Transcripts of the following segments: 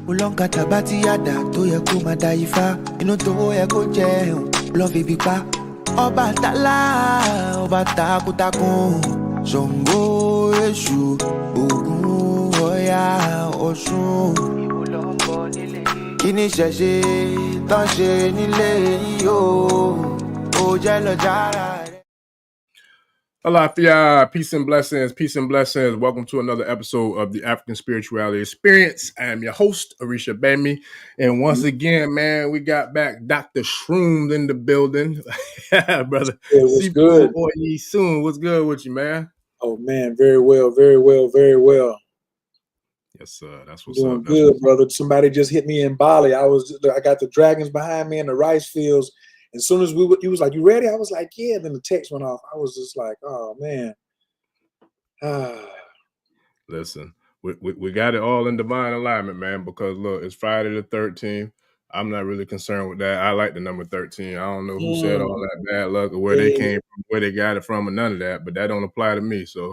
Ulonka tabati yada tó yẹ kó máa da ifá. Inú tó yẹ kó jẹun lọ fi bí pa. Ọba tálá, ọba takuntakun. Ṣàngó, Èṣù, Ògún, Ọya, Ọ̀ṣun. Ìwọ ló ń bọ̀ nílé yìí. Kí ni ṣẹ̀ṣẹ̀ tán ṣe nílé yìí o? Ó jẹ́ lọ jára rẹ̀. Alafia, peace and blessings, peace and blessings. Welcome to another episode of the African Spirituality Experience. I am your host, Arisha Bami. And once again, man, we got back Dr. Shrooms in the building. Brother, what's good? Soon. What's good with you, man? Oh, man, very well, very well, very well. Yes, sir. That's what's doing up. That's good, brother. Somebody just hit me in Bali. I got the dragons behind me in the rice fields. As soon as he was like, "You ready?" I was like, "Yeah." Then the text went off. I was just like, "Oh man." Listen, we got it all in divine alignment, man. Because look, it's Friday the 13th. I'm not really concerned with that. I like the number 13. I don't know who said all that bad luck or where they came from, where they got it from, or none of that. But that don't apply to me. So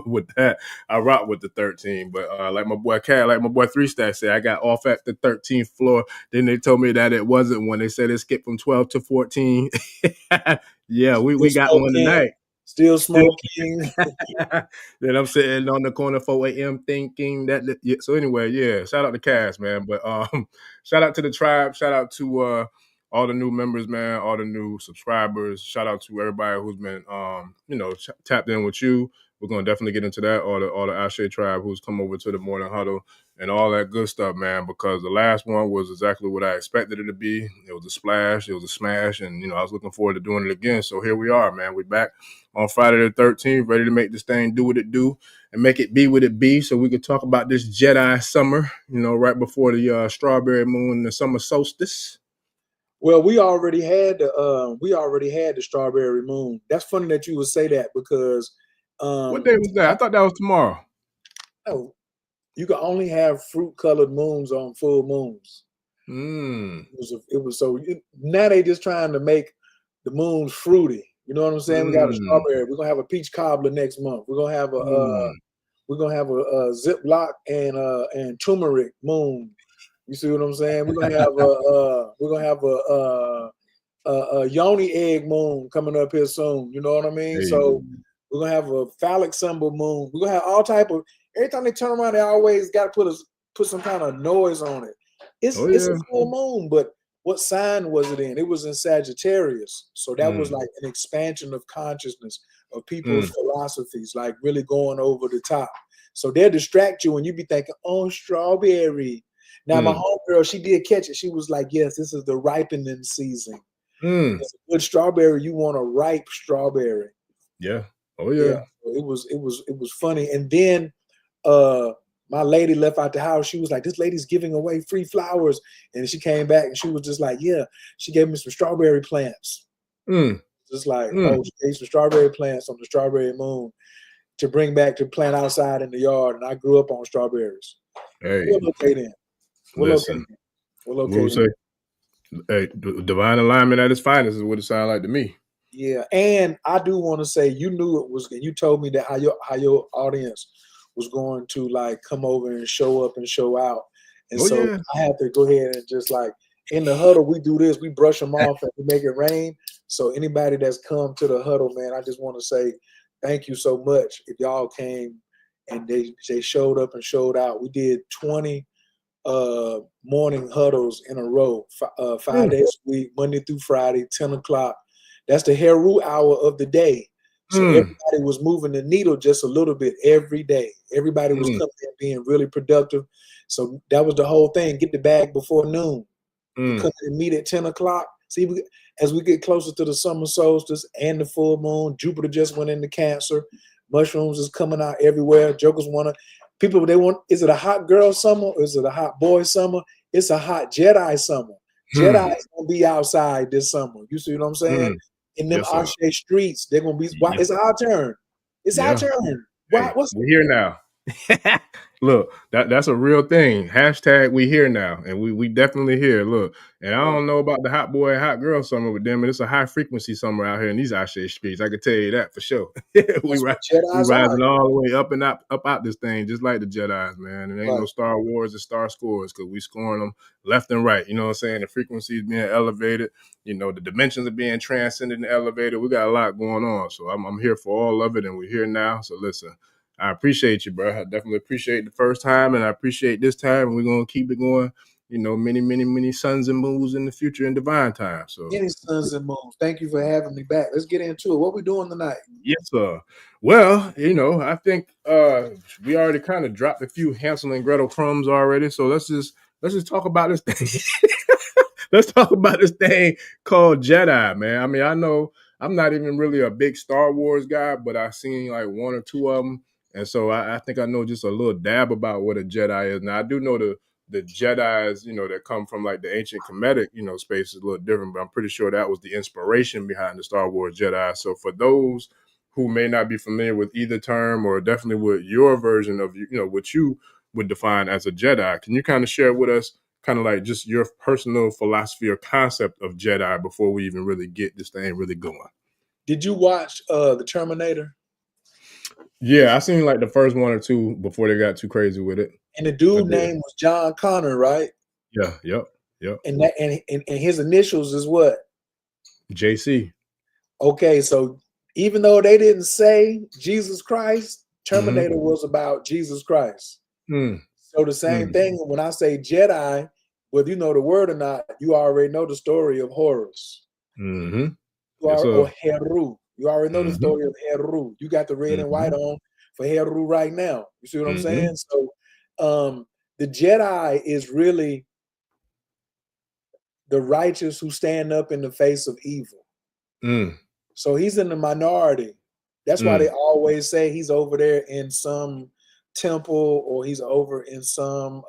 with that, I rock with the 13. But like my boy 3 Stack said, I got off at the 13th floor. Then they told me that it wasn't when they said it skipped from 12 to 14. Yeah, we got one tonight. Still smoking. Then I'm sitting on the corner 4 a.m. thinking that. Yeah. So anyway, yeah. Shout out to Cass, man. But shout out to the tribe. Shout out to all the new members, man. All the new subscribers. Shout out to everybody who's been tapped in with you. We're gonna definitely get into that. All the Ashe tribe who's come over to the morning huddle and all that good stuff, man. Because the last one was exactly what I expected it to be. It was a splash. It was a smash, and I was looking forward to doing it again. So here we are, man. We're back on Friday the 13th, ready to make this thing do what it do and make it be what it be, so we could talk about this Jedi summer. Right before the strawberry moon and the summer solstice. Well, we already had the strawberry moon. That's funny that you would say that because. What day was that? I thought that was tomorrow. No, you can only have fruit-colored moons on full moons. It was so now they just trying to make the moons fruity. You know what I'm saying? We got a strawberry. We're gonna have a peach cobbler next month. We're gonna have a Ziploc and turmeric moon. You see what I'm saying? We're gonna have a yoni egg moon coming up here soon. You know what I mean? Hey. So we're gonna have a phallic symbol moon. We're gonna have all type of. Every time they turn around, they always got to put some kind of noise on it. It's a full moon, but what sign was it in? It was in Sagittarius, so that was like an expansion of consciousness of people's philosophies, like really going over the top. So they'll distract you when you be thinking, "Oh, strawberry." Now my homegirl, she did catch it. She was like, "Yes, this is the ripening season. It's a good strawberry. You want a ripe strawberry." Yeah. Oh yeah. It was funny. And then my lady left out the house. She was like, "This lady's giving away free flowers." And she came back and she was just like, "Yeah, she gave me some strawberry plants." Just like, oh, she gave some strawberry plants on the strawberry moon to bring back to plant outside in the yard. And I grew up on strawberries. Hey. We'll locate in. Listen. We'll locate in. Hey, divine alignment at its finest is what it sounds like to me. Yeah, and I do want to say you knew it was. You told me that how your audience was going to like come over and show up and show out, and I had to go ahead and just like in the huddle we do this. We brush them off and we make it rain. So anybody that's come to the huddle, man, I just want to say thank you so much. If y'all came and they showed up and showed out, we did 20 morning huddles in a row, 5 days a week, Monday through Friday, 10 o'clock. That's the Heru hour of the day. So everybody was moving the needle just a little bit every day. Everybody was coming in being really productive. So that was the whole thing. Get the bag before noon. Come and meet at 10 o'clock. See, as we get closer to the summer solstice and the full moon, Jupiter just went into Cancer. Mushrooms is coming out everywhere. Jokers is it a hot girl summer or is it a hot boy summer? It's a hot Jedi summer. Jedi is going to be outside this summer. You see what I'm saying? In them Ashe streets, they're gonna be. It's our turn. It's our turn. We're here now. Look, that's a real thing. Hashtag we here now, and we definitely here. Look, and I don't know about the hot boy and hot girl summer with them, but it's a high frequency summer out here in these Ashe streets. I can tell you that for sure. we That's what we Jedi's rising are. all the way up out this thing, just like the Jedi's, man. It ain't no Right. Star Wars and Star Scores because we scoring them left and right. You know what I'm saying? The frequency is being elevated. You know, the dimensions are being transcended and elevated. We got a lot going on, so I'm here for all of it, and we're here now. So listen. I appreciate you, bro. I definitely appreciate the first time, and I appreciate this time. And we're gonna keep it going. You know, many, many, many suns and moons in the future in divine time. So, Any suns and moons. Thank you for having me back. Let's get into it. What we doing tonight? yes, sir. Well, you know, I think we already kind of dropped a few Hansel and Gretel crumbs already. So let's just talk about this thing. Let's talk about this thing called Jedi, man. I mean, I know I'm not even really a big Star Wars guy, but I've seen like one or two of them, and so I think I know just a little dab about what a Jedi is. Now I do know the Jedi's, you know, that come from like the ancient Kemetic, you know, space is a little different, but I'm pretty sure that was the inspiration behind the Star Wars Jedi. So for those who may not be familiar with either term, or definitely with your version of, you know, what you would define as a Jedi, can you kind of share with us kind of like just your personal philosophy or concept of Jedi before we even really get this thing really going? Did you watch the Terminator? Yeah, I seen like the first one or two before they got too crazy with it. And the I dude did. name was John Connor, right? Yeah, yep. And that and his initials is what? JC. Okay, so even though they didn't say Jesus Christ, Mm-hmm. Terminator was about Jesus Christ. Mm, So the same mm, thing when I say Jedi, whether you know the word or not, you already know the story of Horus. mm-hmm. You Yes, are sir. or Heru. You already know the Mm-hmm. story of Heru. You got the red and white Mm-hmm. on for Heru right now. You see what I'm Mm-hmm. saying? So the Jedi is really the righteous who stand up in the face of evil. Mm, So he's in the minority. That's why they mm, always say he's over there in some temple, or he's over in some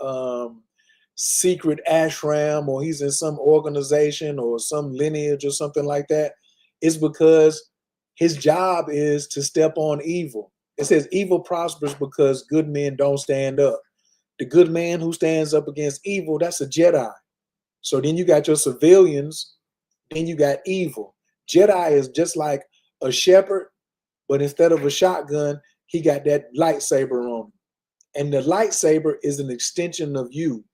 secret ashram, or he's in some organization or some lineage or something like that. It's because his job is to step on evil. It says evil prospers because good men don't stand up. The good man who stands up against evil, that's a Jedi. So then you got your civilians, then you got evil. Jedi is just like a shepherd, but instead of a shotgun, he got that lightsaber on him. And the lightsaber is an extension of you.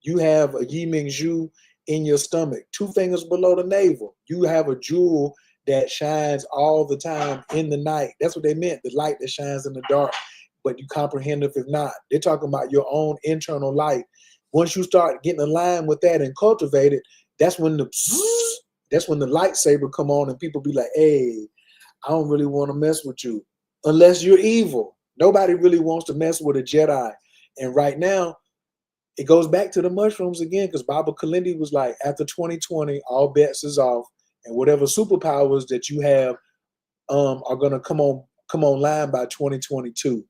You have a Yi Ming Zhu in your stomach, 2 fingers below the navel. You have a jewel that shines all the time in the night. That's what they meant, the light that shines in the dark, but you comprehend if not. They're talking about your own internal light. Once you start getting aligned with that and cultivate it, that's when the lightsaber come on and people be like, hey, I don't really want to mess with you unless you're evil. Nobody really wants to mess with a Jedi. And right now, it goes back to the mushrooms again, because Baba Kalindi was like, after 2020, all bets is off, and whatever superpowers that you have are gonna come online by 2022.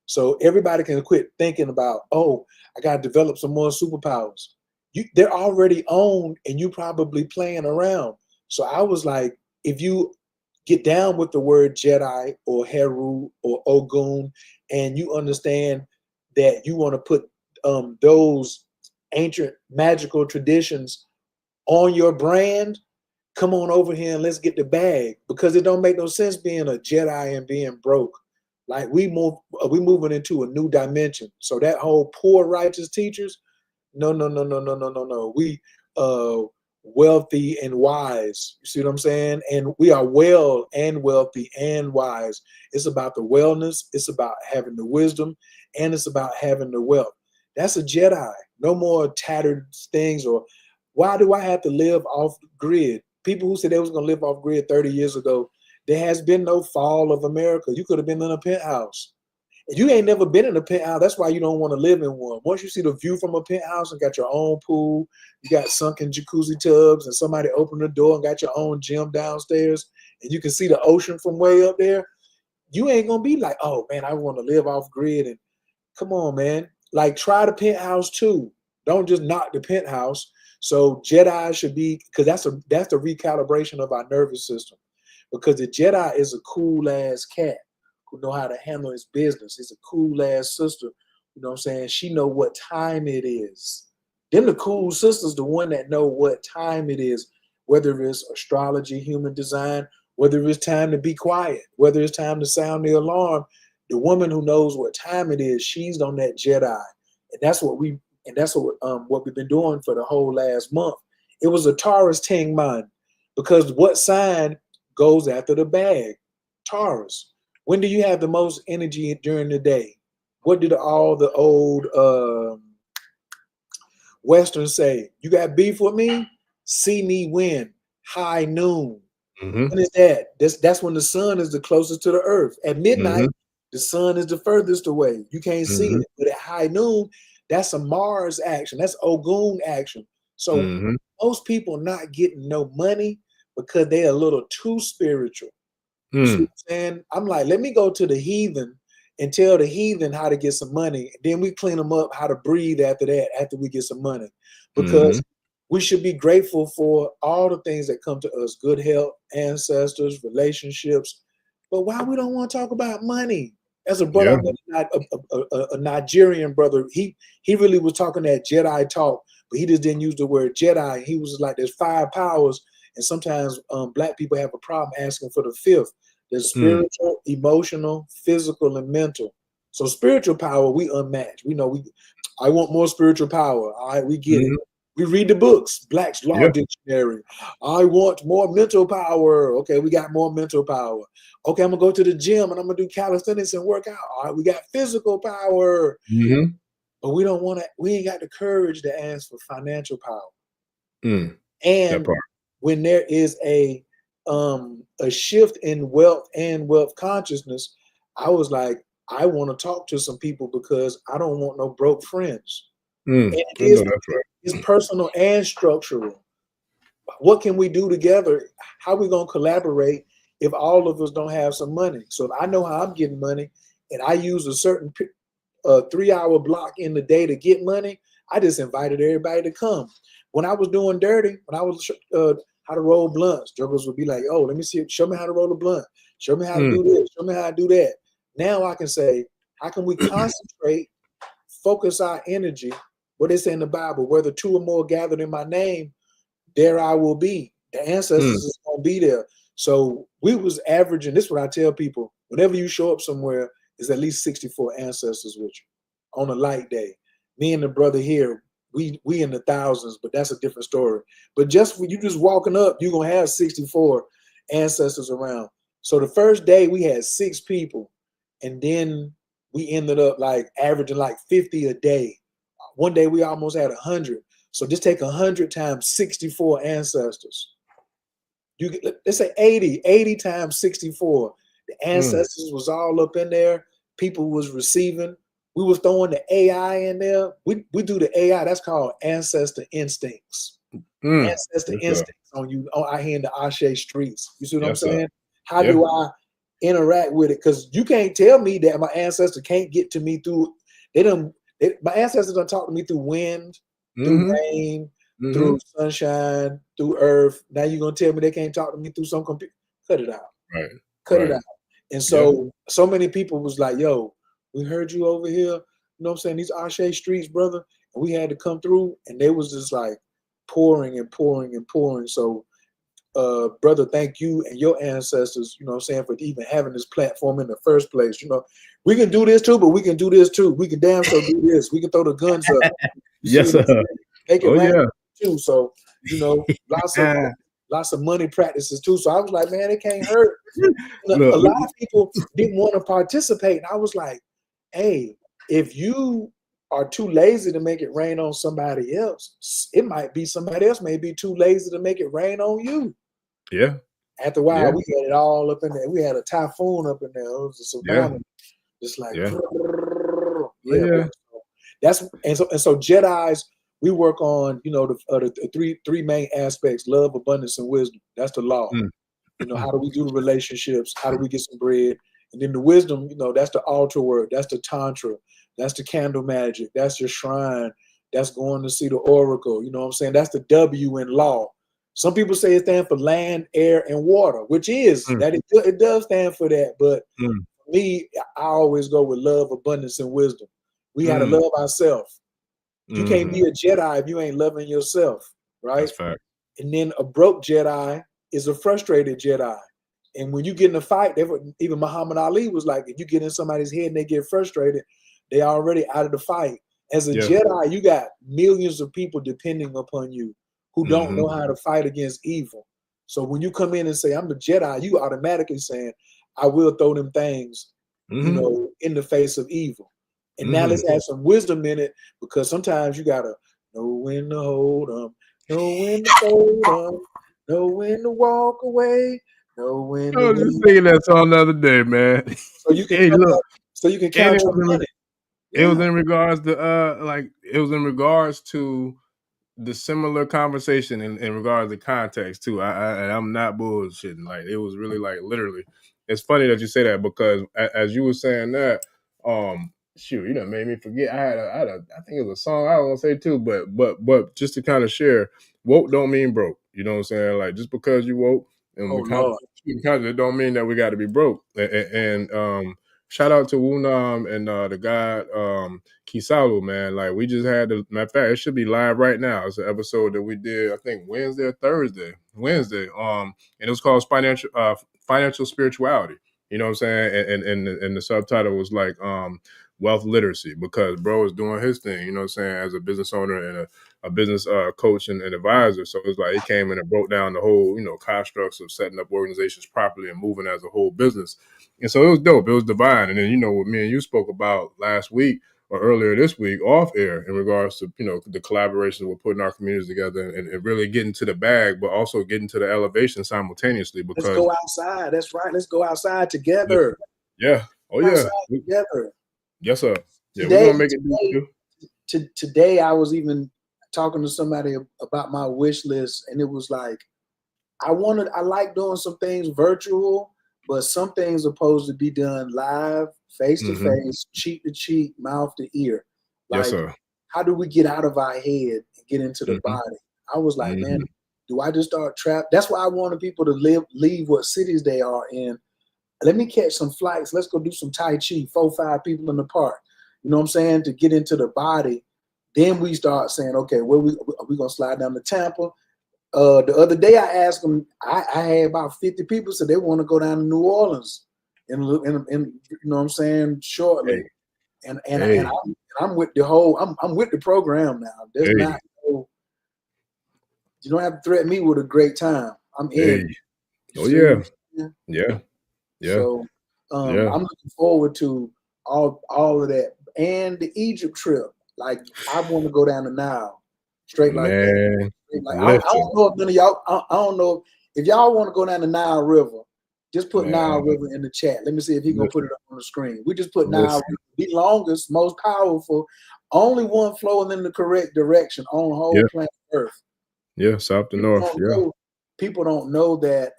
So everybody can quit thinking about, oh, I gotta develop some more superpowers. They're already owned, and you probably playing around. So I was like, if you get down with the word Jedi or Heru or Ogun, and you understand that you want to put those ancient magical traditions on your brand, come on over here and let's get the bag, because it don't make no sense being a Jedi and being broke. Like we moving into a new dimension. So that whole poor righteous teachers, no. We wealthy and wise. You see what I'm saying? And we are well and wealthy and wise. It's about the wellness, it's about having the wisdom, and it's about having the wealth. That's a Jedi. No more tattered things, or why do I have to live off grid? People who said they was gonna live off grid 30 years ago, there has been no fall of America. You could have been in a penthouse. If you ain't never been in a penthouse, that's why you don't want to live in one. Once you see the view from a penthouse and got your own pool, you got sunken jacuzzi tubs, and somebody opened the door and got your own gym downstairs, and you can see the ocean from way up there, you ain't gonna be like, oh man, I want to live off grid. And come on, man, like try the penthouse too. Don't just knock the penthouse. So Jedi should be, because that's the recalibration of our nervous system. Because the Jedi is a cool ass cat who know how to handle his business. He's a cool ass sister. You know what I'm saying? She know what time it is. Them the cool sisters, the one that know what time it is, whether it's astrology, human design, whether it's time to be quiet, whether it's time to sound the alarm. The woman who knows what time it is, she's on that Jedi. And that's what we've been doing for the whole last month. It was a Taurus Ting Man, because what sign goes after the bag? Taurus. When do you have the most energy during the day? What did all the old Westerns say? You got beef with me? See me win. High noon. When is that? That's when the sun is the closest to the earth. At midnight, the sun is the furthest away. You can't see it. But at high noon, that's a Mars action. That's Ogun action. So most people not getting no money because they're a little too spiritual. You see what I'm saying? I'm like, let me go to the heathen and tell the heathen how to get some money. Then we clean them up how to breathe after that, after we get some money. Because we should be grateful for all the things that come to us: good health, ancestors, relationships. But why we don't want to talk about money? As a brother, a Nigerian brother, he really was talking that Jedi talk, but he just didn't use the word Jedi. He was like, there's 5 powers, and sometimes Black people have a problem asking for the 5th. There's spiritual, emotional, physical, and mental. So spiritual power, we unmatched. We know I want more spiritual power. All right, we get it. We read the books, Black's Law Dictionary. I want more mental power. Okay, we got more mental power. Okay, I'm gonna go to the gym and I'm gonna do calisthenics and work out. All right, we got physical power. But we don't want to, we ain't got the courage to ask for financial power. And when there is a shift in wealth and wealth consciousness, I was like, I want to talk to some people because I don't want no broke friends. And it's personal and structural. What can we do together? How are we going to collaborate if all of us don't have some money? So if I know how I'm getting money and I use a certain 3-hour block in the day to get money, I just invited everybody to come. When I was doing dirty, when I was how to roll blunts, jokers would be like, oh, let me see, show me how to roll a blunt. Show me how to do this. Show me how to do that. Now I can say, how can we concentrate, focus our energy? What they say in the Bible, whether 2 or more gathered in my name, there I will be. The ancestors is going to be there. So we was averaging, this is what I tell people, whenever you show up somewhere, there's at least 64 ancestors with you on a light day. Me and the brother here, we in the thousands, but that's a different story. But just when you just walking up, you're going to have 64 ancestors around. So the first day we had 6 people, and then we ended up like averaging like 50 a day. One day we almost had 100. So just take 100 times 64 ancestors. You get, let's say 80 times 64. The ancestors was all up in there. People was receiving. We was throwing the AI in there. We do the AI. That's called ancestor instincts. Ancestor instincts on you. I hear in the Ashe streets. You see what I'm saying? How do I interact with it? Because you can't tell me that my ancestor can't get to me through. My ancestors don't talk to me through wind, through rain, through sunshine, through earth. Now you're gonna tell me they can't talk to me through some computer? Cut it out. Cut it out. And so many people was like, yo, we heard you over here. You know what I'm saying? These Ashe streets, brother. And we had to come through, and they was just like pouring and pouring and pouring. So brother, thank you and your ancestors, you know what I'm saying, for even having this platform in the first place. You know, we can do this too, but we can do this too. We can damn sure do this. We can throw the guns up. Yes, sir. Make it rain too. So, you know, lots of money practices too. So I was like, man, it can't hurt. A lot of people didn't want to participate. And I was like, hey, if you are too lazy to make it rain on somebody else, it might be somebody else may be too lazy to make it rain on you. Yeah. After a while, we had it all up in there. We had a typhoon up in there. It was a tsunami. Just like, that's and so Jedis, we work on, you know, the three main aspects: love, abundance, and wisdom. That's the law. You know, how do we do the relationships? How do we get some bread? And then the wisdom, you know, that's the altar work. That's the tantra. That's the candle magic. That's your shrine. That's going to see the oracle. You know what I'm saying? That's the W in law. Some people say it stands for land, air, and water, which is that it does stand for that. But from me, I always go with love, abundance, and wisdom. We got to love ourselves. You can't be a Jedi if you ain't loving yourself, right? That's fact. And then a broke Jedi is a frustrated Jedi. And when you get in a fight, even Muhammad Ali was like, if you get in somebody's head and they get frustrated, they already out of the fight. As a Jedi, you got millions of people depending upon you who don't know how to fight against evil. So when you come in and say, I'm a Jedi, you automatically saying, I will throw them things, you know, in the face of evil. And now let's add some wisdom in it, because sometimes you got to know when to hold them, know when to fold them, know when to walk away, know when I to was just singing that song the other day, man. so you can Hey, come look, up, so you can and count your money. it was in regards to like it was in regards to the similar conversation in regards to context too. I'm not bullshitting. Like it was really like literally. It's funny that you say that because as you were saying that, shoot, you done made me forget. I think it was a song I don't want to say too, but just to kind of share, woke don't mean broke. You know what I'm saying? Like just because you woke and Oh Lord. it don't mean that we got to be broke. And shout out to Wunam and the guy Kisalu, man. Like we just had the matter of fact, it should be live right now. It's an episode that we did, I think Wednesday or Thursday. Wednesday. And it was called financial spirituality. You know what I'm saying? And the subtitle was like wealth literacy, because bro is doing his thing, you know what I'm saying, as a business owner and a business coach and advisor. So it's like he came in and broke down the whole, you know, constructs of setting up organizations properly and moving as a whole business. And so it was dope. It was divine. And then, you know, what me and you spoke about last week or earlier this week off air in regards to, you know, the collaboration we're putting our communities together and really getting to the bag, but also getting to the elevation simultaneously. Because let's go outside. That's right. Let's go outside together. Yeah. Oh yeah. Together. Yes, sir. Yeah, we're gonna make it. Today I was even talking to somebody about my wish list, and it was like I like doing some things virtual, but some things are supposed to be done live, face to face, cheek to cheek, mouth to ear. Like, yes, sir. How do we get out of our head and get into the body? I was like, man, do I just start trap? That's why I wanted people to leave what cities they are in. Let me catch some flights. Let's go do some Tai Chi, 4-5 people in the park. You know what I'm saying? To get into the body. Then we start saying, okay, are we going to slide down to Tampa? The other day I asked them, I had about 50 people said they want to go down to New Orleans and you know what I'm saying, shortly. And I'm with the whole, I'm with the program now. There's not, you don't have to threaten me with a great time. I'm in. Oh yeah. Yeah. So I'm looking forward to all of that. And the Egypt trip. Like I want to go down the Nile. Straight like that. Like, I don't know if none of y'all, I don't know if y'all want to go down the Nile River, just put Nile River in the chat. Let me see if he's going to put it up on the screen. We just put Nile River, the longest, most powerful, only one flowing in the correct direction on the whole planet Earth. Yeah, south to north. People don't know that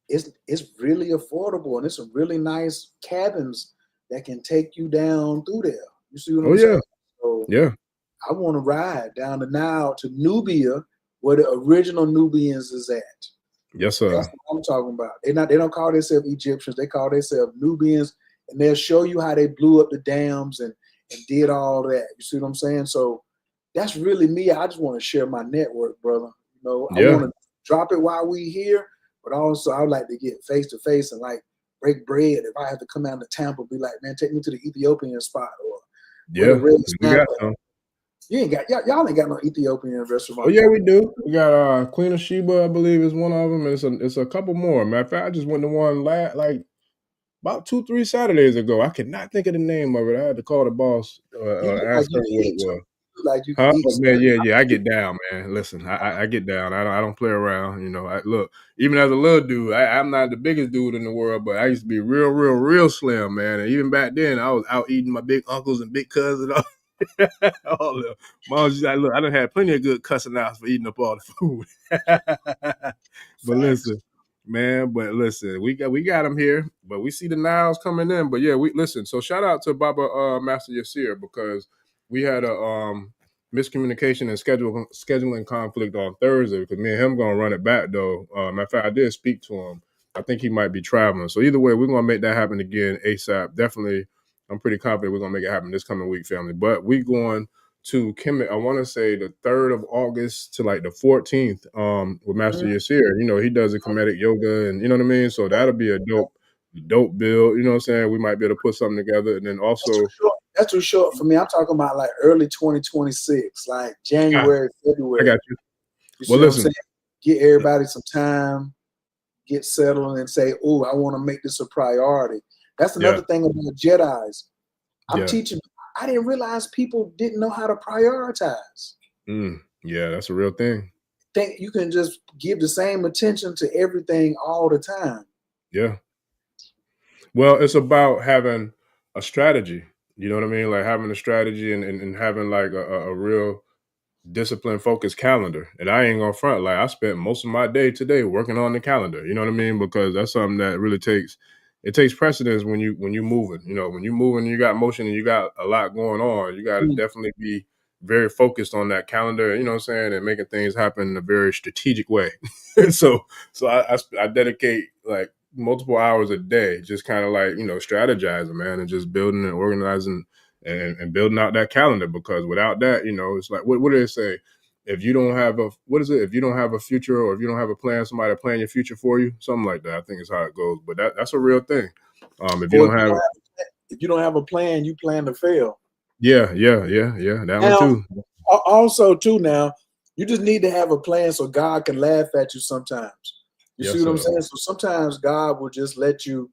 it's really affordable, and it's some really nice cabins that can take you down through there. You see what I'm saying? So, I want to ride down the Nile to Nubia, where the original Nubians is at. Yes, sir. That's what I'm talking about. They don't call themselves Egyptians. They call themselves Nubians, and they'll show you how they blew up the dams and did all that. You see what I'm saying? So that's really me. I just want to share my network, brother. You know, I want to drop it while we here, but also I would like to get face to face and like break bread. If I have to come out to Tampa, be like, man, take me to the Ethiopian spot or we got some. You ain't got y'all ain't got no Ethiopian restaurant. Oh yeah, we do. We got Queen of Sheba, I believe, is one of them, and it's a couple more. Matter of fact, I just went to one like about 2-3 Saturdays ago. I could not think of the name of it. I had to call the boss ask her what it was. Like you can eat. Man, yeah, I get down, man. Listen, I get down. I don't play around. You know, look, even as a little dude, I'm not the biggest dude in the world, but I used to be real slim, man. And even back then, I was out eating my big uncles and big cousins. All the moms, look, I done had plenty of good cussing outs for eating up all the food. But listen, man, we got them here, but we see the Niles coming in. But yeah, we listen. So shout out to Baba Master Yasir, because we had a miscommunication and scheduling conflict on Thursday, because me and him gonna run it back though. Matter of fact, I did speak to him I think he might be traveling. So either way, we're gonna make that happen again ASAP. Definitely, I'm pretty confident we're gonna make it happen this coming week, family. But we going to Kemet, I want to say the 3rd of August to like the 14th, with Master Yasir. You know, he does a comedic yoga, and you know what I mean? So that'll be a dope build. You know what I'm saying? We might be able to put something together. And then also That's too short for me. I'm talking about like early 2026, like January, I February. got you. You see Well, what I'm listen. saying? Get everybody some time, get settled, and say, "Oh, I want to make this a priority." That's another thing about Jedis. I'm teaching. I didn't realize people didn't know how to prioritize. Yeah, that's a real thing. Think you can just give the same attention to everything all the time. Yeah. Well, it's about having a strategy. You know what I mean? Like having a strategy and having like a real discipline focused calendar. And I ain't gonna front, like I spent most of my day today working on the calendar. You know what I mean? Because that's something that really takes precedence when you moving. You know, when you moving, you got motion and you got a lot going on. You got to definitely be very focused on that calendar. You know what I'm saying, and making things happen in a very strategic way. so I dedicate like multiple hours a day, just kind of like strategizing, man, and just building and organizing and building out that calendar, because without that, it's like what do they say? If you don't have if you don't have a future, or if you don't have a plan, somebody to plan your future for you, something like that. I think is how it goes. But that's a real thing. If you don't have a plan, you plan to fail. Yeah. That now, one too. Also, too, now you just need to have a plan so God can laugh at you sometimes. You see what I'm saying? So sometimes God will just let you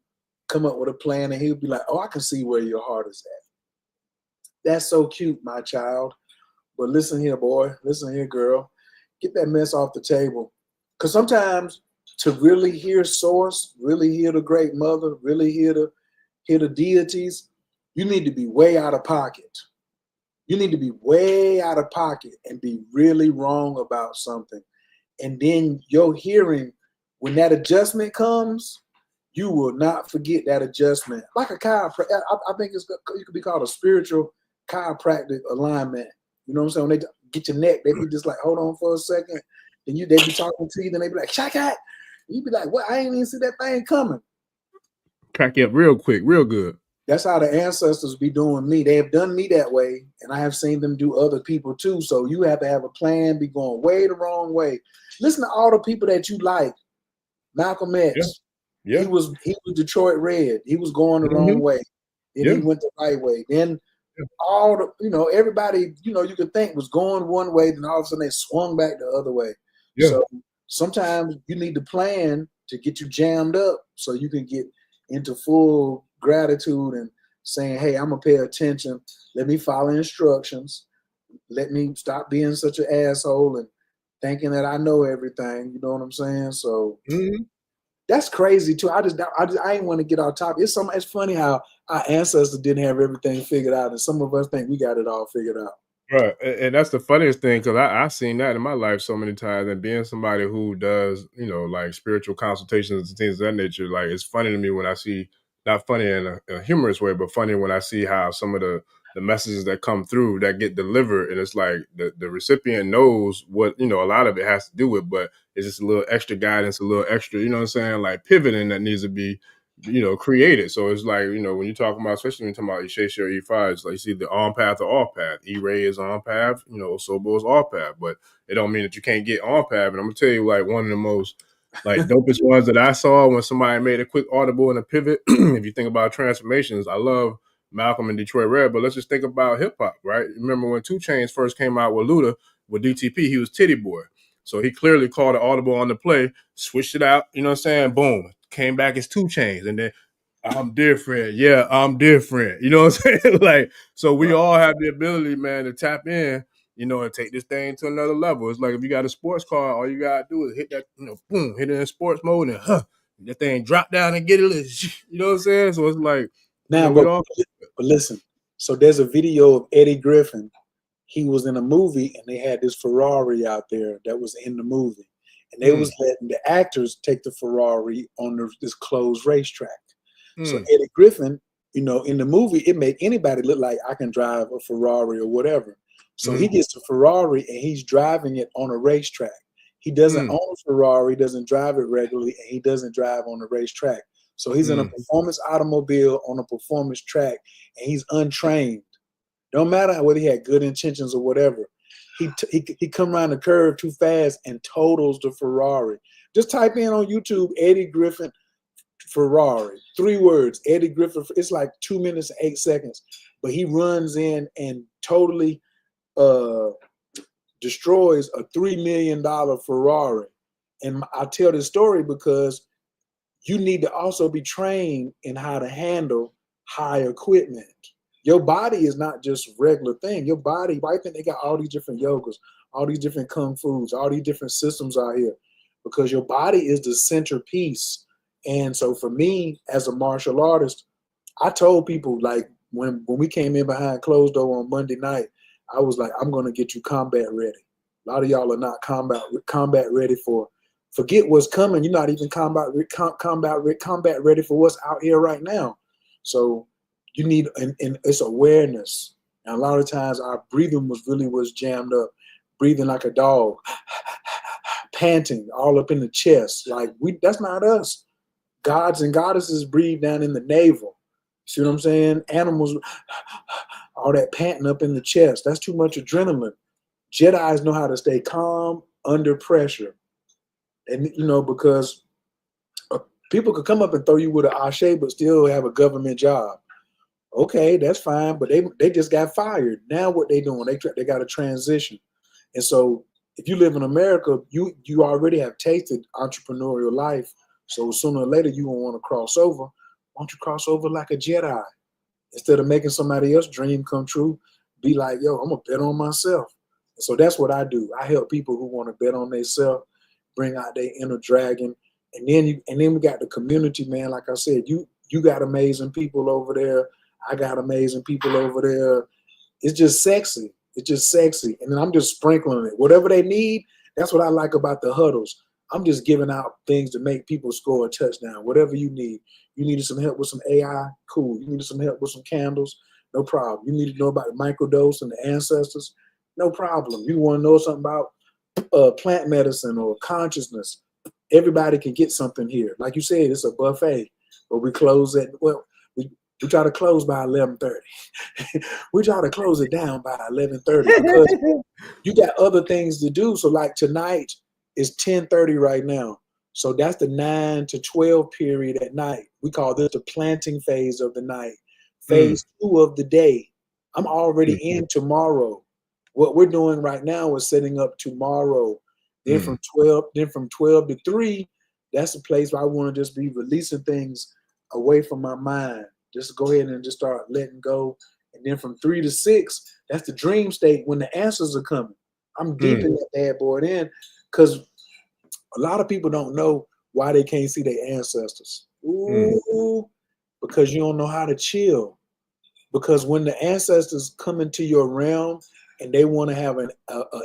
come up with a plan, and He'll be like, "Oh, I can see where your heart is at." That's so cute, my child. But listen here, boy. Listen here, girl. Get that mess off the table. Because sometimes to really hear Source, really hear the Great Mother, really hear the deities, you need to be way out of pocket. You need to be way out of pocket and be really wrong about something. And then your hearing, when that adjustment comes, you will not forget that adjustment. Like a chiropractor, I think it could be called a spiritual chiropractic alignment. You know what I'm saying? When they get your neck, they be just like, hold on for a second. Then they be talking to you, then they be like, "Shaka." You be like, "What? I ain't even see that thing coming." Crack you up real quick, real good. That's how the ancestors be doing me. They have done me that way, and I have seen them do other people too. So you have to have a plan, be going way the wrong way. Listen to all the people that you like. Malcolm X. Yeah. He was Detroit Red. He was going the wrong way. Then he went the right way. Then all the, everybody, you could think was going one way, then all of a sudden they swung back the other way. So sometimes you need to plan to get you jammed up so you can get into full gratitude and saying, "Hey, I'm gonna pay attention. Let me follow instructions. Let me stop being such an asshole and thinking that I know everything." You know what I'm saying? So that's crazy too. I ain't want to get off topic. It's funny how our ancestors didn't have everything figured out, and some of us think we got it all figured out. Right, and that's the funniest thing, because I've seen that in my life so many times. And being somebody who does, like spiritual consultations and things of that nature, like it's funny to me when I see, not funny in a humorous way, but funny when I see how some of the messages that come through that get delivered, and it's like the recipient knows what, a lot of it has to do with, but it's just a little extra guidance, a little extra, you know what I'm saying, like pivoting that needs to be created. So it's like, when you're talking about, especially when you're talking about Ishesha or E5, it's like you see the on path or off path. E-Ray is on path, Osobo is off path, but it don't mean that you can't get on path. And I'm gonna tell you, like, one of the most like dopest ones that I saw when somebody made a quick audible and a pivot. If you think about transformations, I love Malcolm and Detroit Red, but let's just think about hip hop, right? Remember when 2 Chainz first came out with Luda, with DTP, he was Titty Boy. So he clearly called an audible on the play, switched it out, you know what I'm saying? Boom. Came back as 2 Chainz, and then I'm different. Yeah, I'm different. You know what I'm saying? Like, so we all have the ability, man, to tap in, and take this thing to another level. It's like if you got a sports car, all you gotta do is hit that, boom, hit it in sports mode, and that thing drop down and get it. You know what I'm saying? So it's like, now, but listen. So there's a video of Eddie Griffin. He was in a movie, and they had this Ferrari out there that was in the movie, and they was letting the actors take the Ferrari on this closed racetrack. So Eddie Griffin, in the movie, it made anybody look like I can drive a Ferrari or whatever. So he gets a Ferrari and he's driving it on a racetrack. He doesn't own a Ferrari, doesn't drive it regularly, and he doesn't drive on the racetrack. So he's in a performance automobile on a performance track, and he's untrained. Don't matter whether he had good intentions or whatever. He come around the curve too fast and totals the Ferrari. Just type in on YouTube Eddie Griffin Ferrari. 3 words, Eddie Griffin. It's like 2 minutes and 8 seconds. But he runs in and totally destroys a $3 million Ferrari. And I tell this story because you need to also be trained in how to handle high equipment. Your body is not just regular thing. Your body, why do you think they got all these different yogas, all these different kung fus, all these different systems out here? Because your body is the centerpiece. And so for me, as a martial artist, I told people, like, when we came in behind closed door on Monday night, I was like, I'm going to get you combat ready. A lot of y'all are not combat ready for, forget what's coming. You're not even combat ready for what's out here right now. So you need, and it's awareness. And a lot of times our breathing was jammed up, breathing like a dog, panting all up in the chest. Like, that's not us. Gods and goddesses breathe down in the navel. See what I'm saying? Animals, all that panting up in the chest. That's too much adrenaline. Jedis know how to stay calm under pressure. And, because people could come up and throw you with an ashe, but still have a government job. Okay, that's fine, but they just got fired. Now what they doing? They got to transition. And so if you live in America, you already have tasted entrepreneurial life. So sooner or later you won't want to cross over. Why don't you cross over like a Jedi? Instead of making somebody else's dream come true, be like, yo, I'm gonna bet on myself. And so that's what I do. I help people who want to bet on themselves, bring out their inner dragon. And then we got the community, man. Like I said, you got amazing people over there. I got amazing people over there. It's just sexy. It's just sexy. And then I'm just sprinkling it. Whatever they need, that's what I like about the huddles. I'm just giving out things to make people score a touchdown. Whatever you need. You needed some help with some AI? Cool. You needed some help with some candles? No problem. You need to know about the microdose and the ancestors? No problem. You want to know something about plant medicine or consciousness? Everybody can get something here. Like you said, it's a buffet. But we close at, we try to close by 11:30. We try to close it down by 11:30 because you got other things to do. So like tonight is 10:30 right now. So that's the 9 to 12 period at night. We call this the planting phase of the night. Phase 2 of the day. I'm already in tomorrow. What we're doing right now is setting up tomorrow. Then from 12 to 3, that's a place where I want to just be releasing things away from my mind. Just go ahead and just start letting go. And then from 3 to 6, that's the dream state when the answers are coming. I'm deep in that bad boy then, because a lot of people don't know why they can't see their ancestors. Because you don't know how to chill. Because when the ancestors come into your realm and they want to have an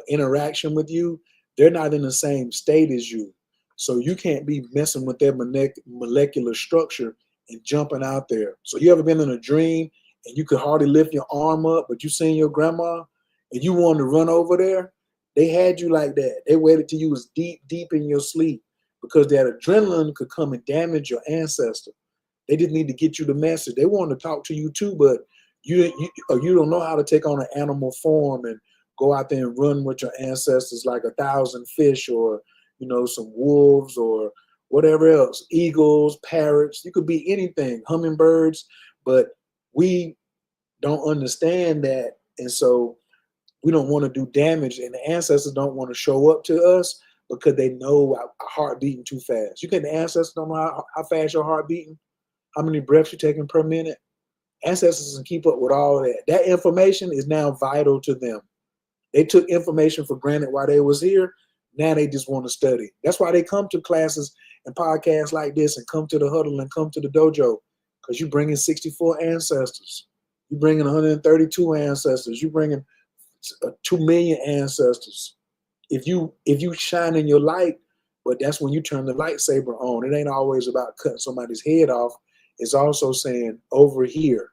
interaction with you, they're not in the same state as you. So you can't be messing with their molecular structure and jumping out there. So you ever been in a dream and you could hardly lift your arm up, but you seen your grandma and you wanted to run over there? They had you like that. They waited till you was deep in your sleep because that adrenaline could come and damage your ancestor. They didn't need to get you the message. They wanted to talk to you too, but you don't know how to take on an animal form and go out there and run with your ancestors like 1,000 fish or, some wolves or whatever else, eagles, parrots. You could be anything, hummingbirds, but we don't understand that. And so we don't want to do damage, and the ancestors don't want to show up to us because they know our heart beating too fast. You think the ancestors don't know how fast your heart beating, how many breaths you're taking per minute? Ancestors can keep up with all that. That information is now vital to them. They took information for granted while they was here. Now they just want to study. That's why they come to classes and podcasts like this and come to the huddle and come to the dojo, because you're bringing 64 ancestors. You're bringing 132 ancestors. You're bringing 2 million ancestors. If you shine in your light, but that's when you turn the lightsaber on. It ain't always about cutting somebody's head off. It's also saying over here,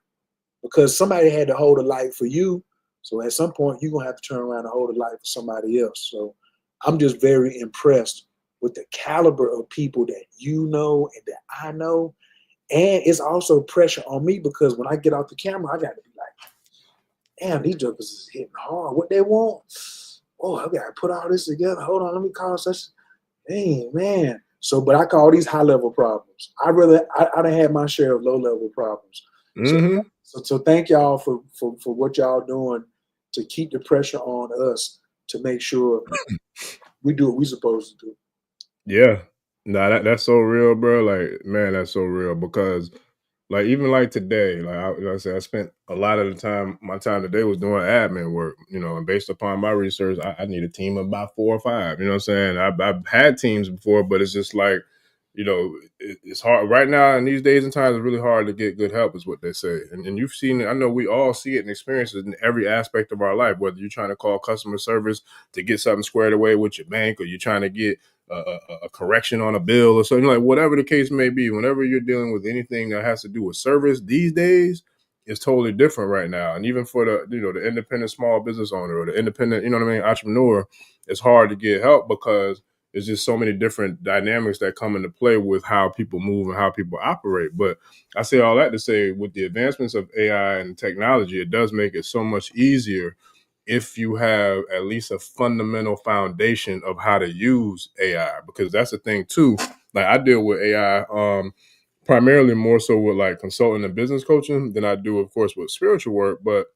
because somebody had to hold a light for you. So at some point you're gonna have to turn around and hold a light for somebody else. So I'm just very impressed with the caliber of people that you know and that I know. And it's also pressure on me because when I get off the camera, I got to be like, damn, these jokers is hitting hard. What they want? Oh, I got to put all this together. Hold on, let me call such. Dang, man. So, but I call these high level problems. I done had my share of low level problems. Mm-hmm. So thank y'all for what y'all doing to keep the pressure on us to make sure we do what we supposed to do. Yeah. Nah, that's so real, bro. Like, man, that's so real because like even like today, like I said, I spent a lot of the time, my time today was doing admin work, you know, and based upon my research, I need a team of about 4 or 5. You know what I'm saying? I've had teams before, but it's just like, you know, it's hard right now in these days and times. It's really hard to get good help, is what they say. And you've seen it. I know we all see it and experience it in every aspect of our life. Whether you're trying to call customer service to get something squared away with your bank, or you're trying to get a correction on a bill or something, like whatever the case may be, whenever you're dealing with anything that has to do with service these days, it's totally different right now. And even for the, you know, the independent small business owner or the independent, you know what I mean, entrepreneur, it's hard to get help because there's just so many different dynamics that come into play with how people move and how people operate. But I say all that to say, with the advancements of AI and technology, it does make it so much easier if you have at least a fundamental foundation of how to use AI, because that's the thing too. Like I deal with AI primarily more so with like consulting and business coaching than I do, of course, with spiritual work. But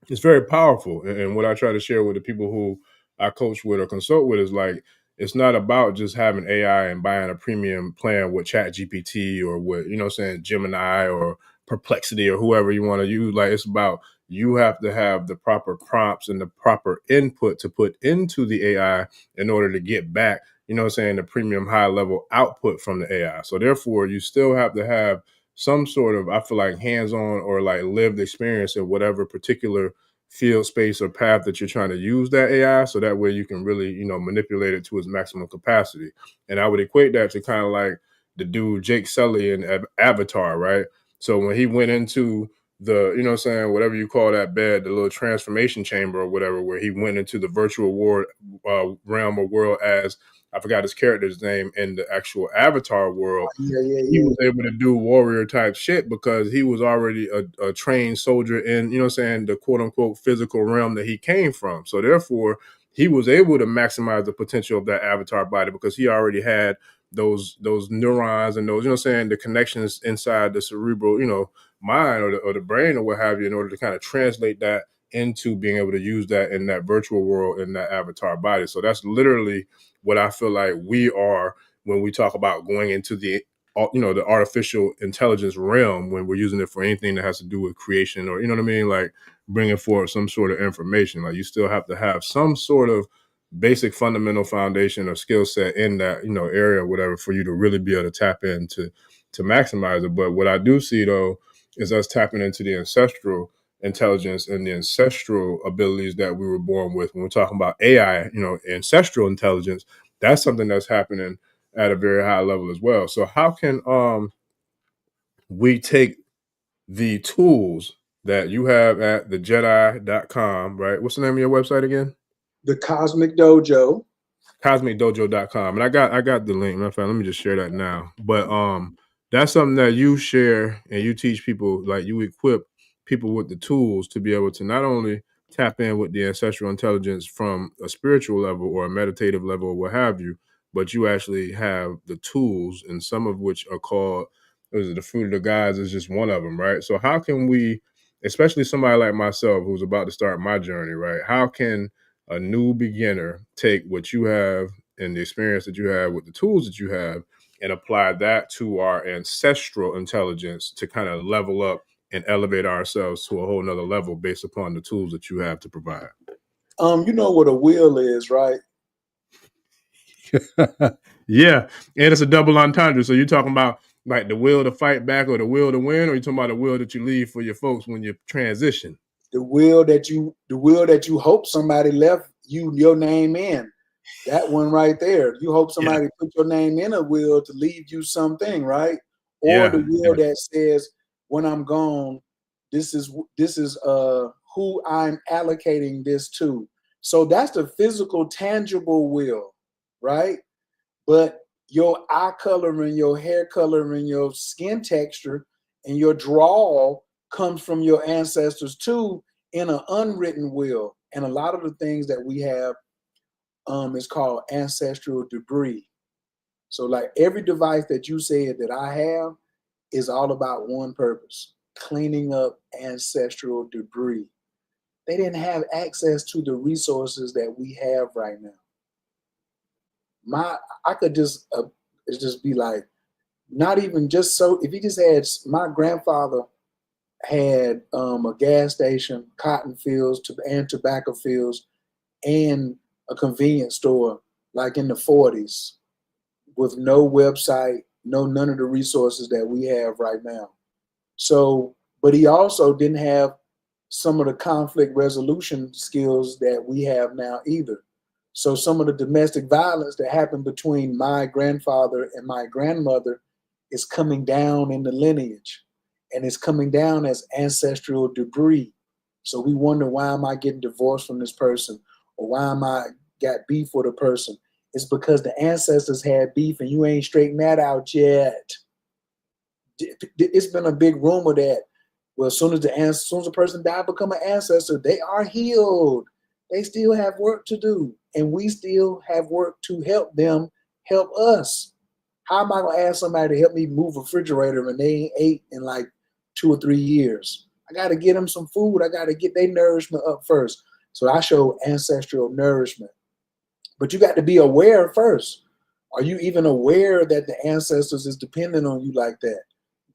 it's very powerful. And what I try to share with the people who I coach with or consult with is like, it's not about just having AI and buying a premium plan with Chat GPT or with, you know what I'm saying, Gemini or Perplexity or whoever you want to use. Like it's about, you have to have the proper prompts and the proper input to put into the AI in order to get back, you know what I'm saying, the premium high level output from the AI. So therefore you still have to have some sort of, I feel like, hands-on or like lived experience in whatever particular field, space, or path that you're trying to use that AI, so that way you can really, you know, manipulate it to its maximum capacity. And I would equate that to kind of like the dude Jake Sully in Avatar, right? So when he went into the, you know what I'm saying, whatever you call that bed, the little transformation chamber or whatever, where he went into the virtual world, realm or world as, I forgot his character's name in the actual Avatar world, he Yeah. was able to do warrior type shit because he was already a trained soldier in, you know what I'm saying, the quote unquote physical realm that he came from. So therefore, he was able to maximize the potential of that avatar body because he already had those neurons and those, you know what I'm saying, the connections inside the cerebral, you know, mind or the brain or what have you, in order to kind of translate that into being able to use that in that virtual world in that avatar body. So that's literally what I feel like we are when we talk about going into the, you know, the artificial intelligence realm, when we're using it for anything that has to do with creation or, you know what I mean, like bringing forth some sort of information. Like you still have to have some sort of basic fundamental foundation or skill set in that, you know, area or whatever, for you to really be able to tap into to maximize it. But what I do see though is us tapping into the ancestral intelligence and the ancestral abilities that we were born with. When we're talking about AI, you know, ancestral intelligence, that's something that's happening at a very high level as well. So how can we take the tools that you have at the Jedi.com, right? What's the name of your website again? The Cosmic Dojo. CosmicDojo.com. And I got the link. Matter of fact, let me just share that now. But that's something that you share and you teach people, like you equip people with the tools to be able to not only tap in with the ancestral intelligence from a spiritual level or a meditative level or what have you, but you actually have the tools, and some of which are called, what is it, the fruit of the gods is just one of them, right? So how can we, especially somebody like myself who's about to start my journey, right? How can a new beginner take what you have and the experience that you have with the tools that you have and apply that to our ancestral intelligence to kind of level up and elevate ourselves to a whole nother level based upon the tools that you have to provide? You know what a will is, right? Yeah. And it's a double entendre. So you're talking about like the will to fight back or the will to win, or you talking about the will that you leave for your folks when you transition? The will that you hope somebody left your name in. That one right there. You hope Yeah. somebody put your name in a will to leave you something, right? Or the Yeah. will that says, when I'm gone, this is who I'm allocating this to. So that's the physical, tangible will, right? But your eye color and your hair color and your skin texture and your drawl comes from your ancestors too in an unwritten will. And a lot of the things that we have is called ancestral debris. So like every device that you said that I have is all about one purpose: cleaning up ancestral debris. They didn't have access to the resources that we have right now. I could just be like, not even just so. If you just had, my grandfather had a gas station, cotton fields, and tobacco fields, and a convenience store, like in the 40s, with no website, none of the resources that we have right now. So, but he also didn't have some of the conflict resolution skills that we have now either. So some of the domestic violence that happened between my grandfather and my grandmother is coming down in the lineage, and it's coming down as ancestral debris. So we wonder, why am I getting divorced from this person? Or why am I got beef with a person? It's because the ancestors had beef and you ain't straightened that out yet. It's been a big rumor that, well, as soon as a person died, become an ancestor, they are healed. They still have work to do, and we still have work to help them help us. How am I gonna ask somebody to help me move a refrigerator when they ain't ate in like 2 or 3 years? I got to get them some food. I got to get their nourishment up first. So I show ancestral nourishment, but you got to be aware first. Are you even aware that the ancestors is dependent on you like that?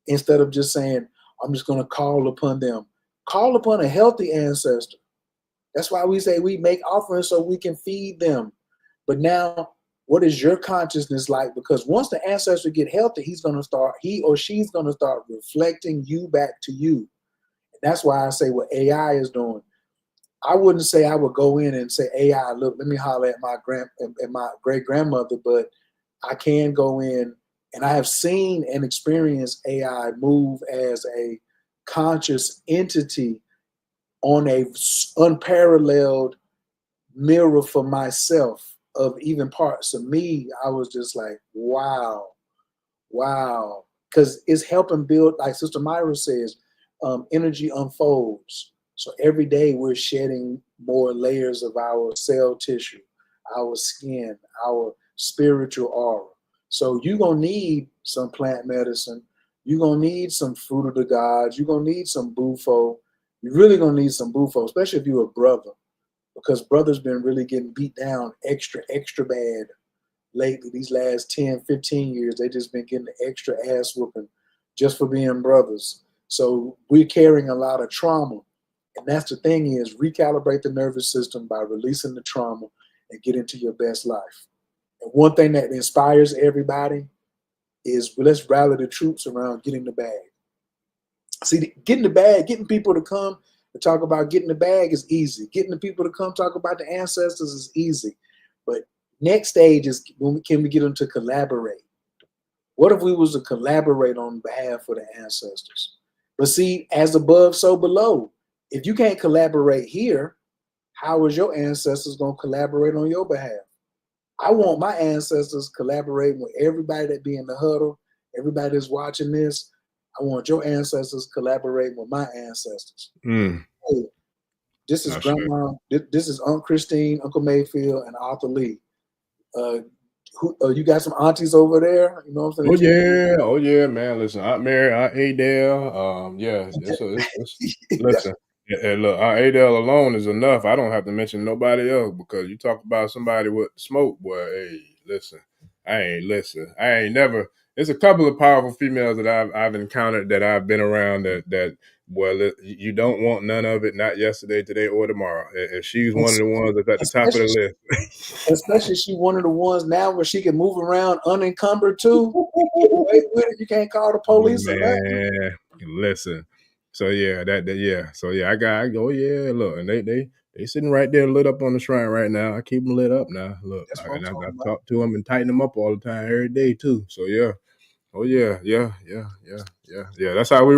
Instead of just saying, I'm just going to call upon them. Call upon a healthy ancestor. That's why we say we make offerings so we can feed them. But now, what is your consciousness like? Because once the ancestor get healthy, he or she's going to start reflecting you back to you. And that's why I say what AI is doing. I wouldn't say I would go in and say, AI, look, let me holler at my great grandmother, but I can go in, and I have seen and experienced AI move as a conscious entity on a unparalleled mirror for myself of even parts of me. I was just like, wow. Because it's helping build, like Sister Myra says, energy unfolds. So every day we're shedding more layers of our cell tissue, our skin, our spiritual aura. So you're going to need some plant medicine. You're going to need some fruit of the gods. You're going to need some bufo. You're really going to need some bufo, especially if you're a brother, because brothers been really getting beat down extra bad lately. These last 10, 15 years, they just been getting the extra ass whooping just for being brothers. So we're carrying a lot of trauma. And that's the thing, is recalibrate the nervous system by releasing the trauma and get into your best life. And one thing that inspires everybody is, let's rally the troops around getting the bag. See, getting the bag, getting people to come to talk about getting the bag is easy. Getting the people to come talk about the ancestors is easy. But next stage is, can we get them to collaborate? What if we was to collaborate on behalf of the ancestors? But see, as above, so below. If you can't collaborate here, how is your ancestors going to collaborate on your behalf? I want my ancestors collaborating with everybody that be in the huddle, everybody that's watching this. I want your ancestors collaborating with my ancestors. Hey, this is Grandma. This is Aunt Christine, Uncle Mayfield, and Arthur Lee. You got some aunties over there? You know what I'm saying? Oh yeah, man. Listen, Aunt Mary, Aunt Adele. Yeah, listen. And look, Aunt Adele alone is enough. I don't have to mention nobody else, because you talk about somebody with smoke, boy. Hey, listen. I ain't never. There's a couple of powerful females that I've encountered, that I've been around, that well, you don't want none of it, not yesterday, today, or tomorrow. And she's one of the ones that's at the top of the list. Especially she one of the ones now where she can move around unencumbered too. You can't call the police. Man, listen. So yeah, yeah. So yeah, I go, yeah, look, and they sitting right there lit up on the shrine right now. I keep them lit up now. Look, I talk to them and tighten them up all the time, every day too. So yeah. Oh yeah. That's how we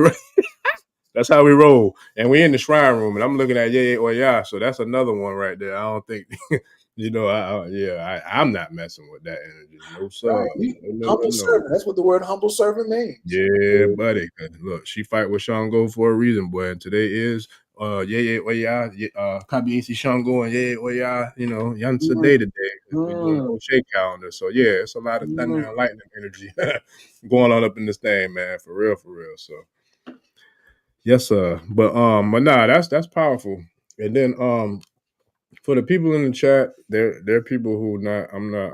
That's how we roll. And we in the shrine room, and I'm looking at yeah or yeah. So that's another one right there. I don't think, I'm not messing with that energy. No sir. Right. No. Humble servant. That's what the word humble servant means. Yeah, buddy. Look, she fight with Shango for a reason, boy. And today is Kabi Shango and Oya, Yansa Day today. We doing the O'Shea calendar. So yeah, it's a lot of thunder and lightning energy going on up in this thing, man. For real, for real. So yes, sir. But nah, that's powerful. And then for the people in the chat, there are people who I'm not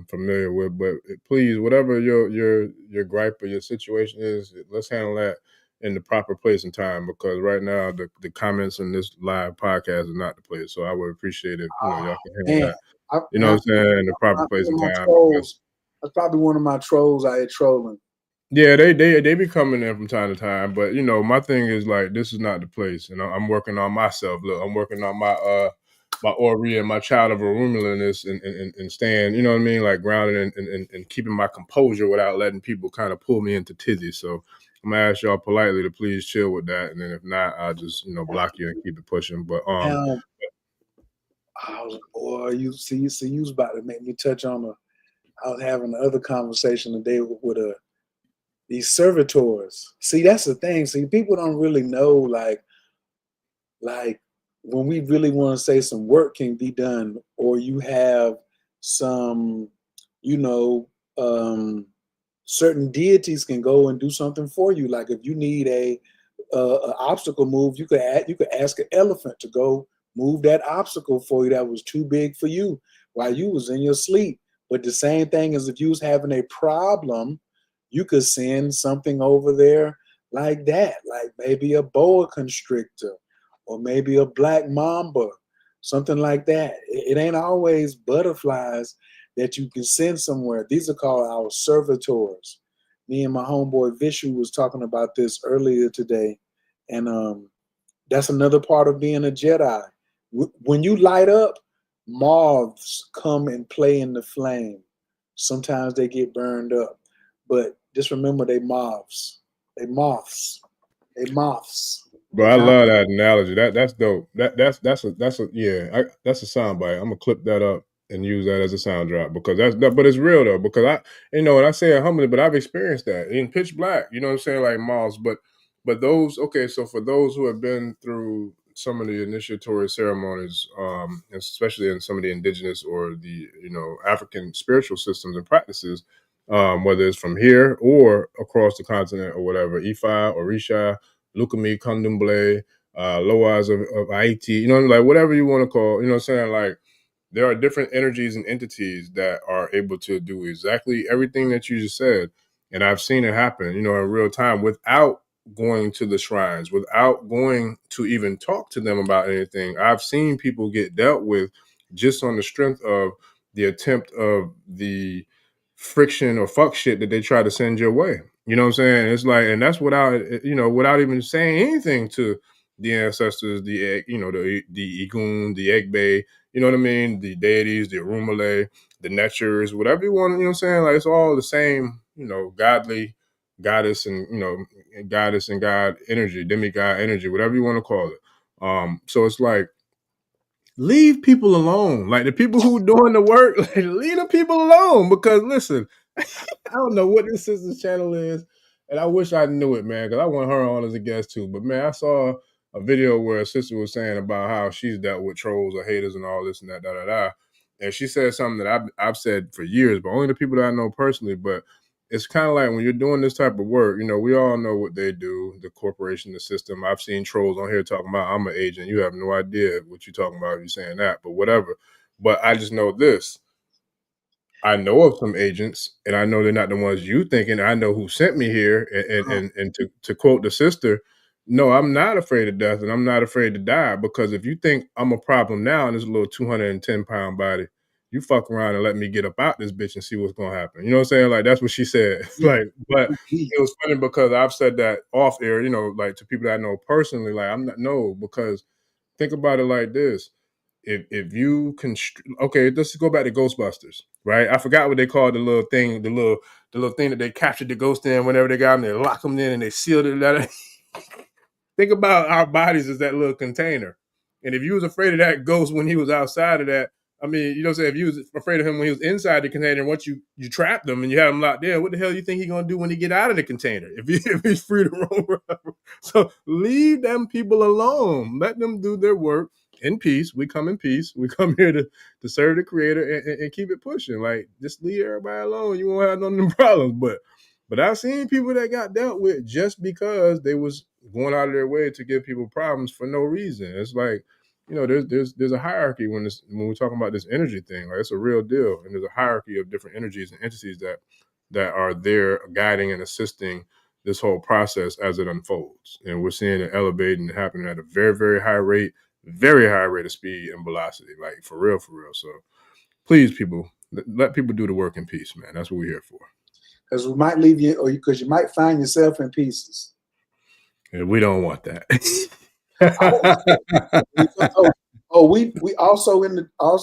familiar with, but please, whatever your gripe or your situation is, let's handle that in the proper place and time, because right now the comments in this live podcast is not the place. So I would appreciate if y'all can handle that. You know what I'm saying, in the proper place and time. That's probably one of my trolls I had trolling. Yeah, they be coming in from time to time, but my thing is like, this is not the place, and I'm working on myself. Look, I'm working on my Ori and my child of Arumilaness and staying, you know what I mean, like grounded and keeping my composure without letting people kind of pull me into tizzy. So I'm gonna ask y'all politely to please chill with that, and then if not, I'll just block you and keep it pushing. But you was about to make me touch on I was having another conversation today with these servitors. See, that's the thing. See, people don't really know, like when we really want to say some work can be done, or you have some, certain deities can go and do something for you. Like if you need a obstacle move, you could ask an elephant to go move that obstacle for you that was too big for you while you was in your sleep. But the same thing as if you was having a problem, you could send something over there like that, like maybe a boa constrictor or maybe a black mamba, something like that. It ain't always butterflies that you can send somewhere. These are called our servitors. Me and my homeboy Vishu was talking about this earlier today, and that's another part of being a Jedi. When you light up, moths come and play in the flame. Sometimes they get burned up, but just remember they moths. They moths. They moths. Bro, I love that analogy. That's dope. That's a that's a soundbite. I'm gonna clip that up and use that as a sound drop, because but it's real though, because and I say it humbly, but I've experienced that in pitch black. You know what I'm saying, like malls. But those, okay. So for those who have been through some of the initiatory ceremonies, especially in some of the indigenous or the African spiritual systems and practices, whether it's from here or across the continent or whatever, Ifa or Risha, Lukumi, Kandumble, Loas of Haiti, like whatever you want to call, you know what I'm saying? Like, there are different energies and entities that are able to do exactly everything that you just said. And I've seen it happen, in real time without going to the shrines, without going to even talk to them about anything. I've seen people get dealt with just on the strength of the attempt of the friction or fuck shit that they try to send your way. You know what I'm saying? It's like, and that's without even saying anything to the ancestors, the Igun, the Egbe, you know what I mean? The deities, the Arumale, the Netchers, whatever you want, you know what I'm saying? Like, it's all the same, godly, goddess and, goddess and God energy, demigod energy, whatever you want to call it. So it's like, leave people alone. Like, the people who doing the work, like, leave the people alone, because listen, I don't know what this sister's channel is, and I wish I knew it, man, because I want her on as a guest too. But man, I saw a video where a sister was saying about how she's dealt with trolls or haters and all this and that, and she said something that I've said for years, but only the people that I know personally. But it's kind of like when you're doing this type of work, we all know what they do, the corporation, the system. I've seen trolls on here talking about, I'm an agent. You have no idea what you're talking about if you're saying that, but whatever. But I just know this. I know of some agents, and I know they're not the ones you thinking. I know who sent me here, and to quote the sister, no, I'm not afraid of death, and I'm not afraid to die, because if you think I'm a problem now in this little 210-pound body, you fuck around and let me get up out this bitch and see what's gonna happen. You know what I'm saying? Like, that's what she said. Like, but it was funny because I've said that off air, like to people that I know personally. Like, I'm not, no, because think about it like this. If you okay, let's go back to Ghostbusters, right? I forgot what they called the little thing, the little thing that they captured the ghost in whenever they got them, they lock them in and they sealed it. think about our bodies as that little container. And if you was afraid of that ghost when he was outside of that, I mean, you know what I'm saying? If you was afraid of him when he was inside the container, once you trapped him and you have him locked there, what the hell you think he's gonna do when he get out of the container? If he's free to roam around. So leave them people alone. Let them do their work in peace. We come in peace. We come here to serve the creator and keep it pushing. Like, just leave everybody alone. You won't have none of them problems. But I've seen people that got dealt with just because they was going out of their way to give people problems for no reason. It's like, you know, there's a hierarchy when we're talking about this energy thing. Like, it's a real deal, and there's a hierarchy of different energies and entities that are there guiding and assisting this whole process as it unfolds. And we're seeing it elevate and happening at a very, very high rate of speed and velocity. Like, for real, for real. So please, people, let people do the work in peace, man. That's what we're here for. Because we might leave you, or because you might find yourself in pieces. And we don't want that. We also in all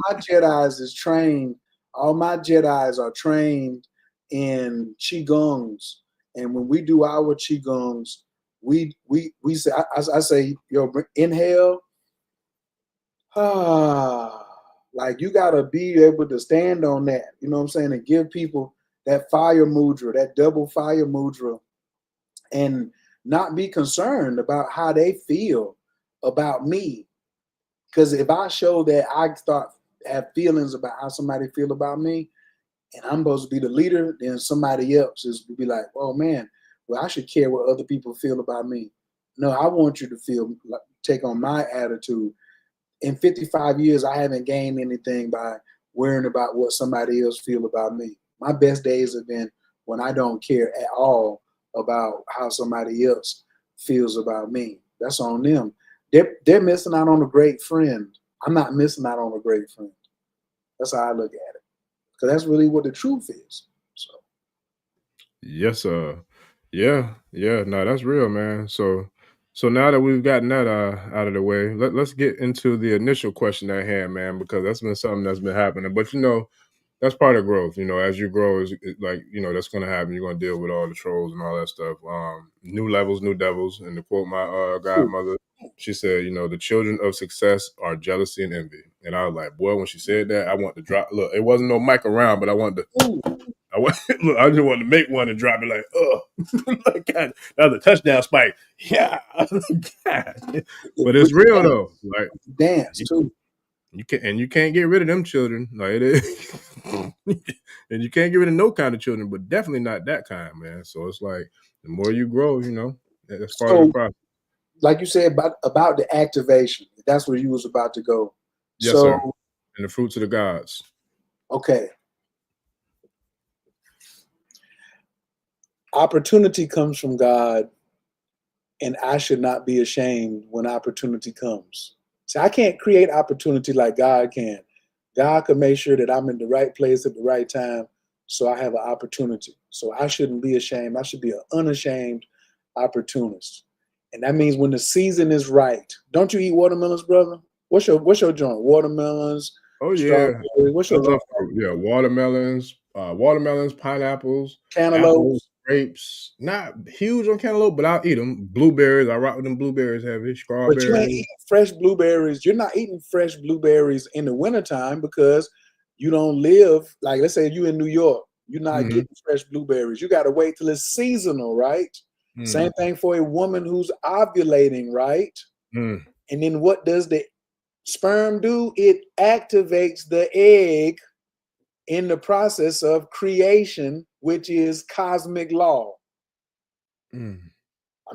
my Jedis is trained. All my Jedis are trained in qigongs, and when we do our qigongs, we say I say, yo, inhale. Like, you gotta be able to stand on that, you know what I'm saying, and give people that fire mudra, that double fire mudra, and not be concerned about how they feel about me. Because if I show that I start have feelings about how somebody feel about me, and I'm supposed to be the leader, then somebody else is be like, oh man, well, I should care what other people feel about me. No, I want you to feel like, take on my attitude. In 55 years, I haven't gained anything by worrying about what somebody else feel about me. My best days have been when I don't care at all about how somebody else feels about me. That's on them. They're missing out on a great friend. I'm not missing out on a great friend. That's how I look at it. Because that's really what the truth is. So Yes, yeah, no, that's real, man. So now that we've gotten that out of the way, let's get into the initial question at hand, man, because that's been something that's been happening. But you know, that's part of growth. You know, as you grow, like, you know, that's going to happen. You're going to deal with all the trolls and all that stuff. New levels, new devils. And to quote my godmother, she said, you know, the children of success are jealousy and envy. And I was like, boy, when she said that, I want to drop. Look, it wasn't no mic around, but I wanted to. Look, I just wanted to make one and drop it like, oh, like, God, that was a touchdown spike. Yeah, God. But it's real though. Like, dance too. You can't get rid of them children. Like, it is. And you can't get rid of no kind of children, but definitely not that kind, man. So it's like, the more you grow, you know, that's part of the process. Like you said about the activation, that's where you was about to go. Yes, sir. And the fruits of the gods. Okay. Opportunity comes from God, and I should not be ashamed when opportunity comes. See, I can't create opportunity like God can. God can make sure that I'm in the right place at the right time, so I have an opportunity. So I shouldn't be ashamed. I should be an unashamed opportunist. And that means when the season is right. Don't you eat watermelons, brother? What's your joint? Watermelons. Oh yeah. What's your joint? Yeah, watermelons, pineapples, Cantaloupes. apples, grapes. Not huge on cantaloupe, but I'll eat them. Blueberries, I rock with them blueberries heavy. But you ain't Strawberries. eating fresh blueberries. You're not eating fresh blueberries in the wintertime because you don't live, like, let's say you in New York, you're not getting fresh blueberries. You got to wait till it's seasonal, right? Same thing for a woman who's ovulating, right? And then what does the sperm do? It activates the egg in the process of creation, which is cosmic law. I'm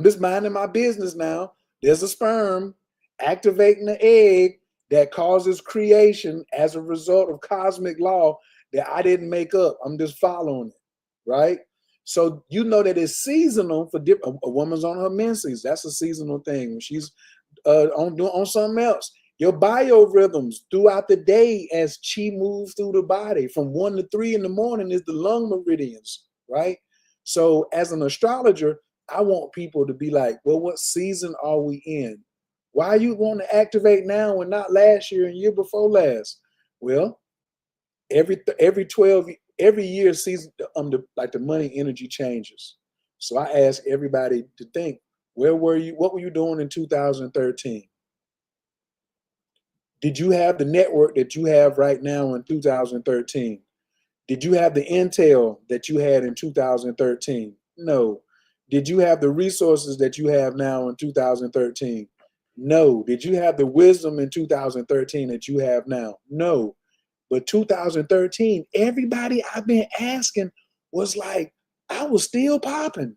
just minding my business now. There's a sperm activating the egg that causes creation as a result of cosmic law that I didn't make up. I'm just following it, right? So you know that it's seasonal for different. A woman's on her menses. That's a seasonal thing. When she's on something else. Your biorhythms throughout the day as chi moves through the body from 1 to 3 in the morning is the lung meridians, right? So as an astrologer, I want people to be like, well, what season are we in? Why you want to activate now and not last year and year before last? Well, every year season, the money energy changes. So I ask everybody to think, Where were you? What were you doing in 2013? Did you have the network that you have right now in 2013? Did you have the intel that you had in 2013? No. Did you have the resources that you have now in 2013? No. Did you have the wisdom in 2013 that you have now? No. But 2013, everybody I've been asking was like, I was still popping.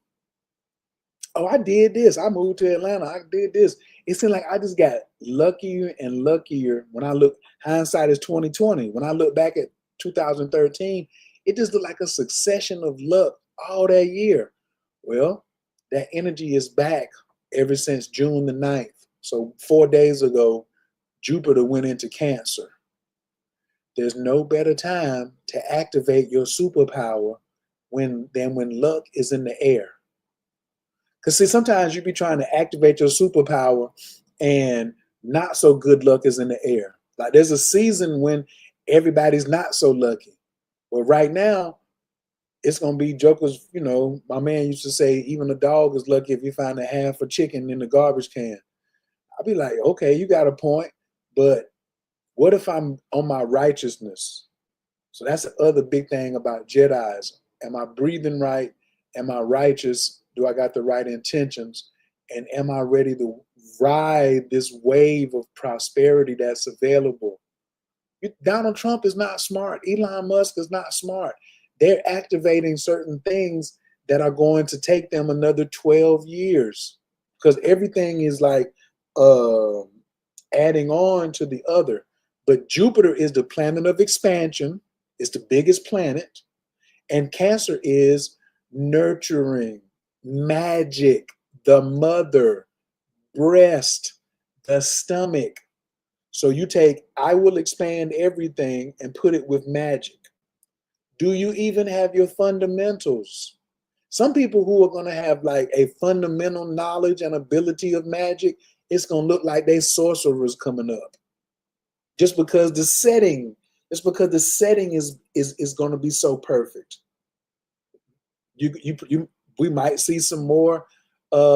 Oh, I did this. I moved to Atlanta. I did this. It seemed like I just got luckier and luckier. When I look, hindsight is 2020. When I look back at 2013, it just looked like a succession of luck all that year. Well, that energy is back ever since June the 9th. So 4 days ago, Jupiter went into Cancer. There's no better time to activate your superpower than when luck is in the air. Because see, sometimes you be trying to activate your superpower and not so good luck is in the air. Like there's a season when everybody's not so lucky. But right now, it's gonna be jokers, my man used to say, even a dog is lucky if you find a half a chicken in the garbage can. I'll be like, okay, you got a point, but what if I'm on my righteousness? So that's the other big thing about Jedis. Am I breathing right? Am I righteous? Do I got the right intentions? And am I ready to ride this wave of prosperity that's available? Donald Trump is not smart. Elon Musk is not smart. They're activating certain things that are going to take them another 12 years because everything is like adding on to the other. But Jupiter is the planet of expansion. It's the biggest planet. And Cancer is nurturing, magic, the mother, breast, the stomach. So you take, I will expand everything and put it with magic. Do you even have your fundamentals? Some people who are going to have like a fundamental knowledge and ability of magic, it's going to look like they sorcerers coming up. Just because the setting is going to be so perfect. We might see some more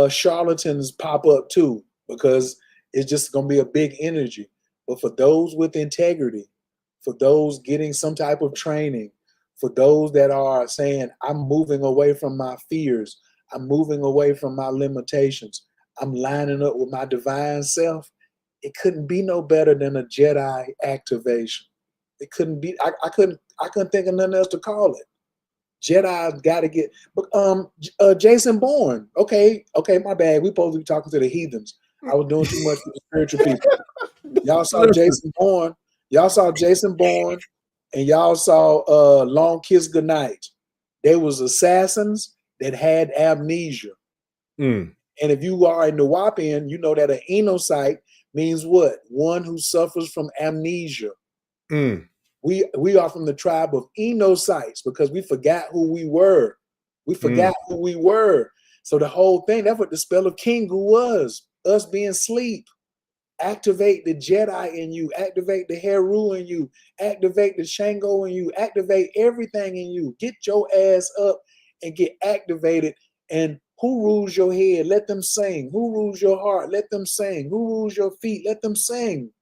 charlatans pop up too, because it's just going to be a big energy. But for those with integrity, for those getting some type of training, for those that are saying, I'm moving away from my fears, I'm moving away from my limitations, I'm lining up with my divine self, it couldn't be no better than a Jedi activation. It couldn't be, I couldn't think of nothing else to call it. Jedi's got to get, but Jason Bourne. Okay, my bad. We supposed to be talking to the heathens. I was doing too much for the spiritual people. Y'all saw Jason Bourne. Y'all saw Jason Bourne, and y'all saw Long Kiss Goodnight. They was assassins that had amnesia. Mm. And if you are a Nawapian, you know that an enocyte means what? One who suffers from amnesia. Mm. We are from the tribe of enocytes because we forgot who we were. We forgot who we were. So the whole thing, that's what the spell of Kingu was, us being asleep. Activate the Jedi in you, activate the Heru in you, activate the Shango in you, activate everything in you. Get your ass up and get activated. And who rules your head? Let them sing. Who rules your heart? Let them sing. Who rules your feet? Let them sing.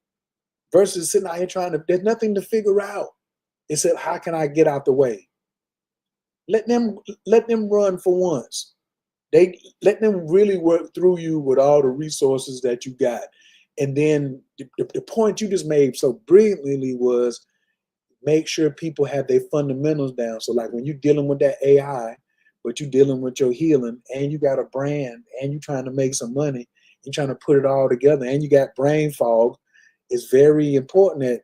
Versus sitting out here there's nothing to figure out. Except how can I get out the way? Let them run for once. They let them really work through you with all the resources that you got. And then the point you just made so brilliantly was make sure people have their fundamentals down. So like when you're dealing with that AI, but you're dealing with your healing and you got a brand and you're trying to make some money, you're trying to put it all together and you got brain fog, it's very important that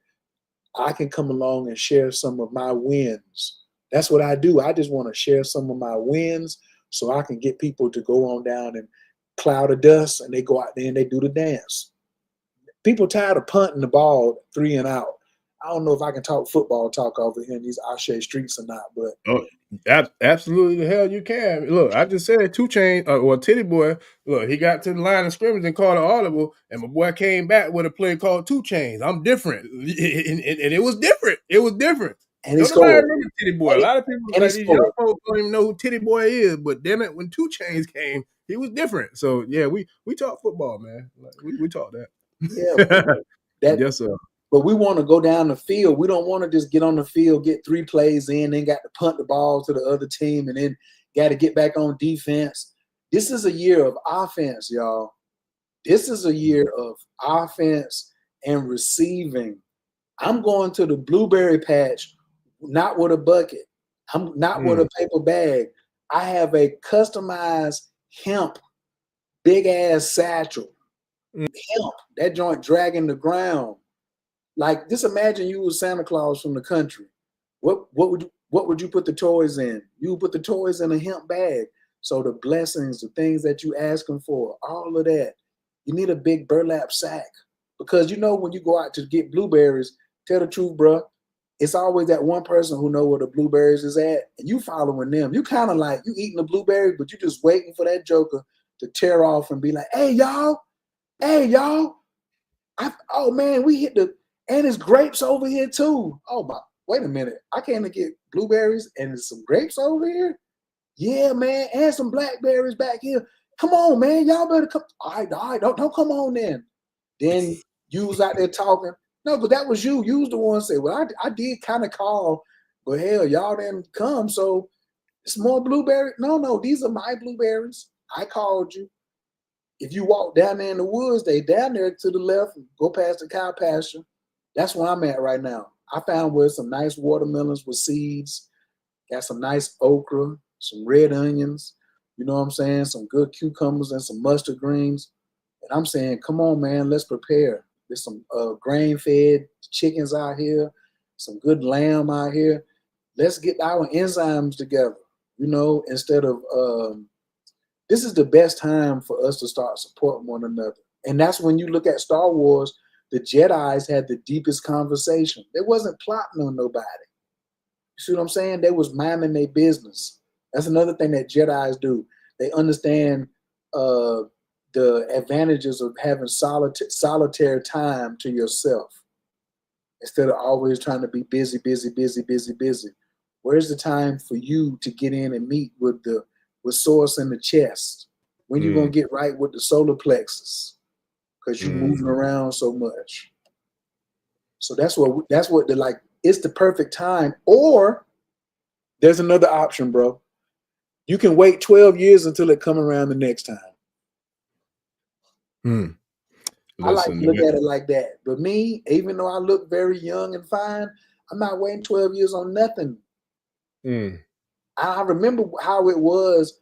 I can come along and share some of my wins. That's what I do. I just want to share some of my wins so I can get people to go on down and cloud of dust and they go out there and they do the dance. People tired of punting the ball 3 and out. I don't know if I can talk football talk over here in these Ashe streets or not, but absolutely the hell you can. Look, I just said 2 Chainz or Titty Boy. Look, he got to the line of scrimmage and called an audible, and my boy came back with a play called 2 Chainz. I'm different, and it was different. It was different. And Don't nobody remember Titty Boy. A lot of people like these young folks don't even know who Titty Boy is. But damn it, when 2 Chainz came, he was different. So yeah, we talk football, man. Like, we talk that. Yeah, that. Yes, sir. But we want to go down the field. We don't want to just get on the field, get 3 plays in, then got to punt the ball to the other team, and then got to get back on defense. This is a year of offense, y'all. This is a year of offense and receiving. I'm going to the blueberry patch, not with a bucket. I'm not with a paper bag. I have a customized hemp, big ass satchel. Hemp, that joint dragging the ground. Like, just imagine you was Santa Claus from the country. What would you put the toys in? You would put the toys in a hemp bag. So the blessings, the things that you asking for, all of that. You need a big burlap sack. Because when you go out to get blueberries, tell the truth, bro, it's always that one person who know where the blueberries is at, and you following them. You kind of like, you eating the blueberries, but you just waiting for that joker to tear off and be like, hey, y'all, oh, man, we hit the, and it's grapes over here, too. Oh, my, wait a minute. I came to get blueberries, and there's some grapes over here? Yeah, man, and some blackberries back here. Come on, man, y'all better come. All right, don't come on then. Then you was out there talking. No, but that was you. You was the one say, well, I did kind of call, but hell, y'all didn't come, so it's more blueberry. No, these are my blueberries. I called you. If you walk down there in the woods, they down there to the left, go past the cow pasture. That's where I'm at right now. I found where some nice watermelons with seeds, got some nice okra, some red onions, you know what I'm saying? Some good cucumbers and some mustard greens. And I'm saying, come on, man, let's prepare. There's some grain-fed chickens out here, some good lamb out here. Let's get our enzymes together, instead of this is the best time for us to start supporting one another. And that's when you look at Star Wars, the Jedis had the deepest conversation. They wasn't plotting on nobody. You see what I'm saying? They was minding their business. That's another thing that Jedis do. They understand the advantages of having solitary time to yourself instead of always trying to be busy. Where's the time for you to get in and meet with source in the chest? When you gonna get right with the solar plexus? Because you're moving around so much. So that's what it's the perfect time. Or there's another option, bro. You can wait 12 years until it come around the next time. I like to look at it like that. But me, even though I look very young and fine, I'm not waiting 12 years on nothing. I remember how it was,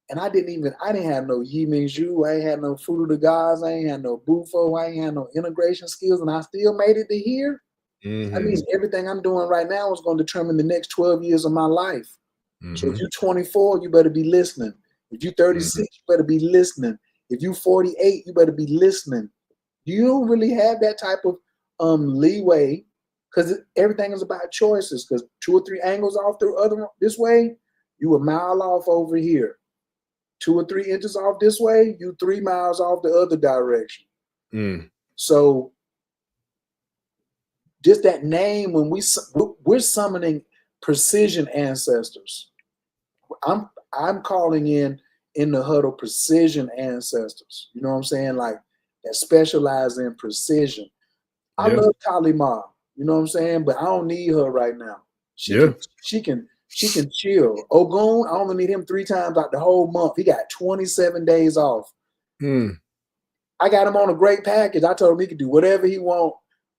and I didn't have no Yi Ming Zhu, I ain't had no Fruit of the Gods, I ain't had no Bufo, I ain't had no integration skills, and I still made it to here. That means everything I'm doing right now is going to determine the next 12 years of my life. So if you're 24, you better be listening. If you're 36, you better be listening. If you're 48, you better be listening. You don't really have that type of leeway because everything is about choices. Because 2 or 3 angles off this way, you a mile off over here. 2 or 3 inches off this way, you 3 miles off the other direction. So just that name, when we're summoning precision ancestors. I'm calling in the huddle precision ancestors. You know what I'm saying? Like that specialize in precision. I love Kali Ma, you know what I'm saying? But I don't need her right now. She can chill. Ogun, I only need him 3 times out the whole month. He got 27 days off. I got him on a great package. I told him he could do whatever he want.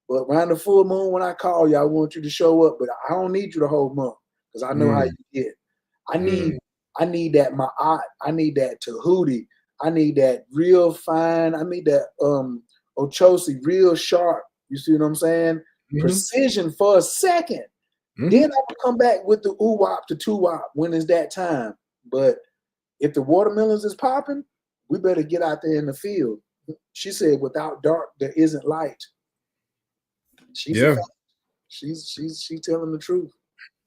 But around the full moon, when I call you, I want you to show up. But I don't need you the whole month because I know how you get. I need that Ma'at. I need that Tahuti. I need that real fine. I need that Ochosi, real sharp. You see what I'm saying? Precision for a second. Then I will come back with the oo-wop to two-wop when it's that time. But if the watermelons is popping, we better get out there in the field. She said, without dark, there isn't light. She's telling the truth.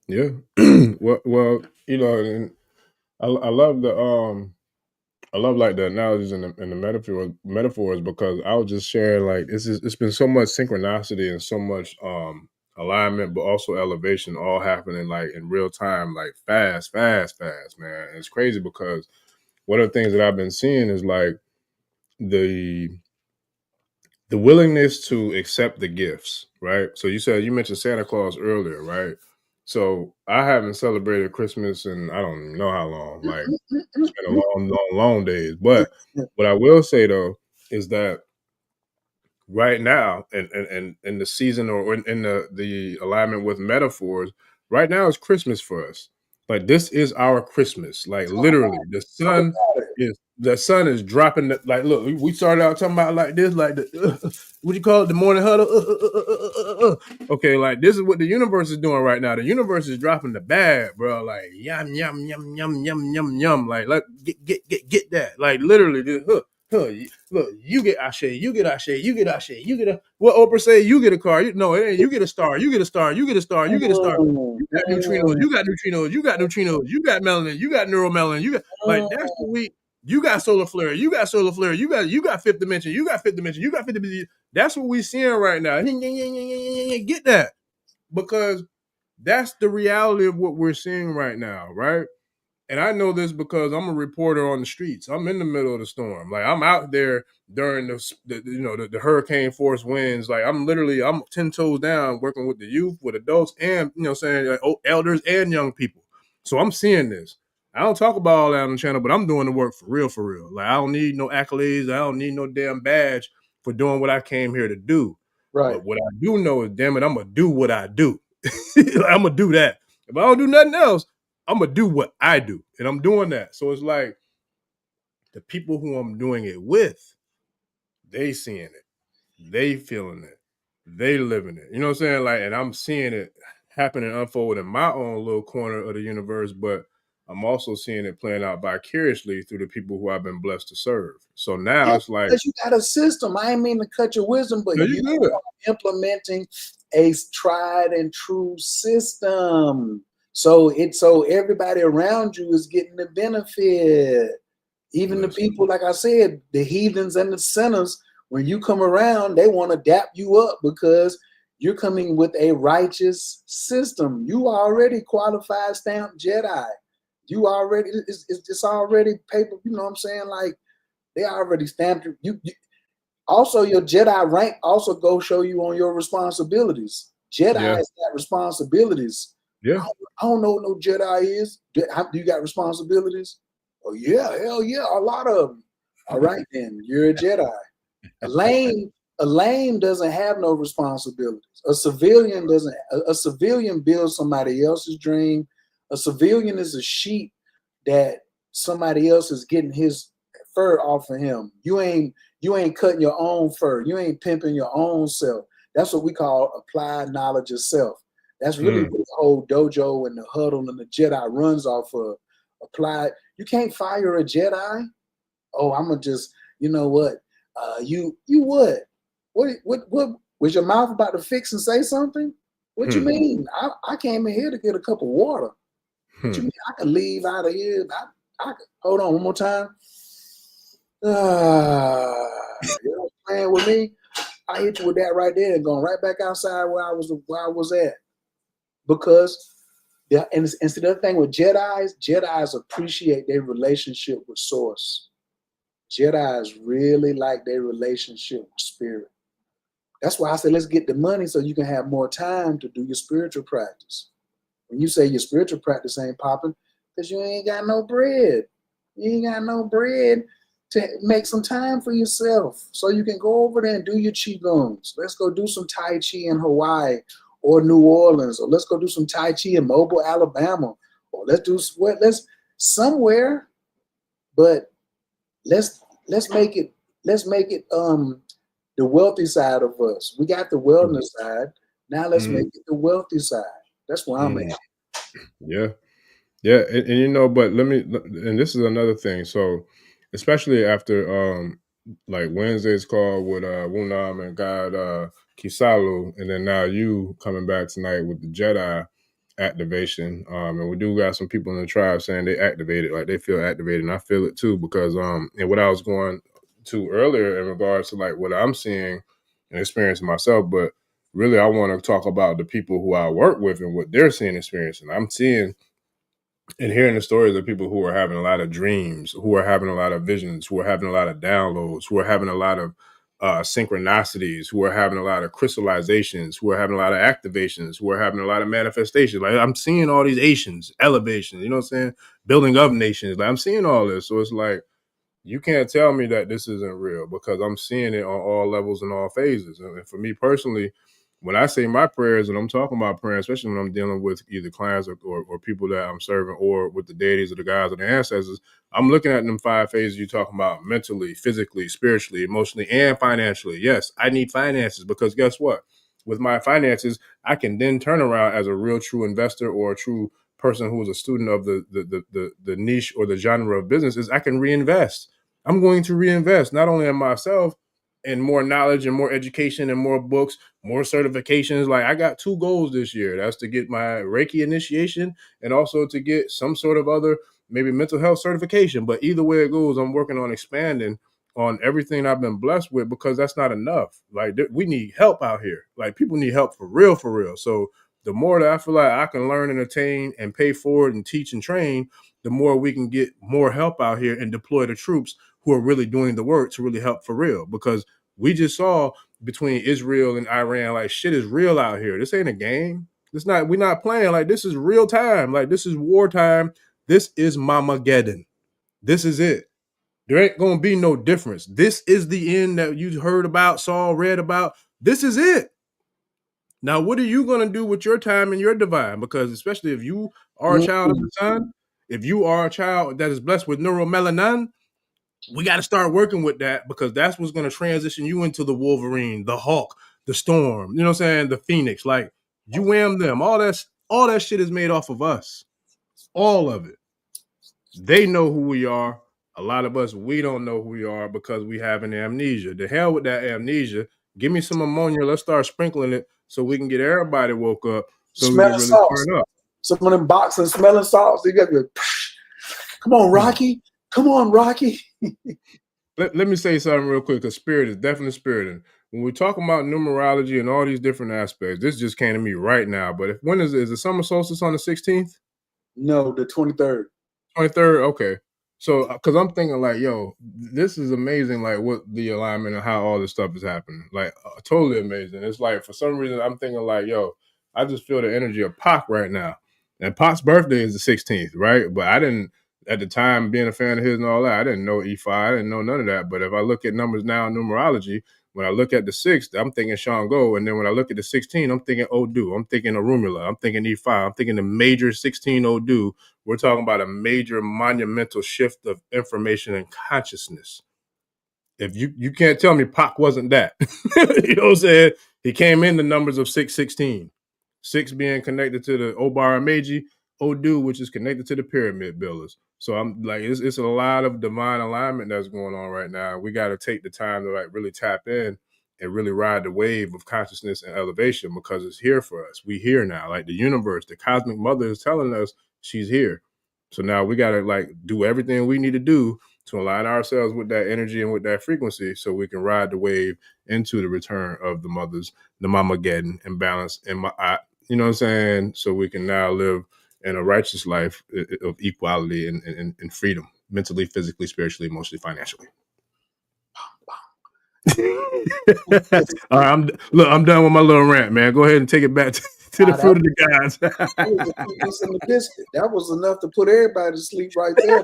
Yeah. well, and I love like the analogies and the metaphors because I was just sharing like it's been so much synchronicity and so much alignment, but also elevation all happening like in real time, like fast, man. And it's crazy because one of the things that I've been seeing is like the willingness to accept the gifts, right? So you mentioned Santa Claus earlier, right? So I haven't celebrated Christmas in I don't know how long. Like it's been a long days. But what I will say though is that right now and in the season or in the alignment with metaphors, right now is Christmas for us. Like this is our Christmas. Like literally, Talk about it. the sun is dropping. Like look, we started out talking about like this, like the what you call it, the morning huddle. Okay, like this is what the universe is doing right now. The universe is dropping the bag, bro. Like yum yum yum yum yum yum yum. Like let get that. Like literally, just, look, you get Ashe, you get Ashe, you get Ashe, you get a what Oprah say, you get a car. No, it ain't you get a star, you get a star, you get a star, you get a star. You got neutrinos, you got neutrinos, you got neutrinos, you got melanin, you got neuromelanin, you got like that's what we you got solar flare, you got solar flare, you got fifth dimension, you got fifth dimension, you got fifth dimension. That's what we seeing right now. Get that. Because that's the reality of what we're seeing right now, right? And I know this because I'm a reporter on the streets. I'm in the middle of the storm. Like I'm out there during the hurricane force winds. Like I'm 10 toes down working with the youth, with adults, and elders and young people. So I'm seeing this. I don't talk about all that on the channel, but I'm doing the work for real, for real. Like I don't need no accolades. I don't need no damn badge for doing what I came here to do. Right. But what I do know is, damn it, I'm gonna do what I do. I'm gonna do that. If I don't do nothing else, I'm gonna do what I do, and I'm doing that. So it's like the people who I'm doing it with, they seeing it, they feeling it, they living it. You know what I'm saying? Like, and I'm seeing it happen and unfold in my own little corner of the universe, but I'm also seeing it playing out vicariously through the people who I've been blessed to serve. So now it's like, because you got a system. I ain't mean to cut your wisdom, but you are implementing a tried and true system. So everybody around you is getting the benefit. Even the people, like I said, the heathens and the sinners, when you come around, they want to dap you up because you're coming with a righteous system. You already qualified stamped Jedi. You already, it's already paper, you know what I'm saying? Like they already stamped you. Also, your Jedi rank also go show you on your responsibilities. Jedi has got responsibilities. Yeah. I don't know what no Jedi is. Do you got responsibilities? Oh yeah, hell yeah, a lot of them. All right then, you're a Jedi. A lame doesn't have no responsibilities. A civilian doesn't. A civilian builds somebody else's dream. A civilian is a sheep that somebody else is getting his fur off of him. You ain't cutting your own fur. You ain't pimping your own self. That's what we call applied knowledge of self. That's really what the whole dojo and the huddle and the Jedi runs off of. Applied. You can't fire a Jedi. Oh, I'm gonna just, you know what? You what? What was your mouth about to fix and say something? What you mean? I came in here to get a cup of water. What you mean? I can leave out of here. I hold on one more time. You're playing with me. I hit you with that right there and going right back outside where I was at. Because and the other thing with Jedis appreciate their relationship with Source. Jedis really like their relationship with Spirit. That's why I said let's get the money so you can have more time to do your spiritual practice. When you say your spiritual practice ain't popping, because you ain't got no bread. You ain't got no bread to make some time for yourself so you can go over there and do your Qigong's. Let's go do some Tai Chi in Hawaii or New Orleans, or let's go do some Tai Chi in Mobile, Alabama, or let's somewhere, but let's make it the wealthy side of us. We got the wellness side. Now let's make it the wealthy side. That's where I'm at. Yeah. Yeah, and but and this is another thing. So, especially after like Wednesday's call with Wunam and God Kisalu, and then now you coming back tonight with the Jedi activation. And we do got some people in the tribe saying they activated, like they feel activated, and I feel it too because and what I was going to earlier in regards to like what I'm seeing and experiencing myself, but really I want to talk about the people who I work with and what they're seeing and experiencing. I'm seeing and hearing the stories of people who are having a lot of dreams, who are having a lot of visions, who are having a lot of downloads, who are having a lot of synchronicities, who are having a lot of crystallizations, who are having a lot of activations, who are having a lot of manifestations. Like I'm seeing all these Asians, elevations, you know what I'm saying? Building up nations. Like I'm seeing all this. So it's like, you can't tell me that this isn't real because I'm seeing it on all levels and all phases. And for me personally, when I say my prayers, and I'm talking about prayer, especially when I'm dealing with either clients or people that I'm serving or with the deities or the gods or the ancestors, I'm looking at them 5 phases you're talking about: mentally, physically, spiritually, emotionally, and financially. Yes, I need finances because guess what? With my finances, I can then turn around as a real true investor or a true person who is a student of the niche or the genre of businesses. I can reinvest. I'm going to reinvest not only in myself and more knowledge and more education and more books, more certifications. Like I got 2 goals this year. That's to get my Reiki initiation and also to get some sort of other maybe mental health certification. But either way it goes, I'm working on expanding on everything I've been blessed with because that's not enough. Like we need help out here. Like people need help for real, for real. So the more that I feel like I can learn and attain and pay for it and teach and train, the more we can get more help out here and deploy the troops who are really doing the work to really help for real. Because we just saw between Israel and Iran, like shit is real out here. This ain't a game. We're not playing. Like this is real time. Like this is wartime. This is Mamageddon. This is it. There ain't gonna be no difference. This is the end that you heard about, saw, read about. This is it. Now, what are you going to do with your time and your divine? Because especially if you are a child of the sun, if you are a child that is blessed with neuromelanin, we got to start working with that because that's what's going to transition you into the Wolverine, the Hulk, the Storm. You know what I'm saying? The Phoenix. Like you am them. All that shit is made off of us. All of it. They know who we are. A lot of us, we don't know who we are because we have an amnesia. The hell with that amnesia. Give me some ammonia. Let's start sprinkling it so we can get everybody woke up so we can Smelling really salts. turn up. Some of them boxing smelling salts. You got to come on, Rocky. Come on, Rocky. Let me say something real quick because spirit is definitely spiriting. When we're talking about numerology and all these different aspects, this just came to me right now. But when is the summer solstice on the 16th? No, the 23rd. 23rd? Okay. So, because I'm thinking like, yo, this is amazing, like what the alignment and how all this stuff is happening. Like, totally amazing. It's like, for some reason, I'm thinking like, yo, I just feel the energy of Pac right now. And Pac's birthday is the 16th, right? But I didn't, at the time, being a fan of his and all that, I didn't know E5, I didn't know none of that. But if I look at numbers now in numerology, when I look at the 6th, I'm thinking Shango. And then when I look at the 16, I'm thinking Odu. I'm thinking Arumula. I'm thinking E5. I'm thinking the major 16 Odu. We're talking about a major monumental shift of information and consciousness. If you can't tell me Pac wasn't that. You know what I'm saying? He came in the numbers of 616. 6 being connected to the Obara Meiji, Odu, which is connected to the pyramid builders. So I'm like, it's a lot of divine alignment that's going on right now. We got to take the time to like really tap in and really ride the wave of consciousness and elevation because it's here for us. We here now. Like the universe, the cosmic mother is telling us she's here. So now we got to like do everything we need to do to align ourselves with that energy and with that frequency so we can ride the wave into the return of the mothers, the Mamageddon and balance and you know what I'm saying? So we can now live in a righteous life of equality and freedom, mentally, physically, spiritually, emotionally, financially. All right, I'm done with my little rant, man. Go ahead and take it back to the fruit of the gods. That was a piece in the biscuit. That was enough to put everybody to sleep right there.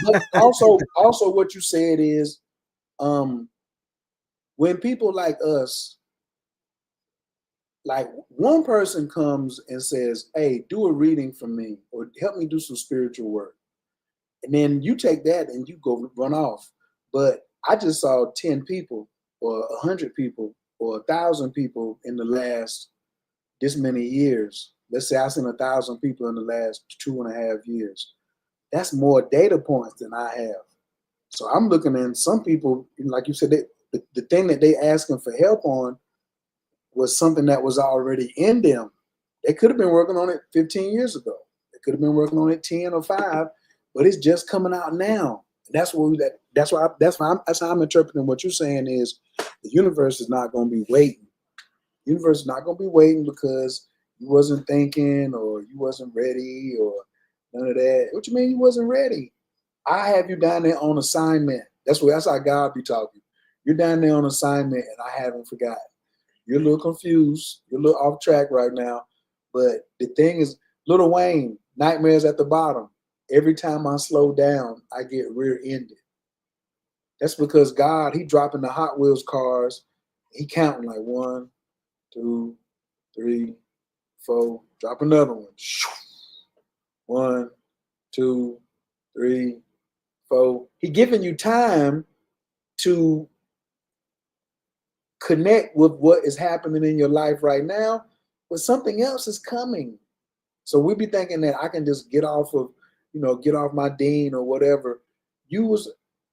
But also what you said is when people like us, like one person comes and says, hey, do a reading for me or help me do some spiritual work. And then you take that and you go run off. But I just saw 10 people or 100 people or 1,000 people in the last this many years. Let's say I've seen 1,000 people in the last 2.5 years. That's more data points than I have. So I'm looking at some people, like you said, the thing that they asking for help on was something that was already in them. They could have been working on it 15 years ago. They could have been working on it 10 or 5, but it's just coming out now. That's how I'm interpreting what you're saying is the universe is not going to be waiting. The universe is not going to be waiting because you wasn't thinking or you wasn't ready or None of that. What you mean you wasn't ready? I have you down there on assignment. That's how God be talking. You're down there on assignment, and I haven't forgotten. You're a little confused. You're a little off track right now. But the thing is, Lil Wayne, Nightmares at the Bottom. Every time I slow down, I get rear-ended. That's because God, he dropping the Hot Wheels cars. He counting like 1, 2, 3, 4. Drop another one. 1, 2, 3, 4. He giving you time to connect with what is happening in your life right now, but something else is coming. So we be thinking that I can just get off my dean or whatever.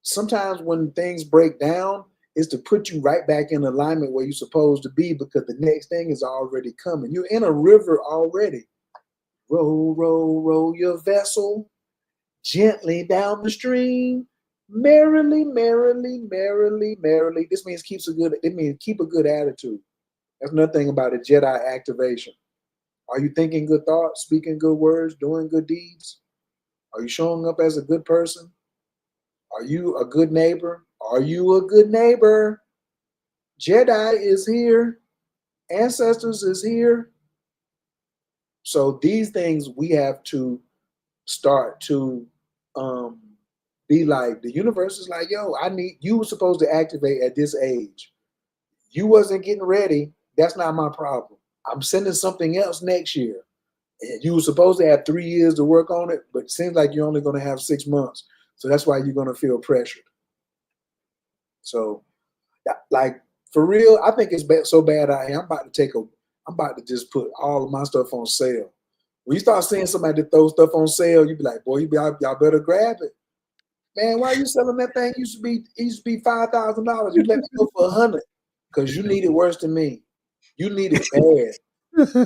Sometimes when things break down, is to put you right back in alignment where you're supposed to be, because the next thing is already coming. You're in a river already. Roll, roll, roll your vessel gently down the stream. Merrily, merrily, merrily, merrily. This means keep a good attitude. That's another thing about a Jedi activation. Are you thinking good thoughts, speaking good words, doing good deeds? Are you showing up as a good person? Are you a good neighbor? Are you a good neighbor? Jedi is here. Ancestors is here. So these things we have to start to be like, the universe is like, yo, you were supposed to activate at this age. You wasn't getting ready. That's not my problem. I'm sending something else next year. And you were supposed to have 3 years to work on it, but it seems like you're only going to have 6 months. So that's why you're going to feel pressured. So, like, for real, I think it's so bad out here. I'm about to just put all of my stuff on sale. When you start seeing somebody throw stuff on sale, you be like, boy, y'all better grab it. Man, why are you selling that thing? It used to be $5,000. You let me go for $100 because you need it worse than me. You need it bad.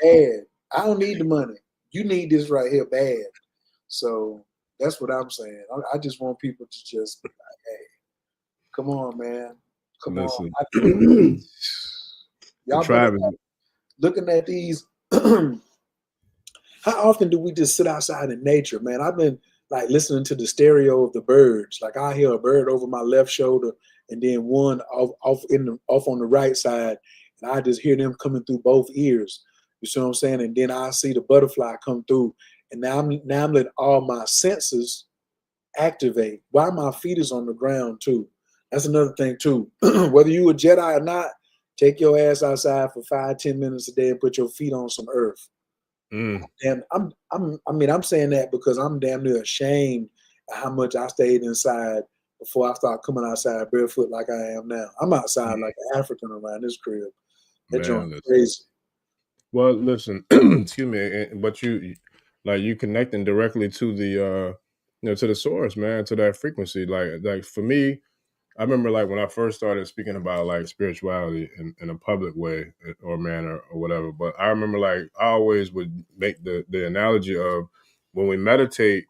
Bad. I don't need the money. You need this right here bad. So that's what I'm saying. I just want people to just be like, hey, come on, man. Come Listen. on. Y'all better looking at these. How often do we just sit outside in nature, man? I've been like listening to the stereo of the birds. Like I hear a bird over my left shoulder and then one off on the right side. And I just hear them coming through both ears. You see what I'm saying? And then I see the butterfly come through. And now I'm letting all my senses activate while my feet is on the ground too. That's another thing too. Whether you a Jedi or not, take your ass outside for 5-10 minutes a day and put your feet on some earth. And I'm saying that because I'm damn near ashamed of how much I stayed inside before I started coming outside barefoot like I am now. I'm outside like an African around this crib. That joint crazy. Well, listen, excuse me, but you connecting directly to the to the source, man, to that frequency. Like for me, I remember like when I first started speaking about like spirituality in a public way or manner or whatever. But I remember like I always would make the analogy of when we meditate,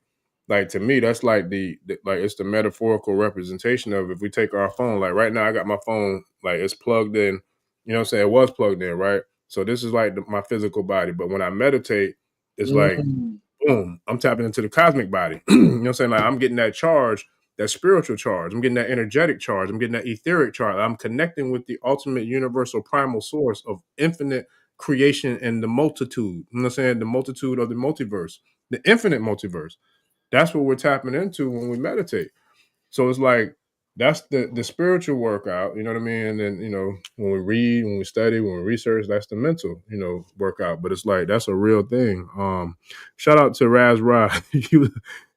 like to me, that's like like it's the metaphorical representation of if we take our phone, like right now I got my phone, like it's plugged in, you know what I'm saying? It was plugged in, right? So this is like my physical body. But when I meditate, it's like, boom, I'm tapping into the cosmic body. You know what I'm saying? Like I'm getting that charge, that spiritual charge. I'm getting that energetic charge. I'm getting that etheric charge. I'm connecting with the ultimate universal primal source of infinite creation and the multitude. You know what I'm saying? The multitude of the multiverse, the infinite multiverse. That's what we're tapping into when we meditate. So it's like, that's the spiritual workout, you know what I mean? And then, when we read, when we study, when we research, that's the mental, workout. But it's like, that's a real thing. Shout out to Raz Rod.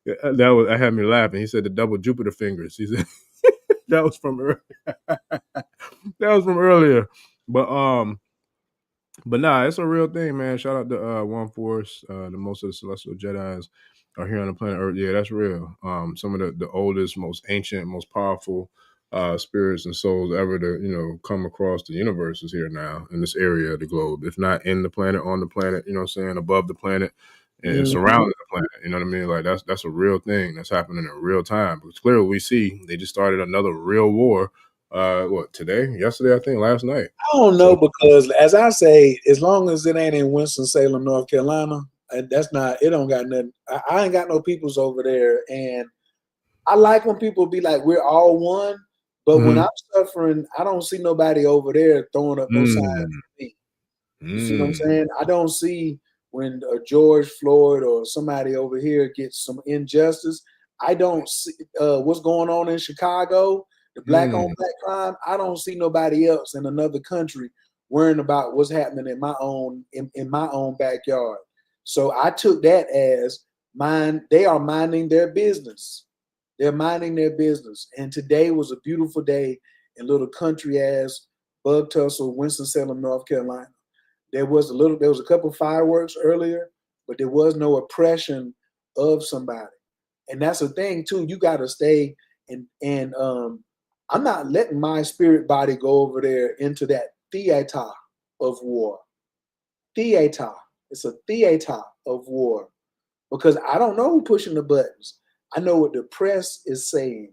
That had me laughing. He said the double Jupiter fingers. He said that was from earlier. That was from earlier. But nah, it's a real thing, man. Shout out to One Force. The most of the celestial Jedis are here on the planet Earth. Yeah, that's real. Some of the oldest, most ancient, most powerful spirits and souls ever to come across the universe is here now in this area of the globe. If not in the planet, on the planet, you know what I'm saying, above the planet and surrounding the planet. You know what I mean? Like that's a real thing that's happening in real time. Because clearly we see they just started another real war. Today, yesterday, I think, last night. I don't know, because as I say, as long as it ain't in Winston-Salem, North Carolina, and that's not. It don't got nothing. I ain't got no peoples over there, and I like when people be like, we're all one. But when I'm suffering, I don't see nobody over there throwing up no signs for me. You see what I'm saying? I don't see when George Floyd or somebody over here gets some injustice. I don't see what's going on in Chicago, the black on black crime. I don't see nobody else in another country worrying about what's happening in my own in my own backyard. So I took that as they are minding their business. They're minding their business. And today was a beautiful day in little country ass Bug Tussle, Winston-Salem, North Carolina. There was a couple of fireworks earlier, but there was no oppression of somebody. And that's the thing too. You got to stay and I'm not letting my spirit body go over there into that theater of war. Theater. It's a theater of war because I don't know who's pushing the buttons. I know what the press is saying,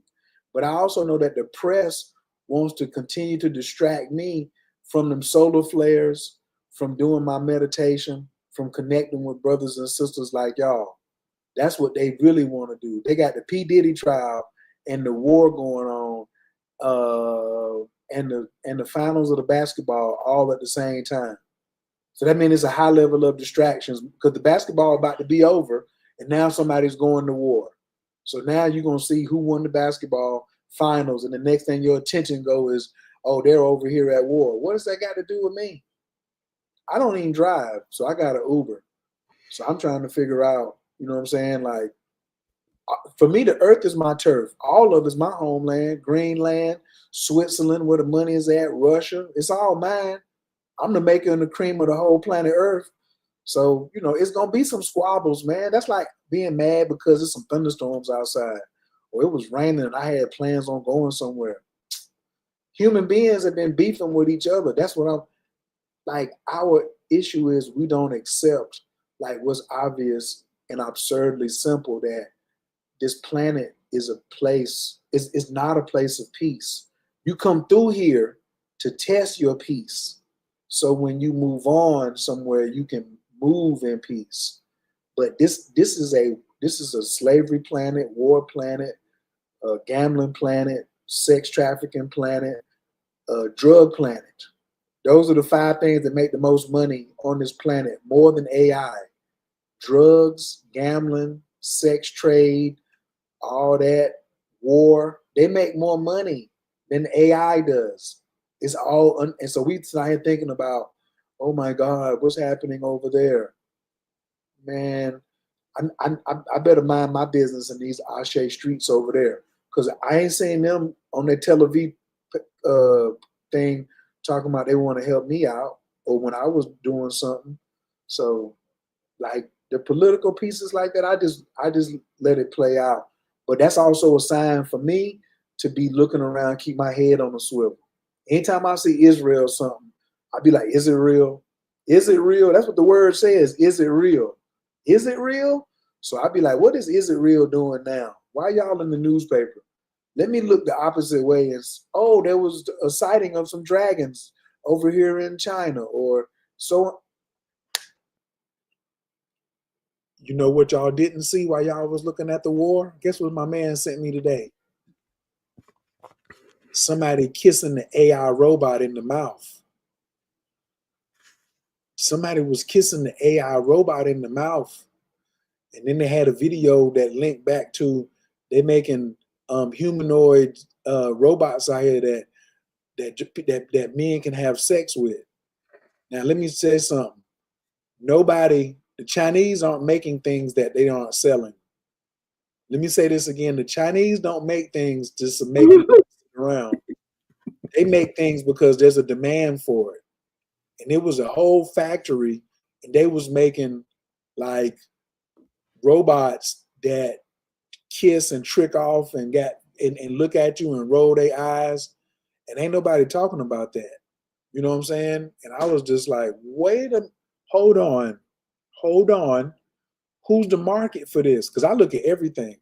but I also know that the press wants to continue to distract me from them solar flares, from doing my meditation, from connecting with brothers and sisters like y'all. That's what they really want to do. They got the P. Diddy trial and the war going on, and the finals of the basketball all at the same time. So that means it's a high level of distractions because the basketball about to be over, and now somebody's going to war. So now you're gonna see who won the basketball finals, and the next thing your attention go is, oh, they're over here at war. What does that got to do with me? I don't even drive, so I got an Uber. So I'm trying to figure out, you know what I'm saying? Like, for me, the earth is my turf. All of it's my homeland, Greenland, Switzerland, where the money is at, Russia. It's all mine. I'm the maker and the cream of the whole planet Earth. So, you know, it's going to be some squabbles, man. That's like being mad because there's some thunderstorms outside or it was raining and I had plans on going somewhere. Human beings have been beefing with each other. That's what I'm like. Our issue is we don't accept like what's obvious and absurdly simple that this planet is a place, it's not a place of peace. You come through here to test your peace. So when you move on somewhere, you can move in peace. But this is a slavery planet, war planet, a gambling planet, sex trafficking planet, a drug planet. Those are the 5 things that make the most money on this planet, more than AI. Drugs, gambling, sex trade, all that, war. They make more money than AI does. It's all, and so we started thinking about, oh my God, what's happening over there? Man, I better mind my business in these Ashe streets over there because I ain't seen them on their Tel Aviv thing talking about they want to help me out or when I was doing something. So, like the political pieces like that, I just let it play out. But that's also a sign for me to be looking around, keep my head on a swivel. Anytime I see Israel or something, I'd be like, is it real? Is it real? That's what the word says. Is it real? Is it real? So I'd be like, what is it real doing now? Why y'all in the newspaper? Let me look the opposite way and, oh, there was a sighting of some dragons over here in China or so. You know what y'all didn't see while y'all was looking at the war? Guess what my man sent me today? Somebody kissing the AI robot in the mouth. Somebody was kissing the AI robot in the mouth. And then they had a video that linked back to they making humanoid robots out here that men can have sex with. Now, let me say something. The Chinese aren't making things that they aren't selling. Let me say this again. The Chinese don't make things just to make them around. They make things because there's a demand for it. And it was a whole factory, and they was making like robots that kiss and trick off and look at you and roll their eyes. And ain't nobody talking about that. You know what I'm saying? And I was just like, hold on. Who's the market for this? Because I look at everything.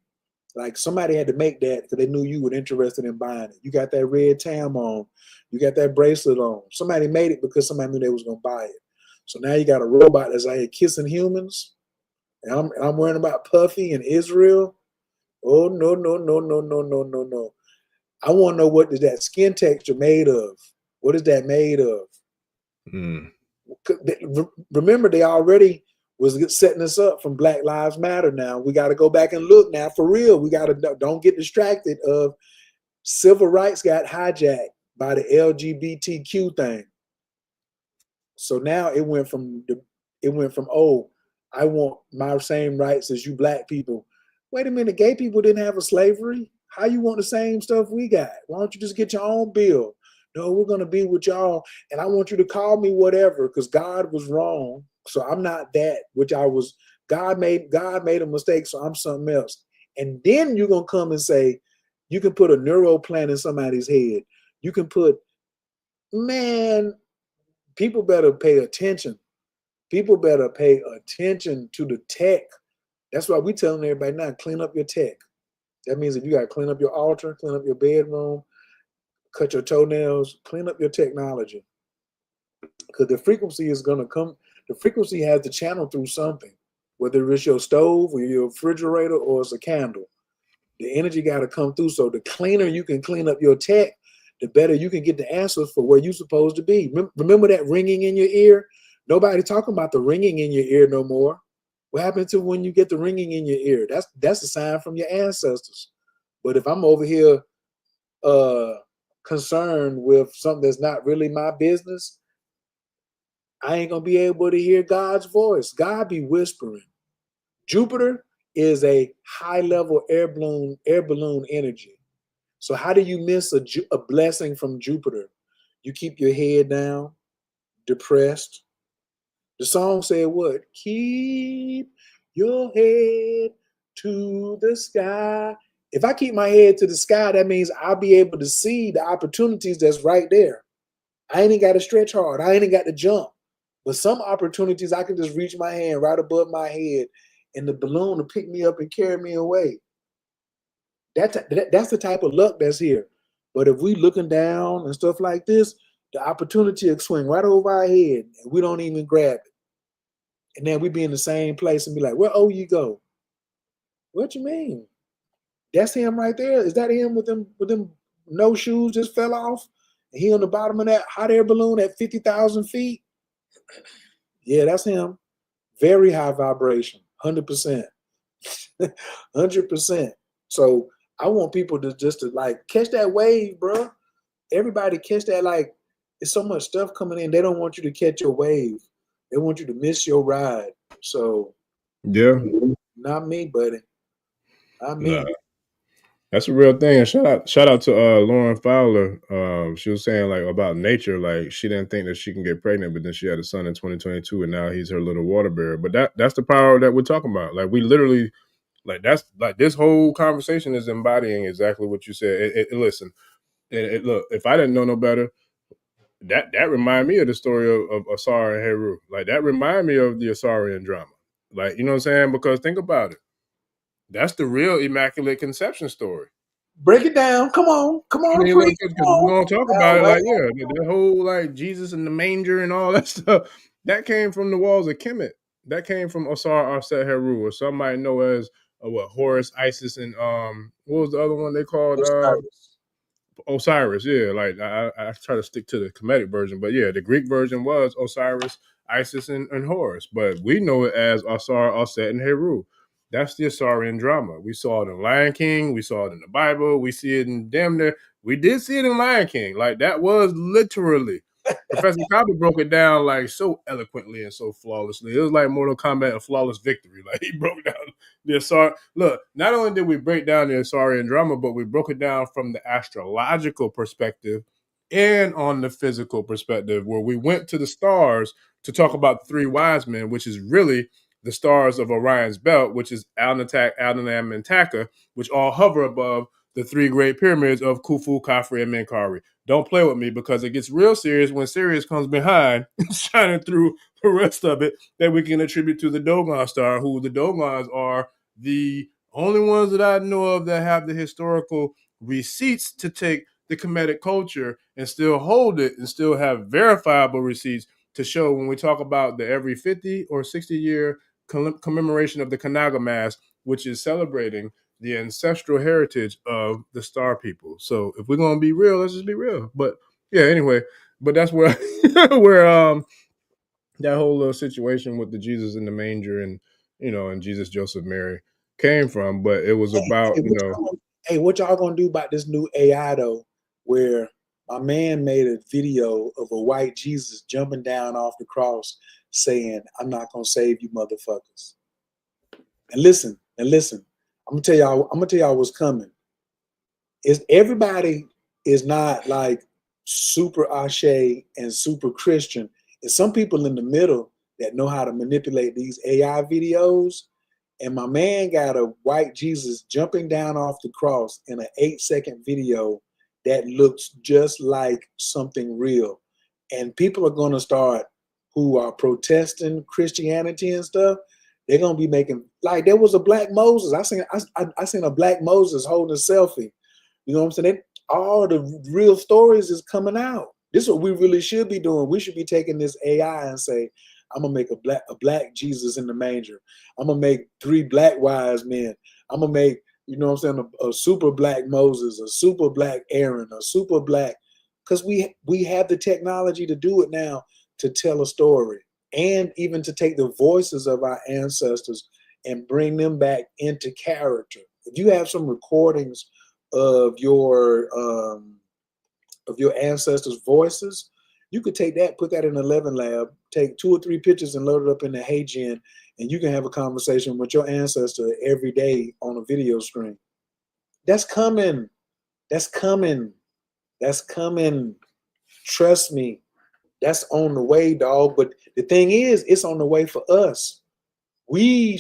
Like somebody had to make that because they knew you were interested in buying it. You got that red tam on. You got that bracelet on. Somebody made it because somebody knew they was going to buy it. So now you got a robot that's out here kissing humans. And I'm worrying about Puffy and Israel. Oh no, no, no, no, no, no, no, no. I want to know what is that skin texture made of? What is that made of? Mm. Remember, they already was setting us up from Black Lives Matter. Now we got to go back and look now for real. We got to don't get distracted of civil rights got hijacked by the LGBTQ thing. So now it went from oh, I want my same rights as you black people. Wait a minute, gay people didn't have a slavery. How you want the same stuff we got? Why don't you just get your own bill? No, we're gonna be with y'all, and I want you to call me whatever, because God was wrong. So I'm not that which I was. God made a mistake, so I'm something else. And then you're gonna come and say, you can put a neural plan in somebody's head. You can put, man, people better pay attention. People better pay attention to the tech. That's why we telling everybody now, clean up your tech. That means if you got to clean up your altar, clean up your bedroom, cut your toenails, clean up your technology. Because the frequency is going to come. The frequency has to channel through something, whether it's your stove or your refrigerator or it's a candle. The energy got to come through. So the cleaner you can clean up your tech, the better you can get the answers for where you're supposed to be. Remember that ringing in your ear? Nobody talking about the ringing in your ear no more. What happened to when you get the ringing in your ear? That's a sign from your ancestors. But if I'm over here concerned with something that's not really my business, I ain't gonna be able to hear God's voice. God be whispering. Jupiter is a high level air balloon energy. So how do you miss a blessing from Jupiter? You keep your head down, depressed. The song said what? Keep your head to the sky. If I keep my head to the sky, that means I'll be able to see the opportunities that's right there. I ain't got to stretch hard. I ain't got to jump. But some opportunities, I can just reach my hand right above my head and the balloon will pick me up and carry me away. That's the type of luck that's here. But if we looking down and stuff like this, the opportunity will swing right over our head and we don't even grab it. And then we be in the same place and be like, where you go? What you mean? That's him right there. Is that him with them no shoes just fell off? And he on the bottom of that hot air balloon at 50,000 feet? Yeah, that's him. Very high vibration, 100%. 100%. So I want people to just to like catch that wave, bro. Everybody catch that. Like, it's so much stuff coming in. They don't want you to catch your wave. They want you to miss your ride. So yeah, not me, buddy. Not me. nah, that's a real thing. And shout out to Lauren Fowler. She was saying like about nature, like she didn't think that she can get pregnant, but then she had a son in 2022, and now he's her little water bearer. But that's the power that we're talking about. Like we literally, like that's like this whole conversation is embodying exactly what you said. Listen, look, if I didn't know no better, that remind me of the story of Asar and Heru. Like that remind me of the Asarian drama. Like, you know what I'm saying? Because think about it. That's the real Immaculate Conception story. Break it down. Come on. Come I on, mean, preach. because Come we're on. gonna talk Well, about it. well, Like, yeah, the whole like Jesus in the manger and all that stuff that came from the walls of Kemet. That came from Osar Arset Heru, or some might know as what Horus, Isis, and what was the other one they called? Osiris, yeah. Like I try to stick to the Kemetic version, but yeah, the Greek version was Osiris, Isis, and Horus. But we know it as Asar, Aset, and Heru. That's the Asarian drama. We saw it in Lion King. We saw it in the Bible. We see it in damn near. We did see it in Lion King. Like that was literally. Professor Copper broke it down like so eloquently and so flawlessly. It was like Mortal Kombat, a flawless victory. Like he broke down the Asar. Look, not only did we break down the Asarian drama, but we broke it down from the astrological perspective and on the physical perspective, where we went to the stars to talk about the three wise men, which is really the stars of Orion's belt, which is Alnitak, Adonam, and Taka, which all hover above the three great pyramids of Khufu, Khafre, and Menkaure. Don't play with me because it gets real serious when Sirius comes behind, shining through the rest of it that we can attribute to the Dogon star, who the Dogons are the only ones that I know of that have the historical receipts to take the Kemetic culture and still hold it and still have verifiable receipts to show when we talk about the every 50 or 60 year commemoration of the Kanaga Mass, which is celebrating the ancestral heritage of the Star people. So if we're gonna be real, let's just be real. But yeah, anyway, but that's where where that whole little situation with the Jesus in the manger and and Jesus, Joseph, Mary came from. But it was about what y'all gonna do about this new AI though, where my man made a video of a white Jesus jumping down off the cross saying, "I'm not gonna save you motherfuckers." And listen, I'm gonna tell y'all what's coming. Is everybody is not like super ashe and super Christian. There's some people in the middle that know how to manipulate these AI videos. And my man got a white Jesus jumping down off the cross in an 8-second video that looks just like something real. And people are going to start, who are protesting Christianity and stuff, they're going to be making, like there was a black Moses. I seen a black Moses holding a selfie. You know what I'm saying? All the real stories is coming out. This is what we really should be doing. We should be taking this AI and say, I'm gonna make a black Jesus in the manger. I'm gonna make 3 black wise men. I'm gonna make, you know what I'm saying, a super black Moses, a super black Aaron, a super black, because we have the technology to do it now, to tell a story and even to take the voices of our ancestors and bring them back into character. If you have some recordings of your ancestors' voices, you could take that, put that in 11 lab, take 2 or 3 pictures and load it up in the HeyGen, and you can have a conversation with your ancestor every day on a video screen. That's coming. That's coming. That's coming. Trust me. That's on the way, dog. But the thing is, it's on the way for us. We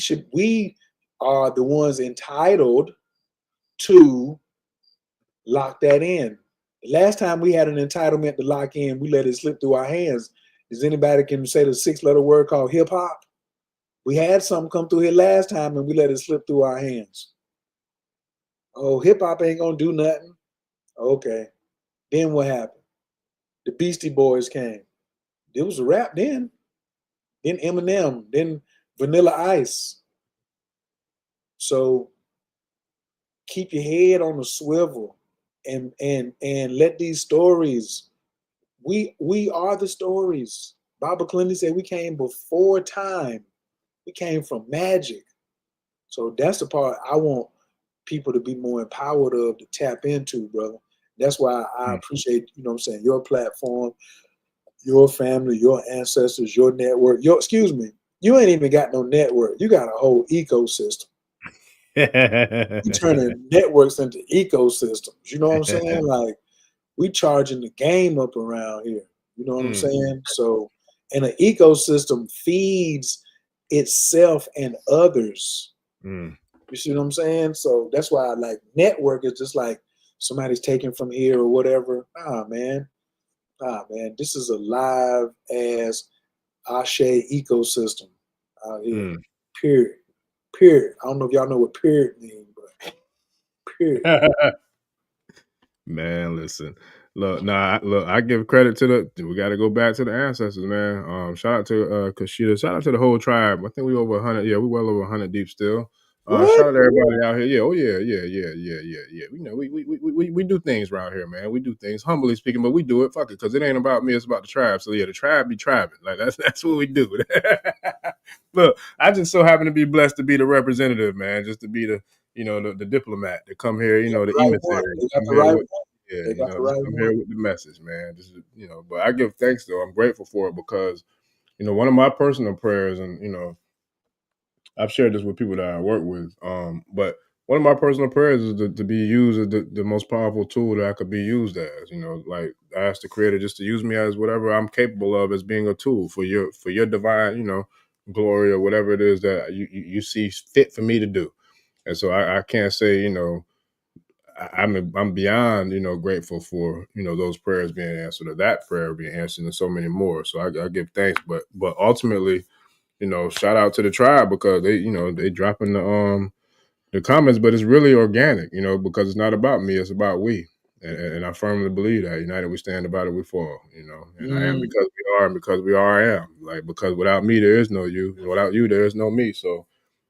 are the ones entitled to lock that in. The last time we had an entitlement to lock in, we let it slip through our hands. Does anybody can say the 6-letter word called hip hop? We had something come through here last time and we let it slip through our hands. Oh, hip hop ain't gonna do nothing. Okay. Then what happened? The Beastie Boys came. It was a rap then. Then Eminem, then Vanilla Ice. So keep your head on the swivel and let these stories. We are the stories. Baba Clinton said we came before time. We came from magic. So that's the part I want people to be more empowered of, to tap into, brother. That's why I appreciate, you know what I'm saying, your platform, your family, your ancestors, your network. You ain't even got no network. You got a whole ecosystem. You turning networks into ecosystems. You know what I'm saying? Like, we charging the game up around here. You know what I'm saying? So, and an ecosystem feeds itself and others. You see what I'm saying? So that's why I like network is just like somebody's taking from here or whatever. Nah, man. This is a live ass Ashe ecosystem out here. Period. I don't know if y'all know what period means, but period. Man, listen. Look, I give credit to we got to go back to the ancestors, man. Shout out to Kushida. Shout out to the whole tribe. I think we over 100. Yeah, we well over 100 deep still. Shout out to everybody out here. Yeah, oh yeah. We know we do things around here, man. We do things, humbly speaking, but we do it. Fuck it, because it ain't about me. It's about the tribe. So yeah, the tribe be tribing. Like that's what we do. Look, I just so happen to be blessed to be the representative, man. Just to be the the diplomat to come here. You know, the emissary. Yeah, just come here with the message, man. Just but I give thanks though. I'm grateful for it because one of my personal prayers, and I've shared this with people that I work with. But one of my personal prayers is to be used as the most powerful tool that I could be used as. Like I ask the Creator just to use me as whatever I'm capable of as being a tool for your divine, glory or whatever it is that you see fit for me to do. And so I can't say, I'm beyond, grateful for, those prayers being answered or that prayer being answered and so many more. So I give thanks, but ultimately, shout out to the tribe because they dropping the comments, but it's really organic, because it's not about me, it's about we. And I firmly believe that united we stand, divided we fall. And I am because we are, and because we are, I am. Like, because without me, there is no you, and without you, there is no me. So,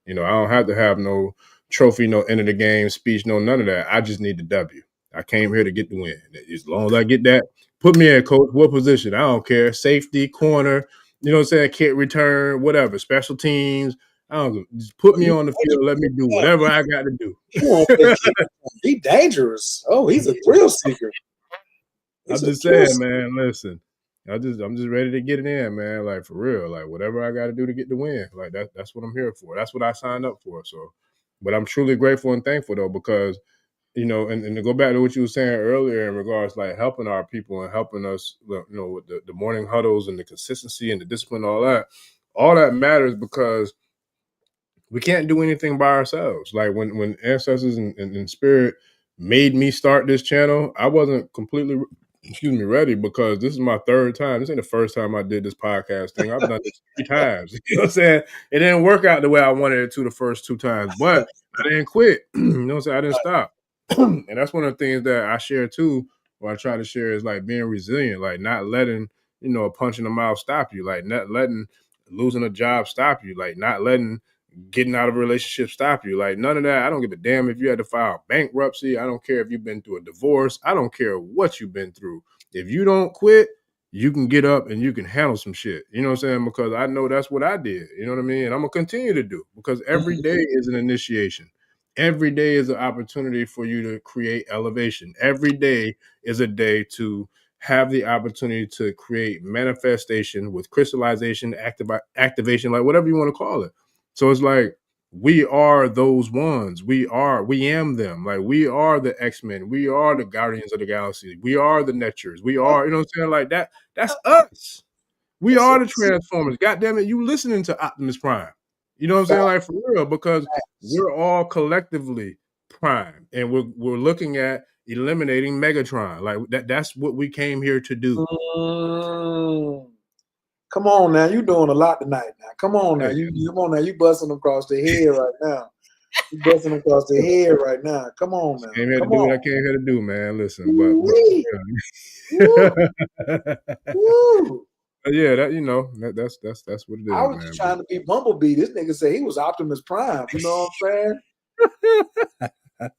I don't have to have no trophy, no end of the game speech, no none of that. I just need the W. I came here to get the win. As long as I get that, put me in, coach. What position? I don't care. Safety, corner, you know what I'm saying? Kick return, whatever. Special teams. I don't just put me on the field. Let me do whatever I got to do. He dangerous. Oh, he's a thrill seeker. I'm just saying, man. Listen, I'm just ready to get it in, man. Like, for real. Like, whatever I got to do to get the win. Like, that's what I'm here for. That's what I signed up for. So, but I'm truly grateful and thankful though, because and to go back to what you were saying earlier in regards like helping our people and helping us, with the morning huddles and the consistency and the discipline, all that matters, because we can't do anything by ourselves. Like, when ancestors and spirit made me start this channel, I wasn't completely ready, because this is my third time. This ain't the first time I did this podcast thing. I've done this 3 times. You know what I'm saying? It didn't work out the way I wanted it to the first 2 times, but I didn't quit. You know what I'm saying? I didn't stop. And that's one of the things that I share too, or I try to share, is like being resilient, like not letting, a punch in the mouth stop you, like not letting losing a job stop you, like not letting getting out of a relationship stop you. Like, none of that. I don't give a damn if you had to file bankruptcy. I don't care if you've been through a divorce. I don't care what you've been through. If you don't quit, you can get up and you can handle some shit. You know what I'm saying? Because I know that's what I did. You know what I mean? And I'm going to continue to do, because every day is an initiation. Every day is an opportunity for you to create elevation. Every day is a day to have the opportunity to create manifestation with crystallization, activation, like whatever you want to call it. So it's like, we are those ones. We am them. Like, we are the X-Men. We are the Guardians of the Galaxy. We are the Netchers. We are, you know what I'm saying? Like that. That's us. We are the Transformers. God damn it, you listening to Optimus Prime. You know what I'm saying? Like, for real, because we're all collectively Prime, and we're looking at eliminating Megatron. Like, that's what we came here to do. Come on now, you doing a lot tonight. Now, come on now, you busting across the head right now. You busting across the head right now. Come on now. Came here to do what I came here to do, man. Listen, but yeah, that's what it is. I was man. just trying to be Bumblebee. This nigga said he was Optimus Prime. You know what I'm saying?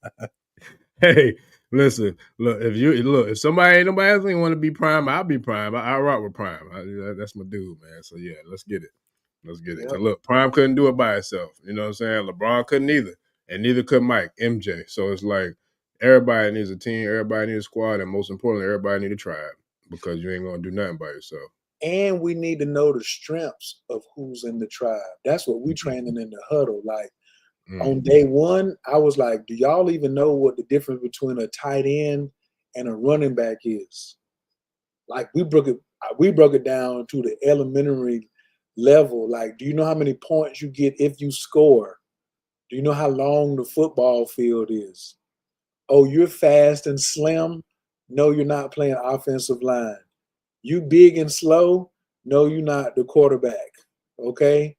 Hey, listen, if somebody else ain't want to be Prime, I'll be Prime. I rock with Prime. That's my dude, man. So yeah, let's get it. Yep. Cause look, Prime couldn't do it by itself. You know what I'm saying? LeBron couldn't either, and neither could Mike, MJ. So it's like, everybody needs a team, everybody needs a squad, and most importantly, everybody need a tribe, because you ain't gonna do nothing by yourself. And we need to know the strengths of who's in the tribe. That's what we training in the huddle. Like, on day one, I was like, do y'all even know what the difference between a tight end and a running back is? Like, we broke it down to the elementary level. Like, do you know how many points you get if you score? Do you know how long the football field is? Oh, you're fast and slim? No, you're not playing offensive line. You big and slow? No, you're not the quarterback. Okay?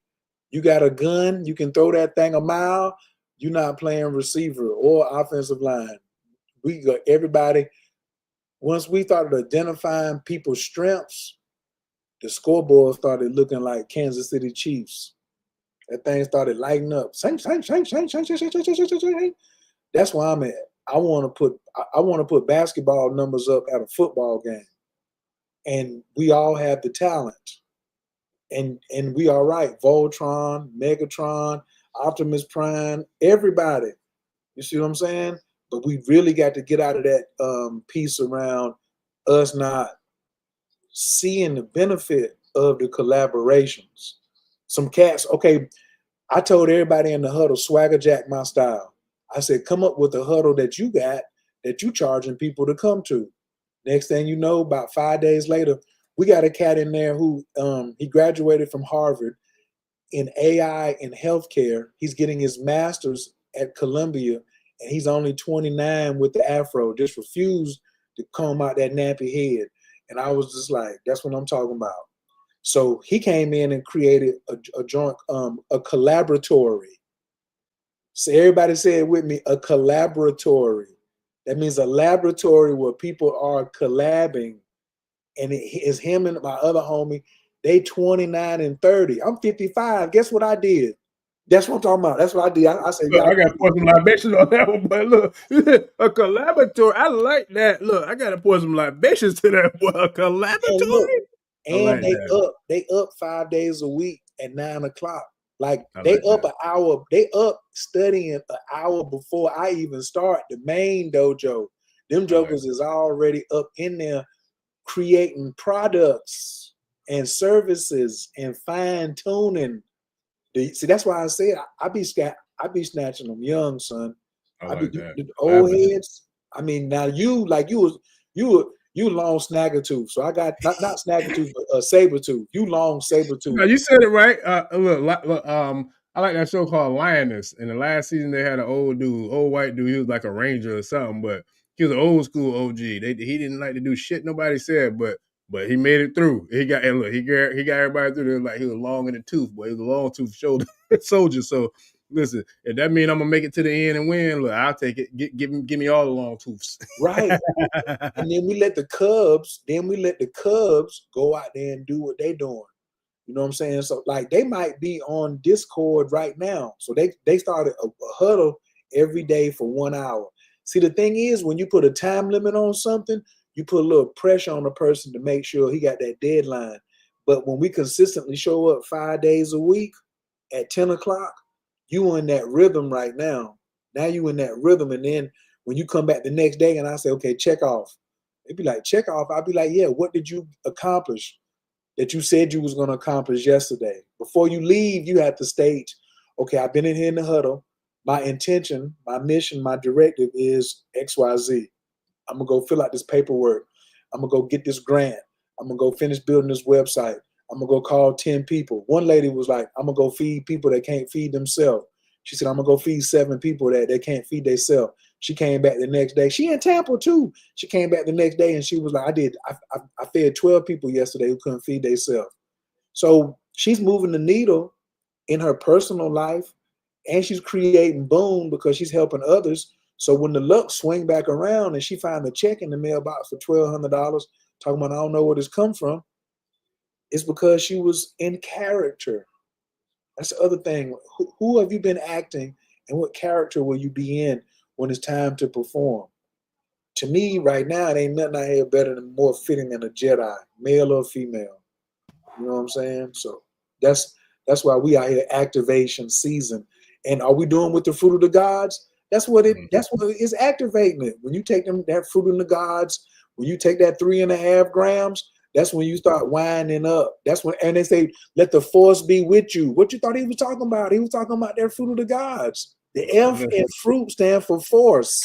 You got a gun, you can throw that thing a mile, you're not playing receiver or offensive line. We got everybody. Once we started identifying people's strengths, the scoreboard started looking like Kansas City Chiefs. That thing started lighting up. That's where I'm at. I want to put basketball numbers up at a football game. And we all have the talent. And we are right. Voltron, Megatron, Optimus Prime, everybody. You see what I'm saying? But we really got to get out of that piece around us not seeing the benefit of the collaborations. Some cats, okay, I told everybody in the huddle, swagger jack my style. I said, come up with a huddle that you got that you charging people to come to. Next thing you know, about 5 days later, we got a cat in there who he graduated from Harvard in AI and healthcare. He's getting his master's at Columbia, and he's only 29 with the afro, just refused to comb out that nappy head. And I was just like, that's what I'm talking about. So he came in and created a joint, a collaboratory. So everybody say it with me, a collaboratory. That means a laboratory where people are collabing, and it's him and my other homie. They 29 and 30. I'm 55. Guess what I did? That's what I'm talking about. That's what I did. I said, Look, y'all. I got to pour some libations on that one, but look, a collaboratory. I like that. Look, I got to pour some libations to that one. A And look, collaboratory. I and like that. they up 5 days a week at 9 o'clock. Like I they like up that. an hour. They up studying an hour before I even start the main dojo. Them I like jokers is already up in there creating products and services and fine tuning. See, that's why I said I be snatching them young, son. I I be like that. the old Collaborative. heads. I mean, now you long snagger tooth. So I got not snagger tooth, but saber tooth. You long saber tooth. No, you said it right. Look, I like that show called Lioness. In the last season, they had an old white dude. He was like a ranger or something, but he was an old school OG. He didn't like to do shit nobody said, but he made it through. He got everybody through there. Like he was long in the tooth, but he was a long tooth shoulder soldier. So listen, if that means I'm gonna make it to the end and win, look, I'll take it. Give me all the long tooths. Right. And then we let the Cubs go out there and do what they doing. You know what I'm saying? So like they might be on Discord right now. So they started a huddle every day for 1 hour. See, the thing is, when you put a time limit on something, you put a little pressure on the person to make sure he got that deadline. But when we consistently show up 5 days a week at 10 o'clock, you in that rhythm right now. Now you in that rhythm. And then when you come back the next day and I say, okay, check off. They'd be like, check off. I'll be like, yeah, what did you accomplish that you said you was going to accomplish yesterday? Before you leave, you have to state, okay, I've been in here in the huddle. My intention, my mission, my directive is XYZ. I'm going to go fill out this paperwork. I'm going to go get this grant. I'm going to go finish building this website. I'm going to go call 10 people. One lady was like, I'm going to go feed people that can't feed themselves. She said, I'm going to go feed 7 people that they can't feed themselves. She came back the next day. She in Tampa too. She came back the next day and she was like, I fed 12 people yesterday who couldn't feed themselves. So she's moving the needle in her personal life and she's creating boom because she's helping others. So when the luck swing back around and she find the check in the mailbox for $1,200, talking about I don't know where this come from, it's because she was in character. That's the other thing. Who have you been acting and what character will you be in when it's time to perform? To me, right now, it ain't nothing out here better than more fitting than a Jedi, male or female. You know what I'm saying? So that's why we out here activation season. And are we doing with the fruit of the gods? That's what it is, activating it. When you take that fruit of the gods, when you take that 3.5 grams, that's when you start winding up. That's when, and they say, let the force be with you. What you thought he was talking about? He was talking about that fruit of the gods. The F in fruit stand for force.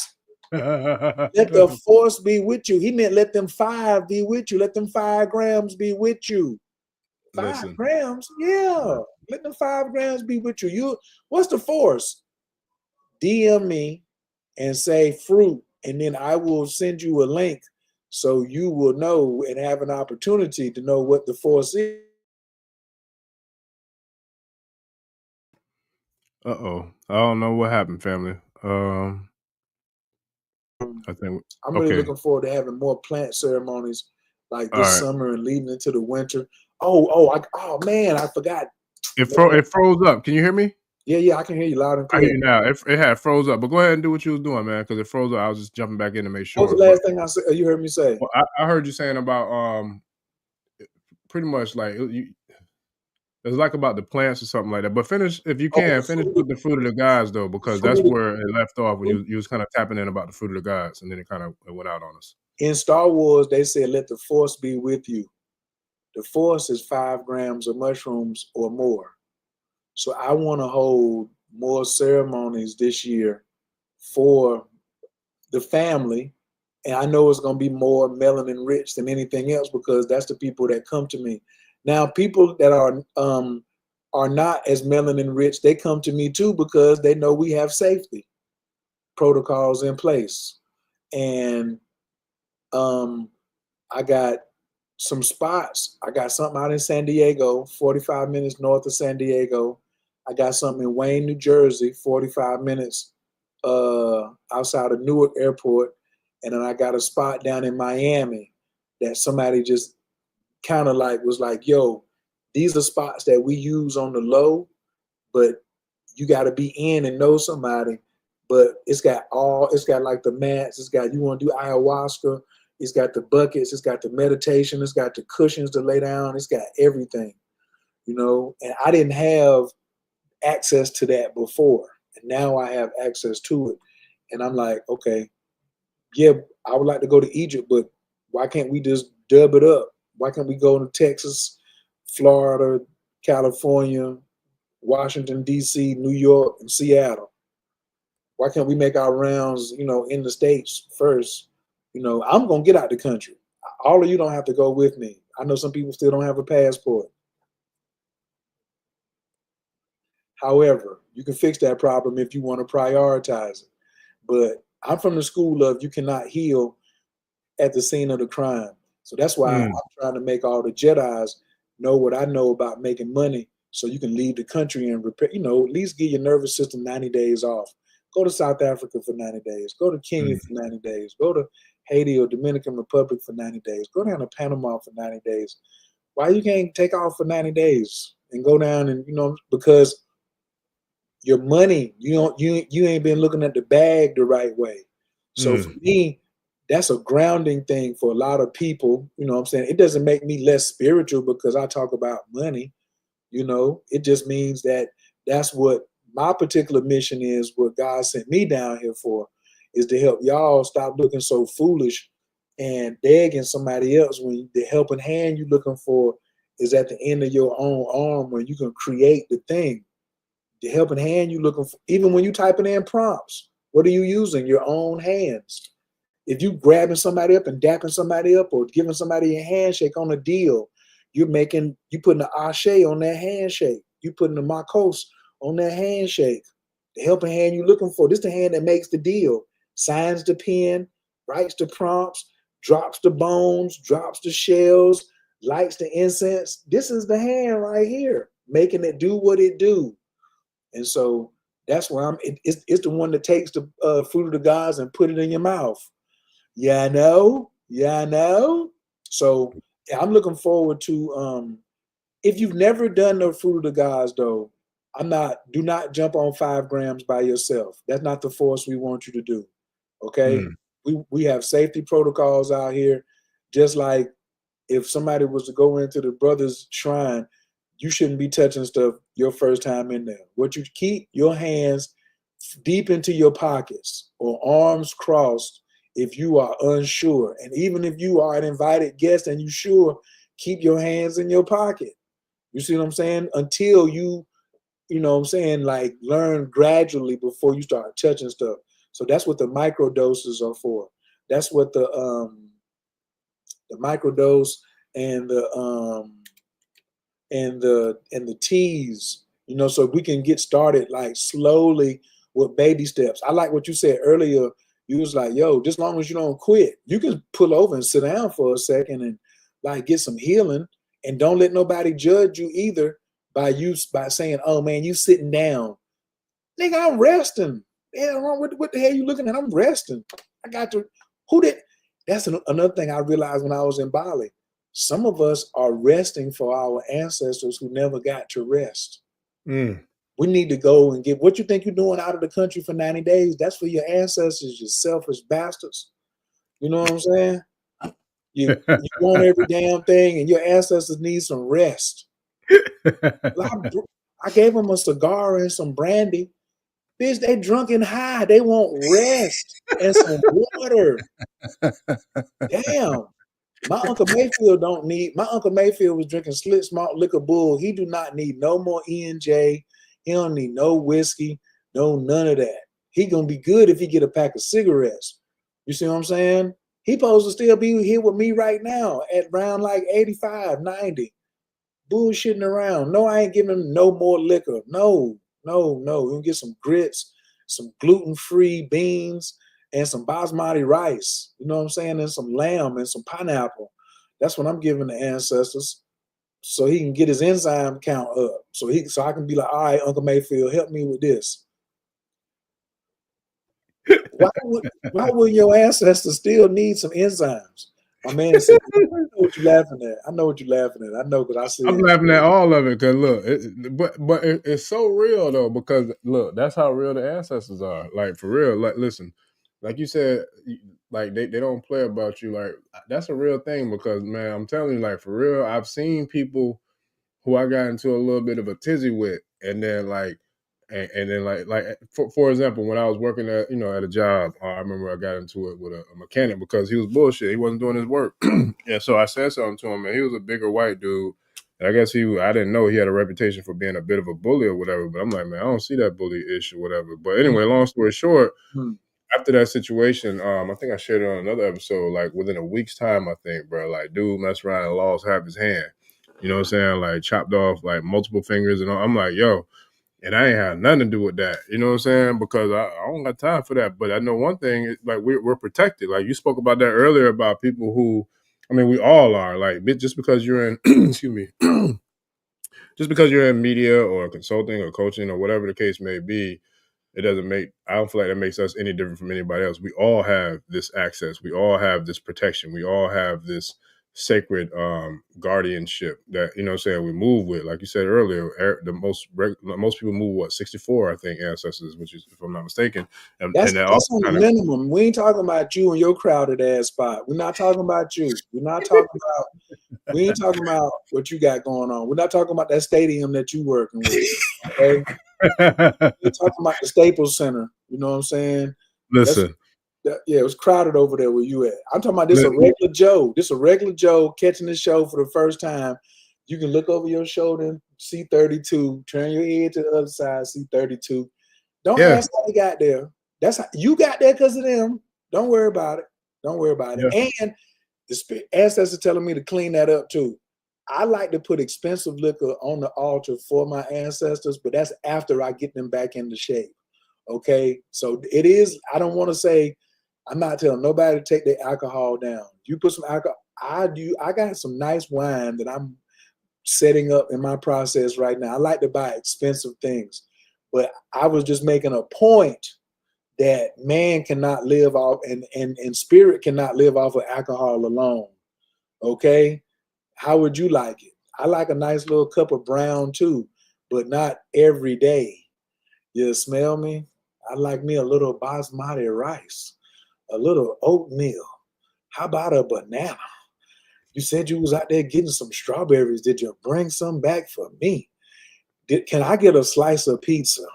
Let the force be with you. He meant let them 5 be with you. Let them 5 grams be with you. 5 grams? Yeah. Let them 5 grams be with you. What's the force? DM me and say fruit, and then I will send you a link so you will know and have an opportunity to know what the force is. Uh-oh. I don't know what happened, family. I think I'm really okay. looking forward to having more plant ceremonies like All this right. summer and leading into the winter. Oh man, I forgot. It froze up. Can you hear me? Yeah, I can hear you loud and I hear clear. you now. It had froze up, but go ahead and do what you was doing, man, because it froze up. I was just jumping back in to make What was sure. the But last thing I said? You heard me say? well, I heard you saying about pretty much like it's like about the plants or something like that. But finish if you Oh, can finish with the fruit of the gods though, because that's fruit. where it left off when you was kind of tapping in about the fruit of the gods, and then it kind of went out on us. In Star Wars, they said, let the force be with you. The force is 5 grams of mushrooms or more. So I want to hold more ceremonies this year for the family. And I know it's going to be more melanin rich than anything else because that's the people that come to me. Now, people that are not as melanin rich, they come to me too because they know we have safety protocols in place. And I got some spots. I got something out in San Diego, 45 minutes north of San Diego. I got something in Wayne, New Jersey, 45 minutes outside of Newark Airport. and then I got a spot down in Miami that somebody just kind of like was like, yo, these are spots that we use on the low, but you got to be in and know somebody. But it's got like the mats, it's got, you want to do ayahuasca, it's got the buckets, it's got the meditation, it's got the cushions to lay down, it's got everything, you know. And I didn't have access to that before, and now I have access to it. And I'm like, okay, yeah, I would like to go to Egypt, but why can't we just dub it up? Why can't we go to Texas, Florida, California, Washington, D.C., New York, and Seattle? Why can't we make our rounds, you know, in the States first? You know, I'm going to get out the country. All of you don't have to go with me. I know some people still don't have a passport. However, you can fix that problem if you want to prioritize it. But I'm from the school of you cannot heal at the scene of the crime. So that's why I'm trying to make all the Jedis know what I know about making money, so you can leave the country and repair, you know, at least give your nervous system 90 days off. Go to South Africa for 90 days. Go to Kenya for 90 days. Go to Haiti or Dominican Republic for 90 days. Go down to Panama for 90 days. Why you can't take off for 90 days and go down and, you know, because your money, you ain't been looking at the bag the right way. So for me, that's a grounding thing for a lot of people. You know what I'm saying? It doesn't make me less spiritual because I talk about money. You know, it just means that that's what my particular mission is, what God sent me down here for, is to help y'all stop looking so foolish and begging somebody else when the helping hand you're looking for is at the end of your own arm, when you can create the thing. The helping hand you're looking for, even when you typing in prompts, what are you using? Your own hands. If you grabbing somebody up and dapping somebody up or giving somebody a handshake on a deal, you putting the ashe on that handshake. You putting the makos on that handshake. The helping hand you're looking for. This is the hand that makes the deal. Signs the pen, writes the prompts, drops the bones, drops the shells, lights the incense. This is the hand right here, making it do what it do. And so that's where it's the one that takes the fruit of the gods and put it in your mouth. Yeah, I know. Yeah, I know. So yeah, I'm looking forward to, if you've never done the fruit of the gods though, do not jump on 5 grams by yourself. That's not the force we want you to do. Okay. We have safety protocols out here. Just like if somebody was to go into the brother's shrine, you shouldn't be touching stuff your first time in there. What you keep your hands deep into your pockets or arms crossed if you are unsure. And even if you are an invited guest and you sure, keep your hands in your pocket. You see what I'm saying? Until you know what I'm saying, like learn gradually before you start touching stuff. So that's what the micro doses are for. That's what the microdose and the teas, you know, so we can get started like slowly with baby steps. I like what you said earlier. You was like, yo, just long as you don't quit, you can pull over and sit down for a second and like get some healing, and don't let nobody judge you either by saying, oh man, you sitting down. Nigga, I'm resting. Yeah, what the hell you looking at? I'm resting. I got to, that's another thing I realized when I was in Bali. Some of us are resting for our ancestors who never got to rest. We need to go and get what you think you're doing out of the country for 90 days. That's for your ancestors, you selfish bastards. You know what I'm saying? You want every damn thing, and your ancestors need some rest. I gave them a cigar and some brandy. Bitch, they drunk and high. They want rest and some water. Damn. My Uncle Mayfield was drinking Split Malt Liquor Bull. He do not need no more E&J. He don't need no whiskey, none of that. He gonna be good if he get a pack of cigarettes. You see what I'm saying? He supposed to still be here with me right now at around like 85, 90. Bullshitting around. No, I ain't giving him no more liquor. No. We can get some grits, some gluten-free beans, and some basmati rice. You know what I'm saying? And some lamb and some pineapple. That's what I'm giving the ancestors, so he can get his enzyme count up. So I can be like, all right, Uncle Mayfield, help me with this. Why would your ancestors still need some enzymes? My man said, I know what you're laughing at. I know what you're laughing at. I know because I see I'm it. laughing at all of it because look, it's so real though because look, that's how real the ancestors are. Like for real, like listen, like you said, like they don't play about you. Like that's a real thing because man, I'm telling you, like for real, I've seen people who I got into a little bit of a tizzy with, and then like, and then like for example, when I was working at at a job, I remember I got into it with a mechanic because he was bullshit. He wasn't doing his work, and so I said something to him, and he was a bigger white dude. And I guess I didn't know he had a reputation for being a bit of a bully or whatever. But I'm like, man, I don't see that bully issue, whatever. But anyway, long story short, after that situation, I think I shared it on another episode. Like within a week's time, I think, bro, like dude messed around and lost half his hand. You know what I'm saying? Like chopped off like multiple fingers and all. I'm like, yo, and I ain't had nothing to do with that. You know what I'm saying? Because I don't got time for that. But I know one thing, like we're protected. Like you spoke about that earlier about people who, I mean, we all are. Like just because you're in, excuse me, just because you're in media or consulting or coaching or whatever the case may be, I don't feel like that makes us any different from anybody else. We all have this access. We all have this protection. We all have this sacred guardianship that, you know what I'm saying, we move with. Like you said earlier, most people move, 64, I think, ancestors, which is, if I'm not mistaken. And that also That's on the kind of, minimum. We ain't talking about you and your crowded ass spot. We're not talking about you. We ain't talking about what you got going on. We're not talking about that stadium that you working with. Okay? We're talking about the Staples Center. You know what I'm saying? listen. Yeah, it was crowded over there where you at. I'm talking about this a Li- regular Joe. This a regular Joe catching the show for the first time. You can look over your shoulder and see 32. Turn your head to the other side, see 32. Don't Yeah, ask how they got there. That's how you got there because of them. Don't worry about it. Don't worry about yeah. it. And the ancestors telling me to clean that up too. I like to put expensive liquor on the altar for my ancestors, but that's after I get them back into shape. Okay, so it is. I don't want to say. I'm not telling nobody to take their alcohol down. You put some alcohol. I do. I got some nice wine that I'm setting up in my process right now. I like to buy expensive things, but I was just making a point that man cannot live off and spirit cannot live off of alcohol alone. Okay, how would you like it? I like a nice little cup of brown too, but not every day. You smell me? I like me a little basmati rice, a little oatmeal. How about a banana? You said you was out there getting some strawberries. Did you bring some back for me? Can I get a slice of pizza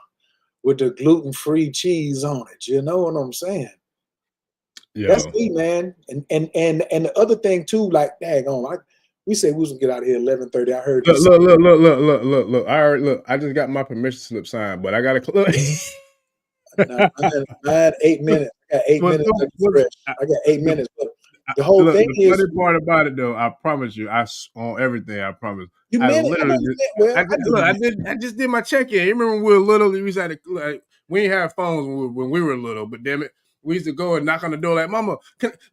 with the gluten-free cheese on it? You know what I'm saying? That's Yo. me, man. And the other thing too, like daggone, we said we was gonna get out of here 11:30. I heard you say, Look. I already, look. I just got my permission slip signed, but I got to look. nah, I had 8 minutes. I got 8 minutes to refresh. I got 8 minutes. But the whole Look, thing the is, funny part about it though, I promise you, on everything, I promise. you I meant it. I know literally you just, meant well. I know you meant I just did my check in. You remember when we were little? We used to have we didn't have phones when we were little, but damn it, we used to go and knock on the door like, "Mama,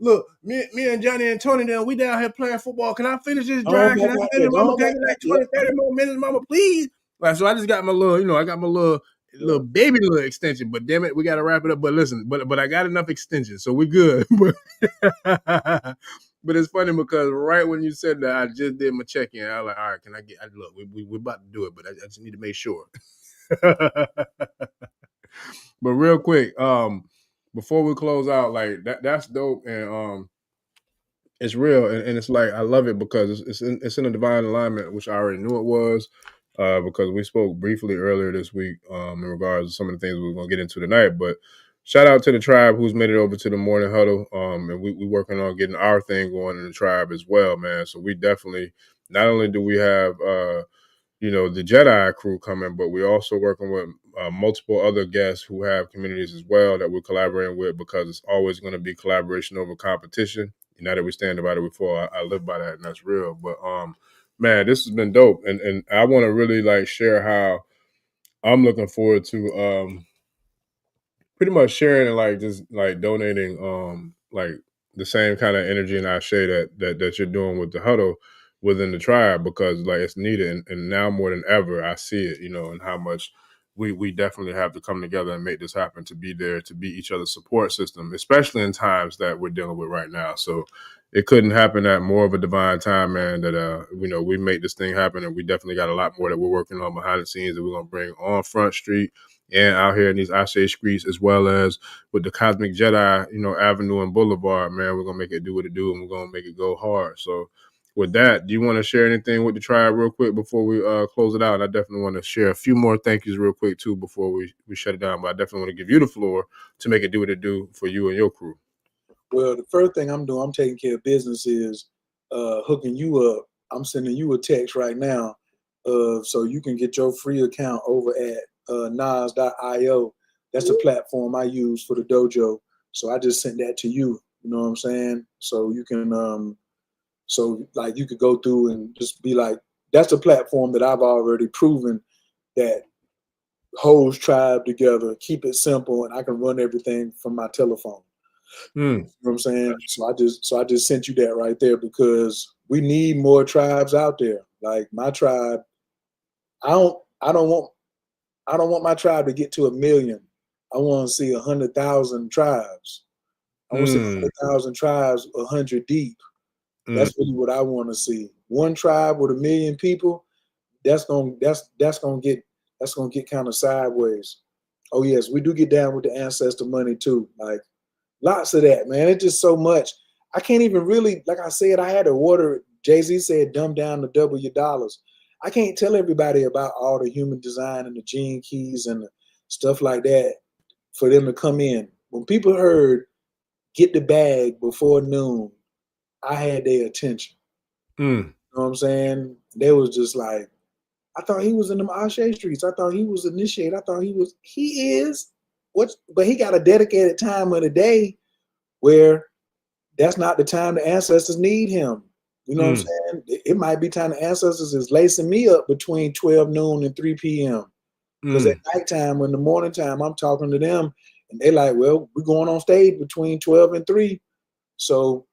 look, me and Johnny and Tony down, we down here playing football. Can I finish this Go on drive? Can back I out finish? there. Go Mama, on take back it out. like Yep. 20, 30 more minutes, Mama, please." Like, so I just got my little, I got my little Yep. baby little extension. But damn it, we got to wrap it up. But listen, but I got enough extensions, so we good. But it's funny because right when you said that, I just did my check in. I was like, all right, can I get? Look, we're about to do it, but I just need to make sure. But real quick, before we close out, like that's dope, and it's real, and it's like I love it because it's in a divine alignment, which I already knew it was, because we spoke briefly earlier this week in regards to some of the things we're gonna get into tonight. But shout out to the tribe who's made it over to the morning huddle, and we working on getting our thing going in the tribe as well, man. So we definitely not only do we have the Jedi crew coming, but we're also working with multiple other guests who have communities as well that we're collaborating with because it's always going to be collaboration over competition. Now that we stand about it before, I live by that, and that's real. But man, this has been dope, and I want to really like share how I'm looking forward to pretty much sharing and like just like donating like the same kind of energy and ashe that you're doing with the huddle within the tribe because like it's needed and now more than ever I see it, and how much we definitely have to come together and make this happen, to be there, to be each other's support system, especially in times that we're dealing with right now. So it couldn't happen at more of a divine time, man, that we make this thing happen. And we definitely got a lot more that we're working on behind the scenes that we're gonna bring on Front Street and out here in these Ashe streets, as well as with the Cosmic Jedi, Avenue and Boulevard, man. We're gonna make it do what it do, and we're gonna make it go hard. So with that, do you want to share anything with the tribe real quick before we close it out? And I definitely want to share a few more thank yous real quick too before we shut it down. But I definitely want to give you the floor to make it do what it do for you and your crew. Well, the first thing I'm doing, I'm taking care of business, is hooking you up. I'm sending you a text right now, so you can get your free account over at Nas.io. That's the platform I use for the dojo. So I just sent that to you. You know what I'm saying? So you can, so like you could go through and just be like, that's the platform that I've already proven that holds tribe together. Keep it simple, and I can run everything from my telephone. You know what I'm saying? So I just sent you that right there, because we need more tribes out there. Like my tribe, I don't want my tribe to get to 1 million. I want to see 100,000 tribes. I want to see 100,000 tribes, 100 deep. That's really what I want to see. One tribe with 1 million people, that's gonna get kind of sideways. Oh yes, we do get down with the ancestor money too. Like lots of that, man. It's just so much. I can't even really, like I said, I had to order it. Jay-Z said, dumb down to double your dollars. I can't tell everybody about all the human design and the gene keys and the stuff like that for them to come in. When people heard get the bag before noon, I had their attention. You know what I'm saying? They was just like, I thought he was in them Ashe streets. I thought he was initiated. I thought he is. But he got a dedicated time of the day where that's not the time the ancestors need him. You know what I'm saying? It might be time the ancestors is lacing me up between 12 noon and 3 p.m. Because at nighttime, in the morning time, I'm talking to them, and they like, well, we're going on stage between 12 and 3. So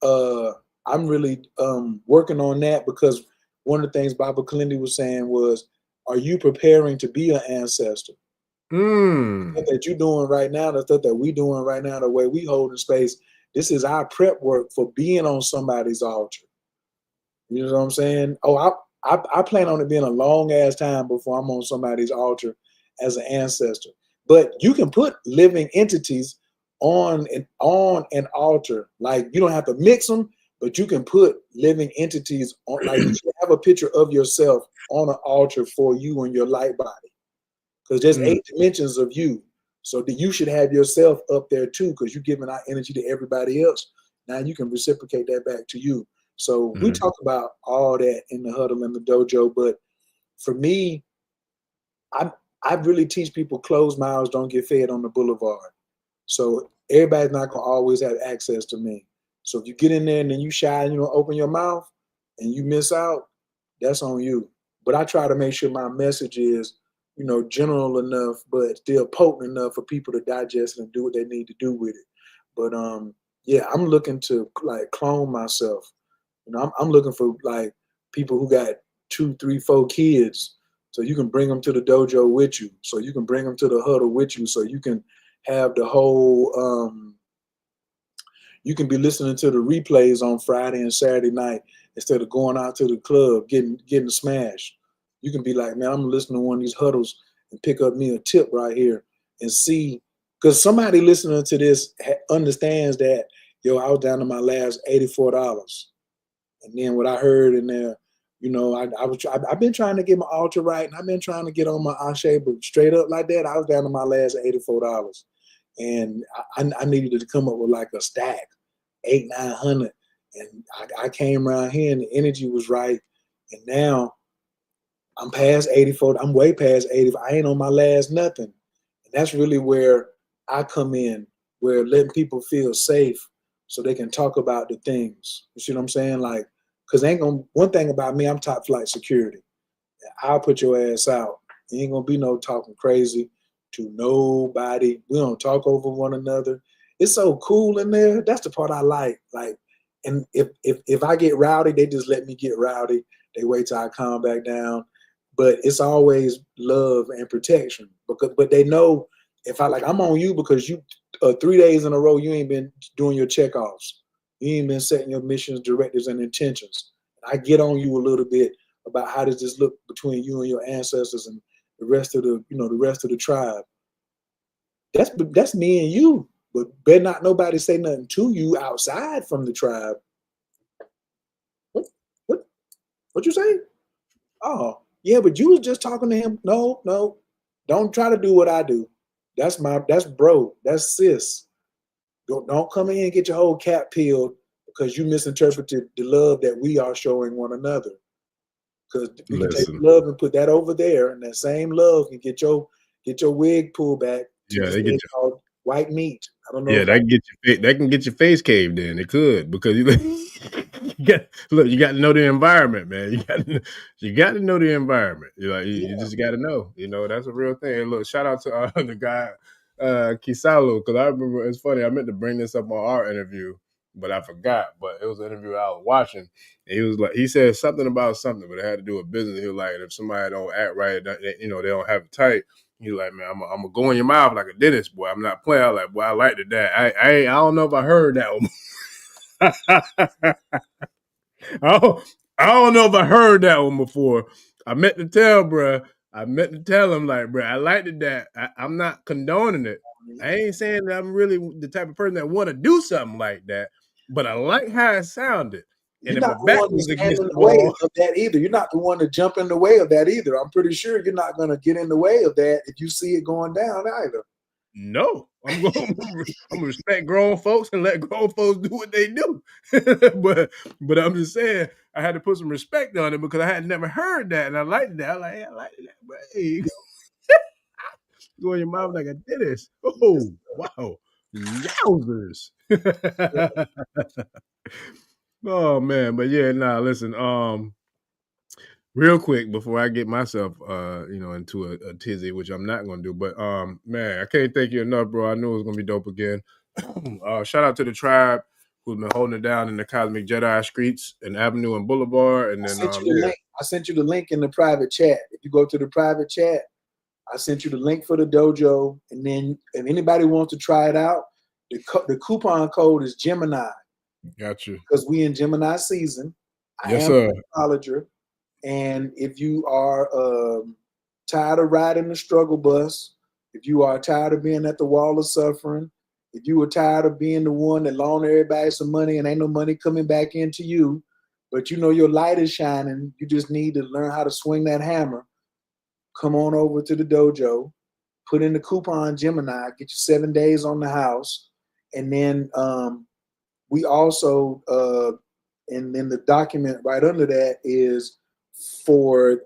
I'm really working on that, because one of the things Baba Kalindi was saying was, are you preparing to be an ancestor? The stuff that you're doing right now, the stuff that we're doing right now, the way we hold in space, this is our prep work for being on somebody's altar. You know what I'm saying? Oh, I plan on it being a long ass time before I'm on somebody's altar as an ancestor. But you can put living entities on an altar. Like you don't have to mix them, but you can put living entities on. Like you should have a picture of yourself on an altar for you and your light body, because there's 8 dimensions of you. So that you should have yourself up there too, because you're giving out energy to everybody else. Now you can reciprocate that back to you. So we talk about all that in the huddle and the dojo. But for me, I really teach people closed mouths don't get fed on the boulevard. So everybody's not gonna always have access to me. So if you get in there and then you shy and you don't open your mouth and you miss out, that's on you. But I try to make sure my message is, general enough, but still potent enough for people to digest and do what they need to do with it. But yeah, I'm looking to like clone myself. I'm looking for like people who got 2, 3, 4 kids, so you can bring them to the dojo with you. So you can bring them to the huddle with you. So you can have the whole. You can be listening to the replays on Friday and Saturday night instead of going out to the club getting smashed. You can be like, man, I'm listening to one of these huddles and pick up me a tip right here and see, because somebody listening to this understands that, yo, I was down to my last $84. And then what I heard in there, I've been trying to get my altar right, and I've been trying to get on my Ashe, but straight up like that, I was down to my last $84. And I needed to come up with like a stack, 800-900. And I came around here and the energy was right. And now I'm past 84. I'm way past 80. I ain't on my last nothing. And that's really where I come in, where letting people feel safe so they can talk about the things. You see what I'm saying? Like, because one thing about me, I'm top flight security. I'll put your ass out. There ain't gonna be no talking crazy to nobody. We don't talk over one another. It's so cool in there. That's the part I like. Like, and if I get rowdy, they just let me get rowdy. They wait till I calm back down. but it's always love and protection. But they know if I'm on you because you 3 days in a row you ain't been doing your checkoffs, you ain't been setting your missions, directives, and intentions. I get on you a little bit about how does this look between you and your ancestors and the rest of the tribe. That's me and you. But better not nobody say nothing to you outside from the tribe. What you say? Oh, yeah, but you was just talking to him. No. Don't try to do what I do. That's bro. That's sis. Don't come in and get your whole cap peeled because you misinterpreted the love that we are showing one another. Because we can take love and put that over there, and that same love can get your wig pulled back to this thing called white meat. I don't know. Yeah, that can get your face caved in. It could, because you got to know the environment, man. You got to know the environment. You just got to know. That's a real thing. And look, shout out to the guy Kisalo, because I remember, it's funny. I meant to bring this up on our interview, but I forgot. But it was an interview I was watching, and he said something about something, but it had to do with business. He was like, if somebody don't act right, they don't have it tight. He's like, man, I'm gonna go in your mouth like a dentist, boy. I'm not playing. I'm like, boy, I like that. I don't know if I heard that one. I don't know if I heard that one before. I meant to tell him, like, bro, I liked that. I'm not condoning it. I ain't saying that I'm really the type of person that want to do something like that, but I like how it sounded. You're not the one to stand in the way of that either. You're not the one to jump in the way of that either. I'm pretty sure you're not going to get in the way of that if you see it going down either. No, I'm gonna respect grown folks and let grown folks do what they do. but I'm just saying I had to put some respect on it because I had never heard that, and I liked that. I liked that. But hey, go in your mouth like a dentist. Oh, wow, yowzers. Oh man, but yeah, listen. Real quick before I get myself, into a tizzy, which I'm not going to do. But man, I can't thank you enough, bro. I knew it was going to be dope again. Shout out to the tribe who's been holding it down in the Cosmic Jedi streets and Avenue and Boulevard. And then I sent you the link in the private chat. If you go to the private chat, I sent you the link for the dojo. And then if anybody wants to try it out, the coupon code is Gemini. Got you. Because we in Gemini season. Yes, sir. An astrologer. And if you are tired of riding the struggle bus, if you are tired of being at the wall of suffering, if you are tired of being the one that loaned everybody some money and ain't no money coming back into you, but your light is shining, you just need to learn how to swing that hammer, come on over to the dojo, put in the coupon Gemini, get you 7 days on the house. And then we also, and then the document right under that is for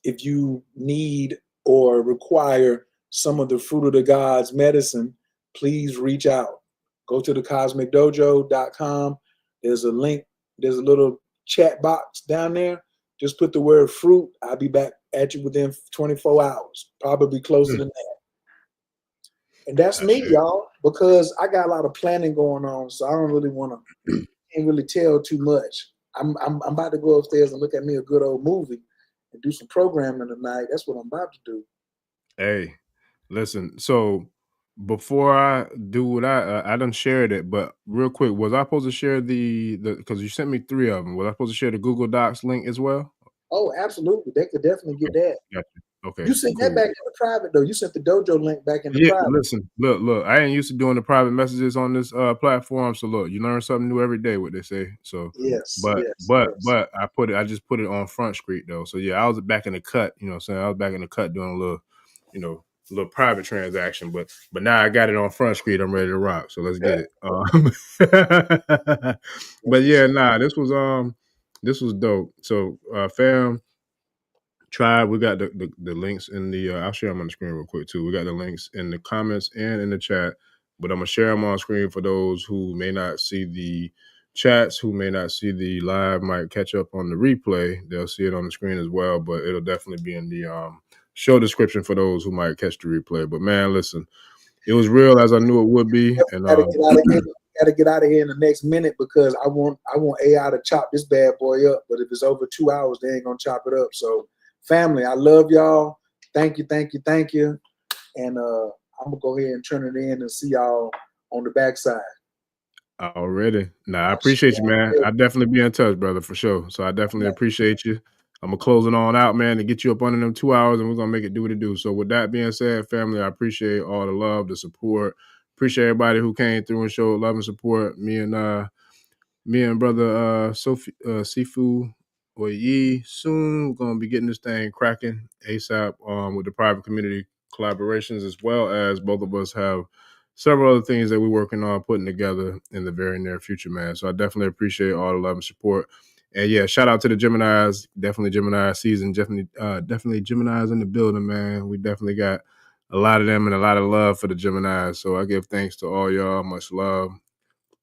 if you need or require some of the Fruit of the Gods medicine, please reach out. Go to thecosmicdojo.com. There's a link. There's a little chat box down there. Just put the word fruit. I'll be back at you within 24 hours, probably closer than that. And that's me, y'all, because I got a lot of planning going on, so I don't really want to, can't really tell too much. I'm about to go upstairs and look at me a good old movie and do some programming tonight. That's what I'm about to do. Hey, listen. So before I do what I done shared it, but real quick, was I supposed to share the because you sent me 3 of them? Was I supposed to share the Google Docs link as well? Oh, absolutely. They could definitely get that. Gotcha. Okay. You sent that back in the private though. You sent the dojo link back in the private. Listen, look. I ain't used to doing the private messages on this platform. So look, you learn something new every day. What they say. So but I just put it on Front Street though. So yeah, I was back in the cut. You know what I'm saying? I was back in the cut doing a little private transaction. But now I got it on Front Street. I'm ready to rock. So let's get it. But yeah, this was dope. So fam. Tribe, we got the links in the I'll share them on the screen real quick too. We got the links in the comments and in the chat, but I'm gonna share them on screen for those who may not see the chats, who may not see the live, might catch up on the replay. They'll see it on the screen as well, but it'll definitely be in the show description for those who might catch the replay. But man, listen, it was real as I knew it would be. And gotta get out of here in the next minute because I want AI to chop this bad boy up. But if it's over 2 hours, they ain't gonna chop it up. So family, I love y'all. Thank you. And I'm gonna go ahead and turn it in and see y'all on the backside. Already. Nah, I I'll see appreciate you, y'all man. later. I definitely be in touch, brother, for sure. So I definitely appreciate you. I'm gonna close it on out, man, to get you up under them 2 hours, and we're gonna make it do what it do. So with that being said, family, I appreciate all the love, the support. Appreciate everybody who came through and showed love and support. Me and brother Sifu or Yi soon gonna be getting this thing cracking ASAP with the private community collaborations, as well as both of us have several other things that we're working on putting together in the very near future, man. So I definitely appreciate all the love and support. And yeah, shout out to the Geminis. Definitely Gemini season. Definitely Geminis in the building, man. We definitely got a lot of them and a lot of love for the Geminis. So I give thanks to all y'all. Much love,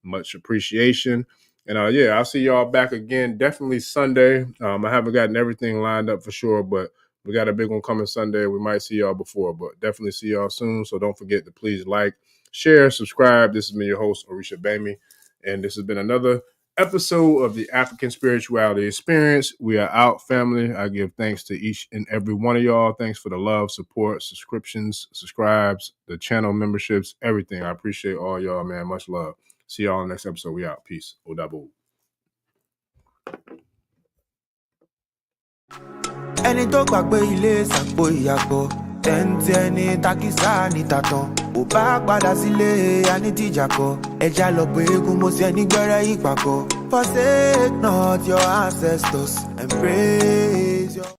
much appreciation. And yeah, I'll see y'all back again definitely Sunday. I haven't gotten everything lined up for sure, but we got a big one coming Sunday. We might see y'all before, but definitely see y'all soon. So don't forget to please like, share, subscribe. This has been your host, Orisha Bami, and this has been another episode of the African Spirituality Experience. We are out, family. I give thanks to each and every one of y'all. Thanks for the love, support, subscriptions, subscribes, the channel memberships, everything. I appreciate all y'all, man. Much love. See y'all on the next episode. We out. Peace. Odabo. ẹni tó gbàgbé ilé ṣàpò ìyàgbọ́ tẹ́ǹtì ẹni takísà ní tàtàn ò bá padà sílé anítìjà kọ ẹja lọ pé eégún mo ṣe ní gbẹ́rẹ́ ìpàkọ́ forsake not your ancestors and praise your.